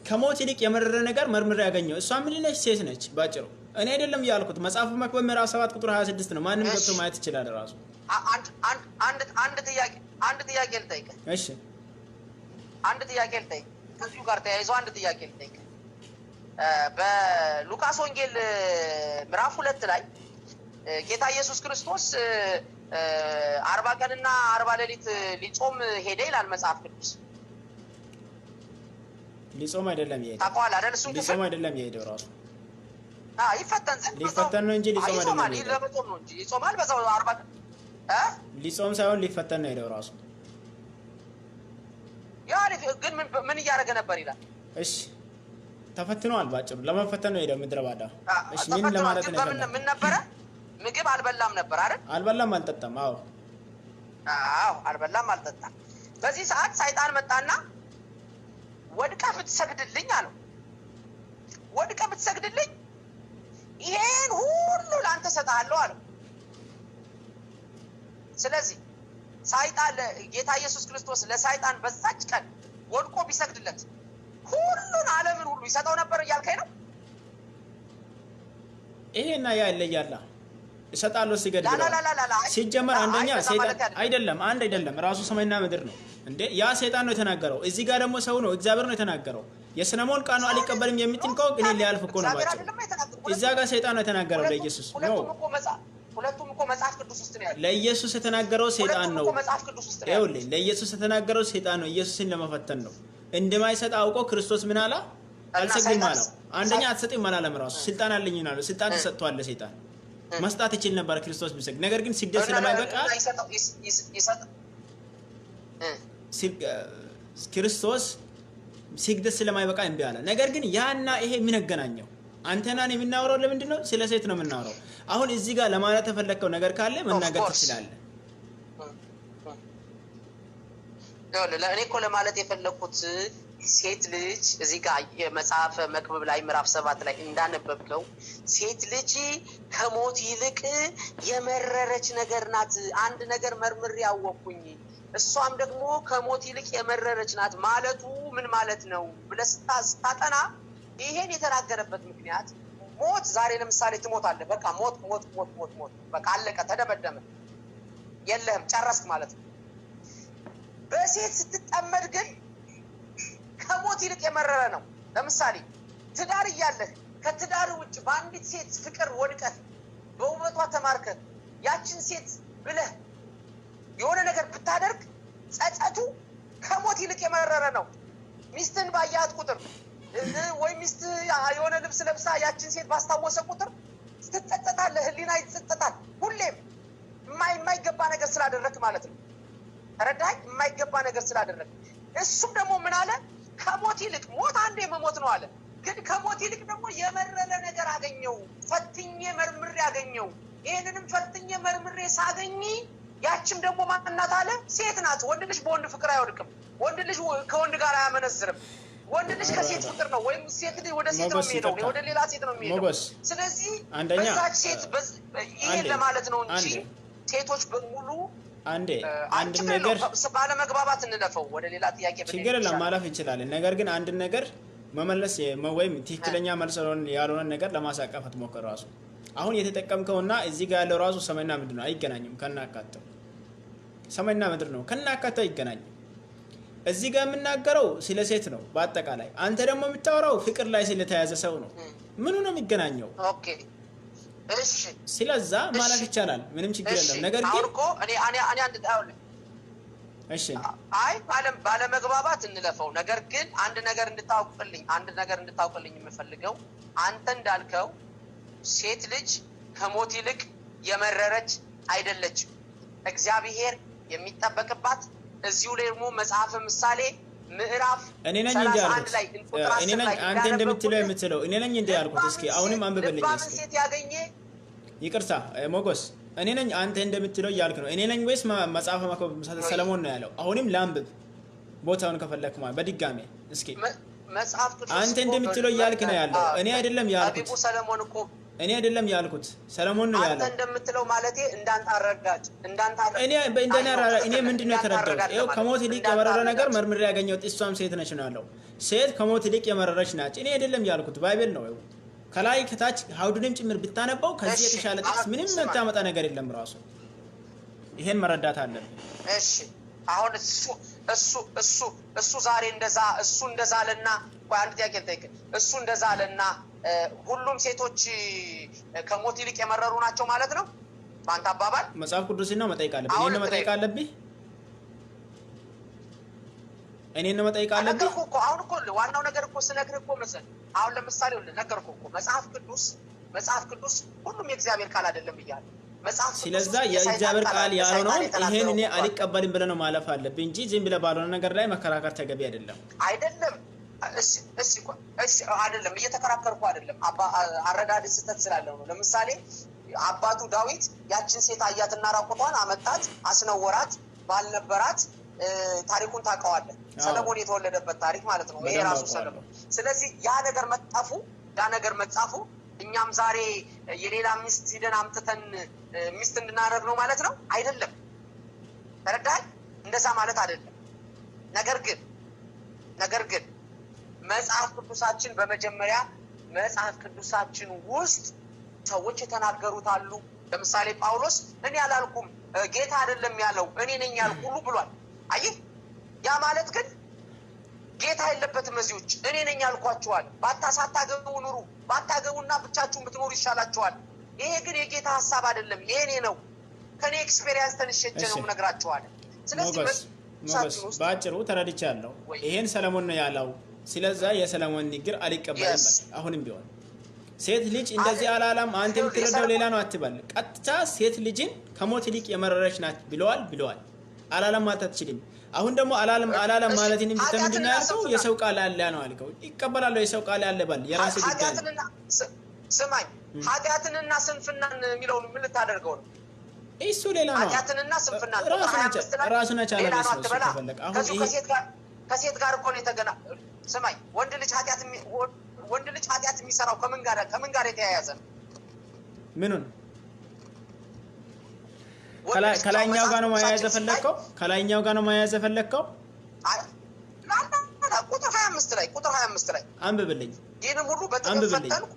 [SPEAKER 1] ከሞት ይልቅ የመረረ ነገር መርምሬ ያገኘው። እሷ ምን ነች? ሴት ነች ባጭሩ። እኔ አይደለም ያልኩት። መጽሐፉ መክብብ ምዕራፍ 7 ቁጥር 26 ነው። ማንም ገብቶ ማየት ይችላል ራሱ።
[SPEAKER 2] አንድ ጥያቄ ልጠይቅህ።
[SPEAKER 1] እሺ፣
[SPEAKER 2] አንድ ጥያቄ ልጠይቅህ። ከዚሁ ጋር ተያይዞ አንድ ጥያቄ ልጠይቅህ። በሉቃስ ወንጌል ምዕራፍ 2 ላይ ጌታ ኢየሱስ ክርስቶስ 40 ቀንና 40 ሌሊት ሊጾም ሄደ ይላል መጽሐፍ ቅዱስ።
[SPEAKER 1] ሊጾም አይደለም የሄደው።
[SPEAKER 2] ታውቀዋለህ አይደል? እሱ
[SPEAKER 1] ሊጾም አይደለም የሄደው ራሱ
[SPEAKER 2] ሊፈተን
[SPEAKER 1] ነው እንጂ ሊጾም አይደለም የሄደው።
[SPEAKER 2] ለመጾም ነው እንጂ ይጾማል በዛው 40 ቀን
[SPEAKER 1] ሊጾም ሳይሆን ሊፈተን ነው የሄደው ራሱ።
[SPEAKER 2] ግን ምን እያደረገ ነበር ይላል?
[SPEAKER 1] እሺ፣ ተፈትኗል ባጭሩ። ለመፈተን ነው የሄደው ምድረ ባዳ። እሺ፣ ምን ለማለት ነው?
[SPEAKER 2] ምን ነበረ? ምግብ አልበላም ነበር አይደል?
[SPEAKER 1] አልበላም አልጠጣም። አዎ
[SPEAKER 2] አልበላም አልጠጣም። በዚህ ሰዓት ሰይጣን መጣና ወድቀህ ብትሰግድልኝ አለው። ወድቀህ ብትሰግድልኝ ይሄን ሁሉ ላንተ ሰጣለሁ አለው። ስለዚህ ሰይጣን ጌታ ኢየሱስ ክርስቶስ ለሰይጣን በዛች ቀን ወድቆ ቢሰግድለት ሁሉን ዓለምን ሁሉ ይሰጠው ነበር እያልከኝ ነው?
[SPEAKER 1] ይሄና ያ ይለያል። እሰጣለሁ ሲገድ ብለዋል ሲጀመር አንደኛ ሰይጣን አይደለም ራሱ ሰማይና ምድር ነው እንዴ ያ ሰይጣን ነው የተናገረው እዚህ ጋር ደግሞ ሰው ነው እግዚአብሔር ነው የተናገረው የሰለሞን ቃል ነው አልቀበልም የምትንቀው ግን ሊያልፍ እኮ ነው ባጭ እዛ ጋር ሰይጣን ነው የተናገረው ለኢየሱስ ነው
[SPEAKER 2] ሁለቱም እኮ መጽሐፍ ቅዱስ ውስጥ ነው ያለው
[SPEAKER 1] ለኢየሱስ የተናገረው ሰይጣን ነው ይኸውልህ ለኢየሱስ የተናገረው ሰይጣን ነው ኢየሱስን ለመፈተን ነው እንደማይሰጥ አውቆ ክርስቶስ ምን አላ አልሰግድም አለው አንደኛ አትሰጥም አላለም ራሱ ስልጣን አለኝ ነው ስልጣን ተሰጥቷል ለሰይጣን መስጣት ይችል ነበር ክርስቶስ ቢሰግድ ነገር ግን ስግደት ስለማይበቃ ክርስቶስ ስግደት ስለማይበቃ እንቢ አለ ነገር ግን ያና ይሄ ምን ያገናኘው አንተናን የምናወራው ለምንድን ነው ስለ ሴት ነው የምናወራው አሁን እዚህ ጋር ለማለት ተፈለከው ነገር ካለ መናገር ትችላለህ
[SPEAKER 2] ለእኔ እኮ ለማለት የፈለኩት ሴት ልጅ እዚህ ጋር የመጽሐፈ መክብብ ላይ ምዕራፍ 7 ላይ እንዳነበብከው ሴት ልጅ ከሞት ይልቅ የመረረች ነገር ናት አንድ ነገር መርምር ያወቁኝ እሷም ደግሞ ከሞት ይልቅ የመረረች ናት ማለቱ ምን ማለት ነው ብለህ ስታጠና ይሄን የተናገረበት ምክንያት ሞት ዛሬ ለምሳሌ ትሞታለህ በቃ ሞት በቃ አለቀ ተደመደመ የለህም ጨረስክ ማለት ነው በሴት ስትጠመድ ግን ከሞት ይልቅ የመረረ ነው ለምሳሌ ትዳር ይያለህ ከትዳር ውጭ በአንዲት ሴት ፍቅር ወድቀህ በውበቷ ተማርከህ ያችን ሴት ብለህ የሆነ ነገር ብታደርግ ጸጸቱ ከሞት ይልቅ የመረረ ነው ሚስትን ባያት ቁጥር ወይ ሚስት የሆነ ልብስ ለብሳ ያችን ሴት ባስታወሰ ቁጥር ትጸጸታለህ ህሊና ይጸጸታል ሁሌም የማይገባ ነገር ስላደረክ ማለት ነው ተረዳኝ የማይገባ ነገር ስላደረክ እሱም ደግሞ ምን አለ ከሞት ይልቅ ሞት አንዴ መሞት ነው አለ ግን ከሞት ይልቅ ደግሞ የመረረ ነገር አገኘው ፈትኜ መርምሬ አገኘው ይሄንንም ፈትኜ መርምሬ ሳገኝ ያችም ደግሞ ማንናት አለ ሴት ናት ወንድ ልጅ በወንድ ፍቅር አይወድቅም ወንድ ልጅ ከወንድ ጋር አያመነዝርም ወንድ ልጅ ከሴት ፍቅር ነው ወይም ሴት ልጅ ወደ ሴት ነው የሚሄደው ወደ ሌላ ሴት ነው የሚሄደው ስለዚህ በዛች ሴት ይሄ ለማለት ነው እንጂ ሴቶች በሙሉ
[SPEAKER 1] አንድ ነገር
[SPEAKER 2] ባለመግባባት እንለፈው ወደ ሌላ ጥያቄ
[SPEAKER 1] ችግር የለም ማለፍ ይችላል ነገር ግን አንድ ነገር መመለስ ወይም ትክክለኛ መልስ ያልሆነ ነገር ለማሳቀፍ አትሞክር ራሱ አሁን የተጠቀምከውና እዚህ ጋር ያለው ራሱ ሰማይና ምድር ነው አይገናኝም ከናካተው ሰማይና ምድር ነው ከናካተው አይገናኝም እዚህ ጋር የምናገረው ስለ ሴት ነው በአጠቃላይ አንተ ደግሞ የምታወራው ፍቅር ላይ ስለተያዘ ሰው ነው ምኑ ነው የሚገናኘው
[SPEAKER 2] ኦኬ እሺ
[SPEAKER 1] ስለዛ ማለት ይቻላል ምንም ችግር የለም ነገር ግን
[SPEAKER 2] አውርቆ እኔ አንድ ታውል
[SPEAKER 1] እሺ
[SPEAKER 2] አይ ባለመግባባት እንለፈው ነገር ግን አንድ ነገር እንድታውቅልኝ የምፈልገው አንተ እንዳልከው ሴት ልጅ ከሞት ይልቅ የመረረች አይደለችም እግዚአብሔር የሚጠበቅባት እዚሁ ላይ ደግሞ መጽሐፈ ምሳሌ ምዕራፍ
[SPEAKER 1] እኔ ነኝ እንዴ ያልኩት እኔ ነኝ አንተ እንደምትለው እኔ ነኝ እንዴ ያልኩት እስኪ አሁንም አንብበልኝ እስኪ
[SPEAKER 2] ሴት ያገኘ
[SPEAKER 1] ይቅርታ ሞጎስ እኔ ነኝ አንተ እንደምትለው ያልክ ነው እኔ ነኝ ወይስ መጽሐፈ መክብብ ሰለሞን ነው ያለው አሁንም ላንብብ ቦታውን ከፈለክ ማለት በድጋሜ እስኪ
[SPEAKER 2] መጽሐፍ ቅዱስ
[SPEAKER 1] አንተ እንደምትለው ያልክ ነው ያለው እኔ አይደለም ያልኩት
[SPEAKER 2] ሰለሞን እኮ
[SPEAKER 1] እኔ አይደለም ያልኩት ሰለሞን ነው ያለው
[SPEAKER 2] አንተ እንደምትለው ማለቴ
[SPEAKER 1] እኔ ምንድነው የተረዳሁት ይኸው ከሞት ይልቅ የመረረ ነገር መርምሬ ያገኘሁት እሷም ሴት ነች ነው ያለው ሴት ከሞት ይልቅ የመረረች ናች እኔ አይደለም ያልኩት ባይብል ነው ከላይ ከታች ሀውዱንም ጭምር ብታነበው ከዚህ የተሻለ ጥቅስ ምንም የምታመጣ ነገር የለም ራሱ ይሄን መረዳት አለብን
[SPEAKER 2] እሺ አሁን እሱ ዛሬ እንደዛለና ቆይ አንድ ጥያቄ ልጠይቅ እሱ እንደዛለና ሁሉም ሴቶች ከሞት ይልቅ የመረሩ ናቸው ማለት ነው ባንተ አባባል
[SPEAKER 1] መጽሐፍ ቅዱስና መጠይቅ አለብኝ እኔን መጠይቅ አለብኝ
[SPEAKER 2] አሁን እኮ ዋናው ነገር እኮ ስነግርህ እኮ መሰለህ አሁን ለምሳሌ ነገርኩህ እኮ መጽሐፍ ቅዱስ ሁሉም የእግዚአብሔር ቃል አይደለም ብያለሁ
[SPEAKER 1] ስለዛ የእግዚአብሔር ቃል ያልሆነው ይሄን እኔ አልቀበልም ብለህ ነው ማለፍ አለብህ እንጂ ዝም ብለህ ባልሆነ ነገር ላይ መከራከር ተገቢ አይደለም
[SPEAKER 2] እሺ አይደለም እየተከራከርኩ አይደለም አረዳድ ስህተት ስላለው ነው ለምሳሌ አባቱ ዳዊት ያችን ሴት አያትና ራቁቷን አመጣት አስነወራት ባልነበራት ታሪኩን ታውቀዋለህ ሰለሞን የተወለደበት ታሪክ ማለት ነው ይሄ ራሱ ሰለሞን ስለዚህ ያ ነገር መጻፉ እኛም ዛሬ የሌላ ሚስት ሄደን አምጥተን ሚስት እንድናደርግ ነው ማለት ነው አይደለም ተረዳህ እንደዛ ማለት አይደለም ነገር ግን መጽሐፍ ቅዱሳችን በመጀመሪያ መጽሐፍ ቅዱሳችን ውስጥ ሰዎች የተናገሩት አሉ ለምሳሌ ጳውሎስ እኔ አላልኩም ጌታ አይደለም ያለው እኔ ነኝ ያልኩ ሁሉ ብሏል። አየህ ያ ማለት ግን ጌታ የለበትም እዚህ ውጭ እኔ ነኝ ያልኳችኋል። ባታሳታገቡ ኑሩ፣ ባታገቡና ብቻችሁን ብትኖሩ ይሻላችኋል። ይሄ ግን የጌታ ሐሳብ አይደለም፣ የኔ ነው። ከኔ ኤክስፒሪየንስ ተነሽቼ ነው ነግራችኋለሁ። ስለዚህ
[SPEAKER 1] ባጭሩ ተረድቻለሁ። ይሄን ሰለሞን ነው ያለው። ስለዚህ የሰለሞን ንግግር አልቀበልም። አሁንም ቢሆን ሴት ልጅ እንደዚህ አላለም አንተ የምትረዳው ሌላ ነው አትበል። ቀጥታ ሴት ልጅን ከሞት ይልቅ የመረረች ናት ብለዋል። አላለም ማለት አትችልም። አሁን ደግሞ አላለም ማለትን ምንድነው ያልከው? የሰው ቃል አለ ነው አልከው። ይቀበላል የሰው ቃል አለ በል የራስህ ጉዳይ ነው።
[SPEAKER 2] ስማኝ ኃጢአትንና ስንፍናን የሚለውን ምን ልታደርገው ነው?
[SPEAKER 1] እሱ ሌላ ነው።
[SPEAKER 2] ኃጢአትንና ስንፍናን
[SPEAKER 1] ራሱን ቻለ ነው ተፈለቀ። አሁን ይሄ
[SPEAKER 2] ከሴት ጋር እኮ ነው የተገና ስማኝ ወንድ ልጅ ኃጢአት የሚሰራው ከምን ጋር የተያያዘ ነው? ምኑን
[SPEAKER 1] ከላይኛው ጋር ነው ማያያዝ የፈለከው? ከላይኛው ጋር ነው ማያያዝ የፈለከው?
[SPEAKER 2] ቁጥር 25 ላይ አንብብልኝ። ይህንን ሁሉ በጥበብ ፈተንኩ።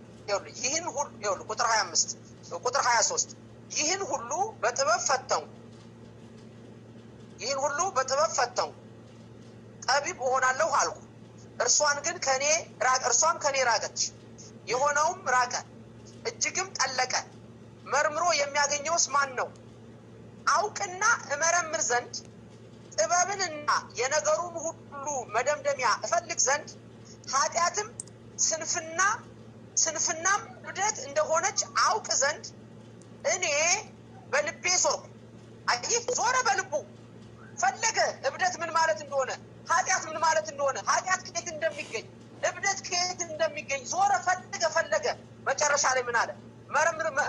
[SPEAKER 2] ይህን ሁሉ ቁጥር 25 ቁጥር 23 ይህን ሁሉ በጥበብ ፈተንኩ ጠቢብ እሆናለሁ አልኩ። እርሷም ከኔ ራቀች፣ የሆነውም ራቀ፣ እጅግም ጠለቀ። መርምሮ የሚያገኘውስ ማን ነው? አውቅና እመረምር ዘንድ ጥበብንና የነገሩን ሁሉ መደምደሚያ እፈልግ ዘንድ ኃጢአትም ስንፍናም እብደት እንደሆነች አውቅ ዘንድ እኔ በልቤ ዞርኩ። አየህ ዞረ በልቡ ፈለገ እብደት ምን ማለት እንደሆነ፣ ኃጢአት ምን ማለት እንደሆነ፣ ኃጢአት ከየት እንደሚገኝ፣ እብደት ከየት እንደሚገኝ ዞረ ፈለገ። መጨረሻ ላይ ምን አለ?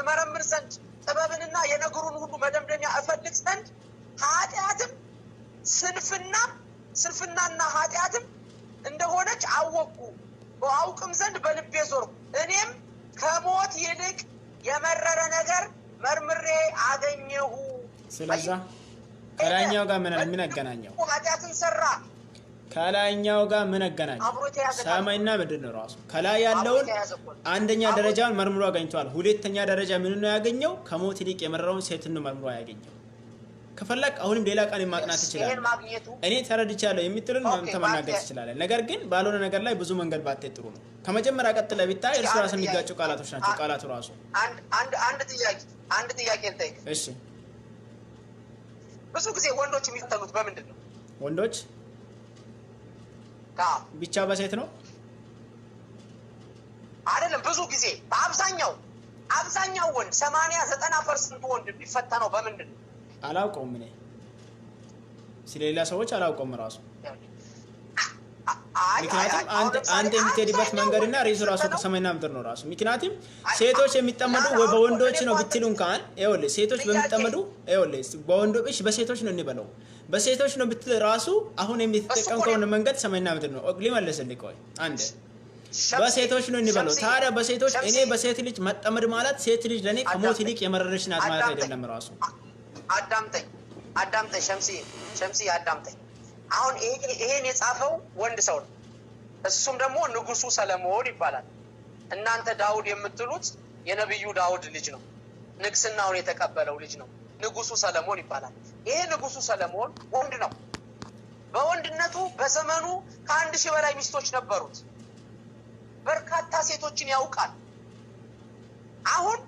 [SPEAKER 2] መረምር ዘንድ ጥበብንና የነገሩን ሁሉ መደምደሚያ እፈልግ ዘንድ ኃጢአትም ስንፍናና ኃጢአትም እንደሆነች አወቅኩ። አውቅም ዘንድ በልቤ ዞርኩ። እኔም ከሞት ይልቅ የመረረ ነገር መርምሬ አገኘሁ።
[SPEAKER 1] ስለዚህ ከላይኛው ጋር ምን አገናኘው?
[SPEAKER 2] ኃጢአትን ሰራ።
[SPEAKER 1] ከላይኛው ጋር ምን አገናኘው? ሰማይና ምድር ነው ራሱ። ከላይ ያለውን አንደኛ ደረጃውን መርምሮ አገኝቷል። ሁለተኛ ደረጃ ምን ነው ያገኘው? ከሞት ይልቅ የመረረውን ሴትን ነው መርምሮ ያገኘው። ከፈለክ አሁንም ሌላ ቃል ማጥናት ይችላል። እኔ ተረድቻለሁ የምትልን ተመናገር ይችላል። ነገር ግን ባልሆነ ነገር ላይ ብዙ መንገድ ባትሄድ ጥሩ ነው። ከመጀመሪያ ቀጥለ ቢታይ እርስ በርስ የሚጋጩ ቃላቶች ናቸው። ቃላቱ ራሱ
[SPEAKER 2] አንድ ጥያቄ ልጠይቅ።
[SPEAKER 1] እሺ
[SPEAKER 2] ብዙ ጊዜ ወንዶች የሚፈተኑት በምንድን ነው?
[SPEAKER 1] ወንዶች ብቻ በሴት ነው
[SPEAKER 2] አይደለም። ብዙ ጊዜ በአብዛኛው ወንድ 80-90% ወንድ የሚፈተነው በምንድን ነው?
[SPEAKER 1] አላውቀውም። እኔ ስለሌላ ሰዎች አላውቀውም ራሱ። ምክንያቱም አንድ የምትሄድበት መንገድና ሬሱ ራሱ ከሰማይና ምድር ነው ራሱ። ምክንያቱም ሴቶች የሚጠመዱ በወንዶች ነው ብትሉ እንኳን ይኸውልህ ሴቶች በሚጠመዱ ይኸውልህ በወንዶች በሴቶች ነው እንበለው በሴቶች ነው ብትል ራሱ አሁን የሚተጠቀምከው መንገድ ሰማይና ምድር ነው። ሊመለስልህ ቆይ አንድ በሴቶች ነው እንበለው። ታዲያ በሴቶች እኔ በሴት ልጅ መጠመድ ማለት ሴት ልጅ ለኔ ከሞት ይልቅ የመረረች ናት ማለት አይደለም ራሱ።
[SPEAKER 2] አዳምጠኝ ሸምሲ አዳምጠኝ። አሁን ይሄን የጻፈው ወንድ ሰው ነው። እሱም ደግሞ ንጉሱ ሰለሞን ይባላል። እናንተ ዳውድ የምትሉት የነብዩ ዳውድ ልጅ ነው። ንግስናውን የተቀበለው ልጅ ነው። ንጉሱ ሰለሞን ይባላል። ይሄ ንጉሱ ሰለሞን ወንድ ነው። በወንድነቱ በዘመኑ ከ1000 በላይ ሚስቶች ነበሩት። በርካታ ሴቶችን ያውቃል። አሁን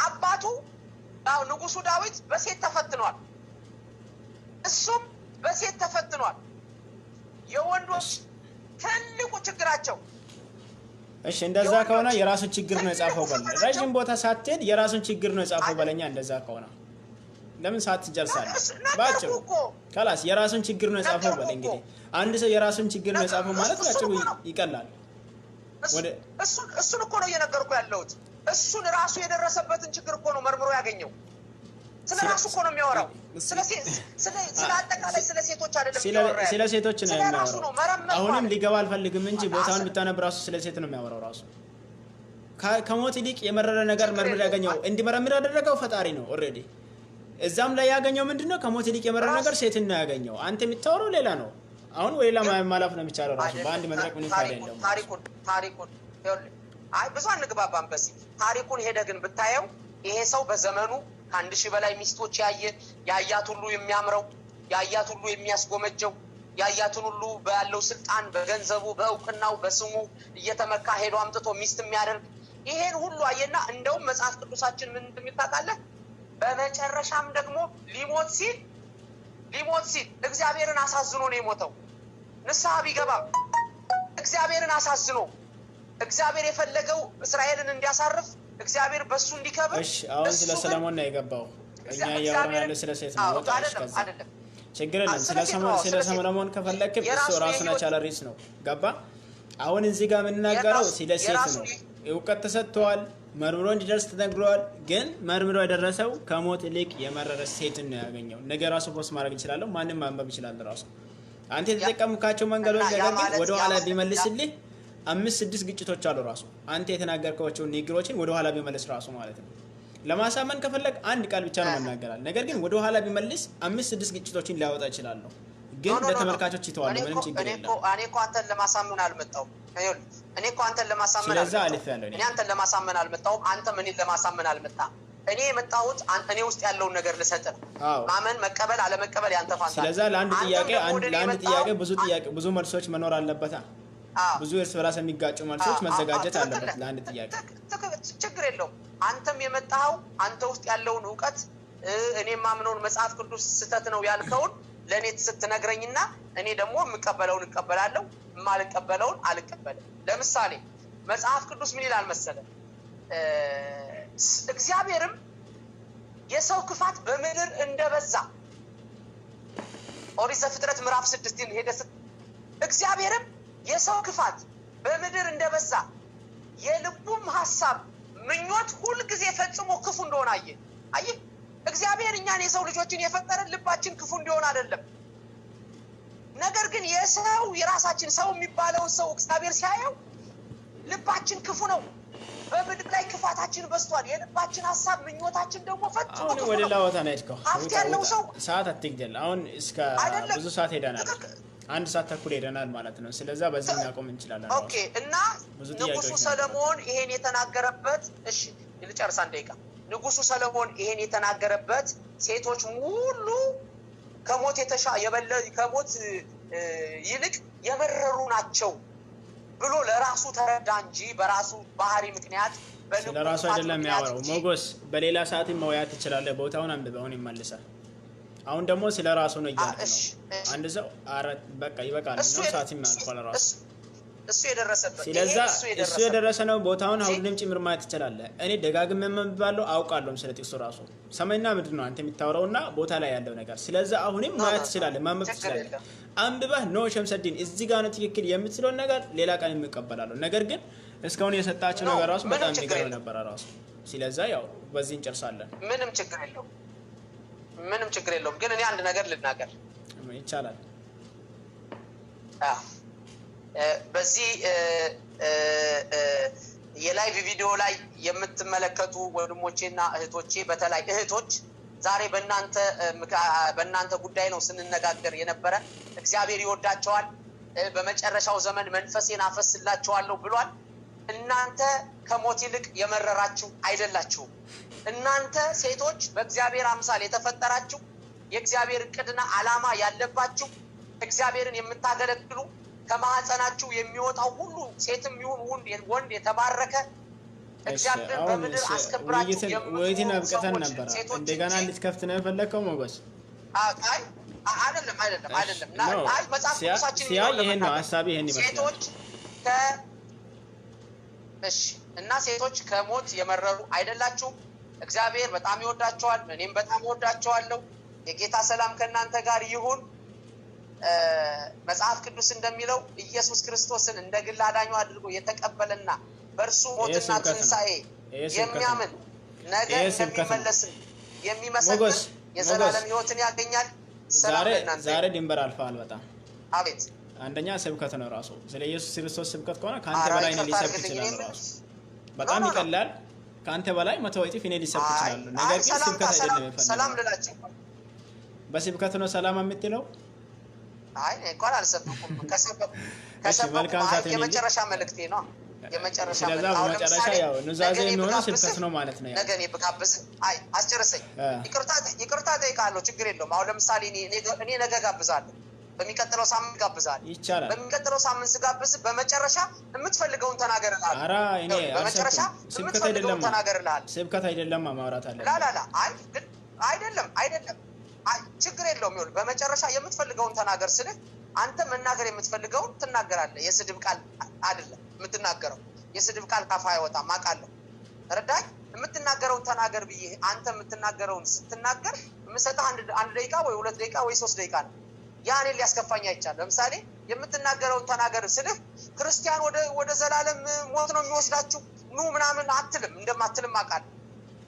[SPEAKER 2] አባቱ ንጉሱ ዳዊት በሴት ተፈትኗል። እሱም በሴት ተፈትኗል። የወንዶች ትልቁ ችግራቸው
[SPEAKER 1] እሺ እንደዛ ከሆነ የራሱን ችግር ነው የጻፈው በል። ረጅም ቦታ ሳትሄድ የራሱን ችግር ነው የጻፈው በለኛ። እንደዛ ከሆነ ለምን ሳትጀርሳለህ? ባጭሩ خلاص የራሱን ችግር ነው የጻፈው በል። እንግዲህ አንድ ሰው የራሱን ችግር ነው የጻፈው ማለት ባጭሩ ይቀላል።
[SPEAKER 2] እሱን እኮ ነው እየነገርኩ ያለሁት። እሱን ራሱ የደረሰበትን ችግር እኮ ነው መርምሮ ያገኘው። ስለራሱ እኮ ነው የሚያወራው። ስለ አጠቃላይ ስለ ሴቶች አይደለም የሚያወራው።
[SPEAKER 1] ስለ ሴቶች ነው የሚያወራው። አሁንም ሊገባ አልፈልግም እንጂ ቦታውን ብታነብ ራሱ ስለ ሴት ነው የሚያወራው። ራሱ ከሞት ይልቅ የመረረ ነገር መርምሮ ያገኘው እንዲመረምር ያደረገው ፈጣሪ ነው። ኦሬዲ እዛም ላይ ያገኘው ምንድነው? ከሞት ይልቅ የመረረ ነገር ሴትን ነው ያገኘው። አንተ የምታወራው ሌላ ነው። አሁን ወይ ሌላ ማላፍ ነው የሚቻለው ራሱ በአንድ መድረክ ምን ፋይዳ የለውም።
[SPEAKER 2] ታሪኩን ብዙ አንግባባም በዚህ ታሪኩን ሄደ ግን ብታየው ይሄ ሰው በዘመኑ ከአንድ ሺህ በላይ ሚስቶች ያያት ሁሉ የሚያምረው ያያት ሁሉ የሚያስጎመጀው ያያቱን ሁሉ ባለው ስልጣን በገንዘቡ በእውቅናው በስሙ እየተመካ ሄዶ አምጥቶ ሚስት የሚያደርግ ይሄን ሁሉ አየና እንደውም መጽሐፍ ቅዱሳችን ምን እንደሚታጣለ በመጨረሻም ደግሞ ሊሞት ሲል እግዚአብሔርን አሳዝኖ ነው የሞተው። ንስሐ ቢገባ እግዚአብሔርን አሳዝኖ እግዚአብሔር የፈለገው እስራኤልን እንዲያሳርፍ እግዚአብሔር በሱ እንዲከብር።
[SPEAKER 1] እሺ አሁን ስለ ሰለሞን ነው የገባው። እኛ ያወራናል ስለ ሴት ነው ወጣሽ ከዛ ችግር የለም። ስለ ሰለሞን ከፈለክ እሱ ራሱን የቻለ ርዕስ ነው ገባ። አሁን እዚህ ጋር የምናገረው ስለ ሴት ነው። እውቀት ተሰጥቷል፣ መርምሮ እንዲደርስ ተነግሯል። ግን መርምሮ የደረሰው ከሞት ይልቅ የመረረ ሴትን ነው ያገኘው። ነገ ራሱ ፖስት ማድረግ ይችላል፣ ማንንም ማንበብ ይችላል ራሱ። አንተ የተጠቀምካቸው መንገዶች ነገር ግን ወደ ኋላ ቢመልስልህ 5-6 ግጭቶች አሉ ራሱ አንተ የተናገርካቸው ንግግሮችን ወደ ኋላ ቢመልስ ራሱ ማለት ነው። ለማሳመን ከፈለግ አንድ ቃል ብቻ ነው መናገራል። ነገር ግን ወደ ኋላ ቢመልስ 5-6 ግጭቶችን ሊያወጣ ይችላል። ግን ለተመልካቾች ይተዋል፣ ምንም ችግር የለም።
[SPEAKER 2] እኔ እኮ አንተን ለማሳመን አልመጣሁም። እኔ እኮ አንተን ለማሳመን አልመጣሁም። አንተም እኔን ለማሳመን አልመጣም። እኔ የመጣሁት እኔ ውስጥ ያለውን ነገር ልሰጥ ነው። ማመን መቀበል አለመቀበል ያንተ ፋንታ።
[SPEAKER 1] ስለዚህ ለአንድ ጥያቄ ብዙ መልሶች መኖር አለበት። ብዙ እርስ በራስ የሚጋጩ መልሶች መዘጋጀት አለበት ለአንድ ጥያቄ።
[SPEAKER 2] ችግር የለውም። አንተም የመጣኸው አንተ ውስጥ ያለውን እውቀት እኔ ማምነውን መጽሐፍ ቅዱስ ስተት ነው ያልከውን ለእኔ ስትነግረኝና እኔ ደግሞ የምቀበለውን እቀበላለሁ፣ የማልቀበለውን አልቀበልም። ለምሳሌ መጽሐፍ ቅዱስ ምን ይላል መሰለህ? እግዚአብሔርም የሰው ክፋት በምድር እንደበዛ ኦሪት ዘፍጥረት ምዕራፍ 6 ሄደ። እግዚአብሔርም የሰው ክፋት በምድር እንደበዛ የልቡም ሐሳብ ምኞት ሁሉ ጊዜ ፈጽሞ ክፉ እንደሆነ አየ። እግዚአብሔር እኛን የሰው ልጆችን የፈጠረን ልባችን ክፉ እንዲሆን አይደለም። ነገር ግን የራሳችን ሰው የሚባለው ሰው እግዚአብሔር ሲያየው ልባችን ክፉ ነው። በምድር ላይ ክፋታችን በዝቷል። የልባችን ሐሳብ ምኞታችን ደግሞ ፈጽሞ
[SPEAKER 1] ክፉ ነው። ወደ ላወታ ነው ያልከው።
[SPEAKER 2] ሀብት ያለው ሰው
[SPEAKER 1] ሰዓት አትግደል። አሁን እስከ ብዙ ሰዓት ሄደናል። 1 ሰዓት ተኩል ሄደናል ማለት ነው። ስለዚህ በዚህ እናቆም እንችላለን።
[SPEAKER 2] ኦኬ። እና ንጉሱ ሰለሞን ይሄን የተናገረበት እሺ ልጨርስ አንድ ደቂቃ። ንጉሱ ሰለሞን ይሄን የተናገረበት ሴቶች ሁሉ ከሞት ከሞት ይልቅ የመረሩ ናቸው ብሎ ለራሱ ተረዳ እንጂ በራሱ ባህሪ ምክንያት
[SPEAKER 1] ለራሱ አይደለም ያወራው። ሞጎስ በሌላ ሰዓት መወያየት ይችላል። ቦታውን አንብበውን ይመልሳል። አሁን ደግሞ ስለ ራሱ ነው እያለ ነው። አንድ ሰው በቃ ይበቃል ነው ሰዓት ይማልኳል ራሱ እሱ የደረሰበት። ስለዚህ እሱ የደረሰ ነው። ቦታውን አሁንም ጭምር ማየት ይችላል። እኔ ደጋግሜ መንብባለሁ አውቃለሁ ስለ ጥቅሱ ራሱ ሰማይና ምድር ነው አንተ የሚታወራውና ቦታ ላይ ያለው ነገር። ስለዚህ አሁንም ማየት ይችላል፣ ማመብ ይችላል። አንብበህ ነው ሸምሰዲን እዚህ ጋር ነው ትክክል የምትለው ነገር ሌላ ቀን የሚቀበላለው። ነገር ግን እስካሁን የሰጣቸው ነገር ራሱ በጣም የሚገርም ነበር ራሱ። ስለዚህ ያው በዚህ እንጨርሳለን።
[SPEAKER 2] ምንም ችግር የለውም። ግን እኔ አንድ ነገር ልናገር
[SPEAKER 1] ይቻላል።
[SPEAKER 2] በዚህ የላይቭ ቪዲዮ ላይ የምትመለከቱ ወንድሞቼና እህቶቼ፣ በተለይ እህቶች ዛሬ በእናንተ ጉዳይ ነው ስንነጋገር የነበረ። እግዚአብሔር ይወዳቸዋል። በመጨረሻው ዘመን መንፈሴን አፈስላቸዋለሁ ብሏል። እናንተ ከሞት ይልቅ የመረራችሁ አይደላችሁም። እናንተ ሴቶች በእግዚአብሔር አምሳል የተፈጠራችሁ የእግዚአብሔር እቅድና ዓላማ ያለባችሁ እግዚአብሔርን የምታገለግሉ ከማህፀናችሁ የሚወጣው ሁሉ ሴትም ይሁን ወንድ የተባረከ እግዚአብሔር በምድር አስከብራችሁ
[SPEAKER 1] ወይቲና አብቀተን ነበር። እንደገና ልትከፍት ነው የፈለከው ሞገስ?
[SPEAKER 2] አይደለም። አይ መጽሐፍ ቅዱሳችን
[SPEAKER 1] ይሄን ነው ሐሳብ ይሄን ይመስላል።
[SPEAKER 2] እና ሴቶች ከሞት የመረሩ አይደላችሁም። እግዚአብሔር በጣም ይወዳቸዋል። እኔም በጣም እወዳቸዋለሁ። የጌታ ሰላም ከእናንተ ጋር ይሁን። መጽሐፍ ቅዱስ እንደሚለው ኢየሱስ ክርስቶስን እንደ ግል አዳኙ አድርጎ የተቀበለና በእርሱ ሞትና ትንሣኤ የሚያምን ነገ እንደሚመለስ የሚመሰክር የዘላለም ሕይወትን ያገኛል።
[SPEAKER 1] ዛሬ ድንበር አልፈዋል በጣም።
[SPEAKER 2] አቤት።
[SPEAKER 1] አንደኛ ስብከት ነው ራሱ። ስለ ኢየሱስ ክርስቶስ ስብከት ከሆነ ከአንተ በላይ ነው ሊሰብክ ይችላል ራሱ። በጣም ይቀላል። ከአንተ በላይ 100 እጥፍ እኔ ሊሰብክ ይችላል። ነገር ግን ስብከት አይደለም የፈለገው።
[SPEAKER 2] ሰላም ልላችሁ
[SPEAKER 1] በስብከት ነው ሰላም የምትለው?
[SPEAKER 2] አይ እንኳን አልሰብኩም። ከሰበኩ የመጨረሻ መልእክቴ ነው። የመጨረሻ
[SPEAKER 1] ስለዛ በመጨረሻ ያው ኑዛዜ የሚሆነው ስብከት ነው ማለት ነው።
[SPEAKER 2] ነገ እኔ ብጋብዝ አይ አስጨርሰኝ፣ ይቅርታ ጠይቃለሁ፣ ችግር የለውም። አሁን ለምሳሌ እኔ ነገ ጋብዛለሁ፣ በሚቀጥለው ሳምንት ጋብዛለሁ።
[SPEAKER 1] ይቻላል።
[SPEAKER 2] በሚቀጥለው ሳምንት ስጋብዝ በመጨረሻ የምትፈልገውን ተናገርልሃል።
[SPEAKER 1] ኧረ እኔ
[SPEAKER 2] በመጨረሻ
[SPEAKER 1] ስብከት አይደለም
[SPEAKER 2] ተናገርልሃል።
[SPEAKER 1] ስብከት አይደለም ማውራት አለ።
[SPEAKER 2] ላላላ አይ አይደለም ችግር የለውም። ይሁን በመጨረሻ የምትፈልገውን ተናገር ስልህ አንተ መናገር የምትፈልገውን ትናገራለህ። የስድብ ቃል አይደለም የምትናገረው፣ የስድብ ቃል ካፋ አይወጣም አውቃለሁ። ረዳኝ። የምትናገረውን ተናገር ብዬ አንተ የምትናገረውን ስትናገር የምሰጥህ አንድ ደቂቃ ወይ 2 ደቂቃ ወይ 3 ደቂቃ ነው። ያኔ ሊያስከፋኝ አይቻልም። ለምሳሌ የምትናገረውን ተናገር ስልህ ክርስቲያን ወደ ዘላለም ሞት ነው የሚወስዳችሁ ኑ ምናምን አትልም፣ እንደማትልም አውቃለሁ።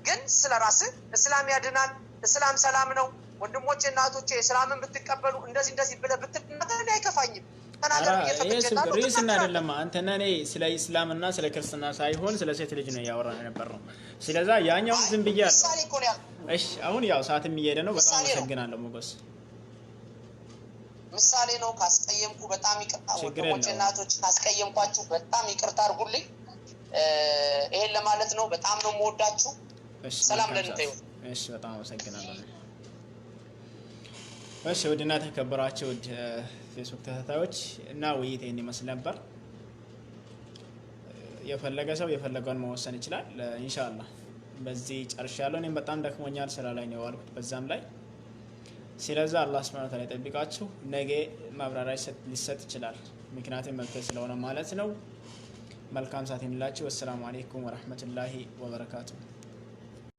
[SPEAKER 2] ግን ስለራስህ እስላም ያድናል፣ እስላም ሰላም ነው፣ ወንድሞቼ እናቶቼ እስላምን ብትቀበሉ እንደዚህ ብለህ ብትናገር አይከፋኝም። ተናገር እየተፈጨናል።
[SPEAKER 1] ሪስና አይደለም አንተና እኔ ስለ እስላምና ስለ ክርስትና ሳይሆን ስለ ሴት ልጅ ነው ያወራን የነበረው። ስለዛ ያኛው ዝም ብያለሁ።
[SPEAKER 2] ምሳሌ እኮ ነው ያልኩት።
[SPEAKER 1] እሺ አሁን ያው ሰዓትም እየሄደ ነው። በጣም አመሰግናለሁ ሞገስ።
[SPEAKER 2] ምሳሌ ነው። ካስቀየምኩ በጣም ይቅርታ። ወንድሞቼ እናቶች ካስቀየምኳችሁ በጣም ይቅርታ አድርጉልኝ። ይሄን ለማለት ነው። በጣም ነው የምወዳችሁ። ሰላም ለእናንተ ይሁን።
[SPEAKER 1] እሺ በጣም አመሰግናለሁ። እሺ ውድና ተከበራችሁ ውድ ፌስቡክ ተከታታዮች እና ውይይት ይሄን ይመስል ነበር። የፈለገ ሰው የፈለገውን መወሰን ይችላል። ኢንሻአላህ በዚህ ጨርሻለሁ። እኔም በጣም ደክሞኛል፣ ስራ ላይ ነው የዋልኩት በዛም ላይ። ስለዚህ አላህ Subhanahu Wa Ta'ala ይጠብቃችሁ። ነገ ማብራሪያ ሊሰጥ ይችላል፣ ምክንያቱም መብት ስለሆነ ማለት ነው። መልካም ሰዓት ይሁንላችሁ። ወሰላሙ አለይኩም ወራህመቱላሂ ወበረካቱሁ።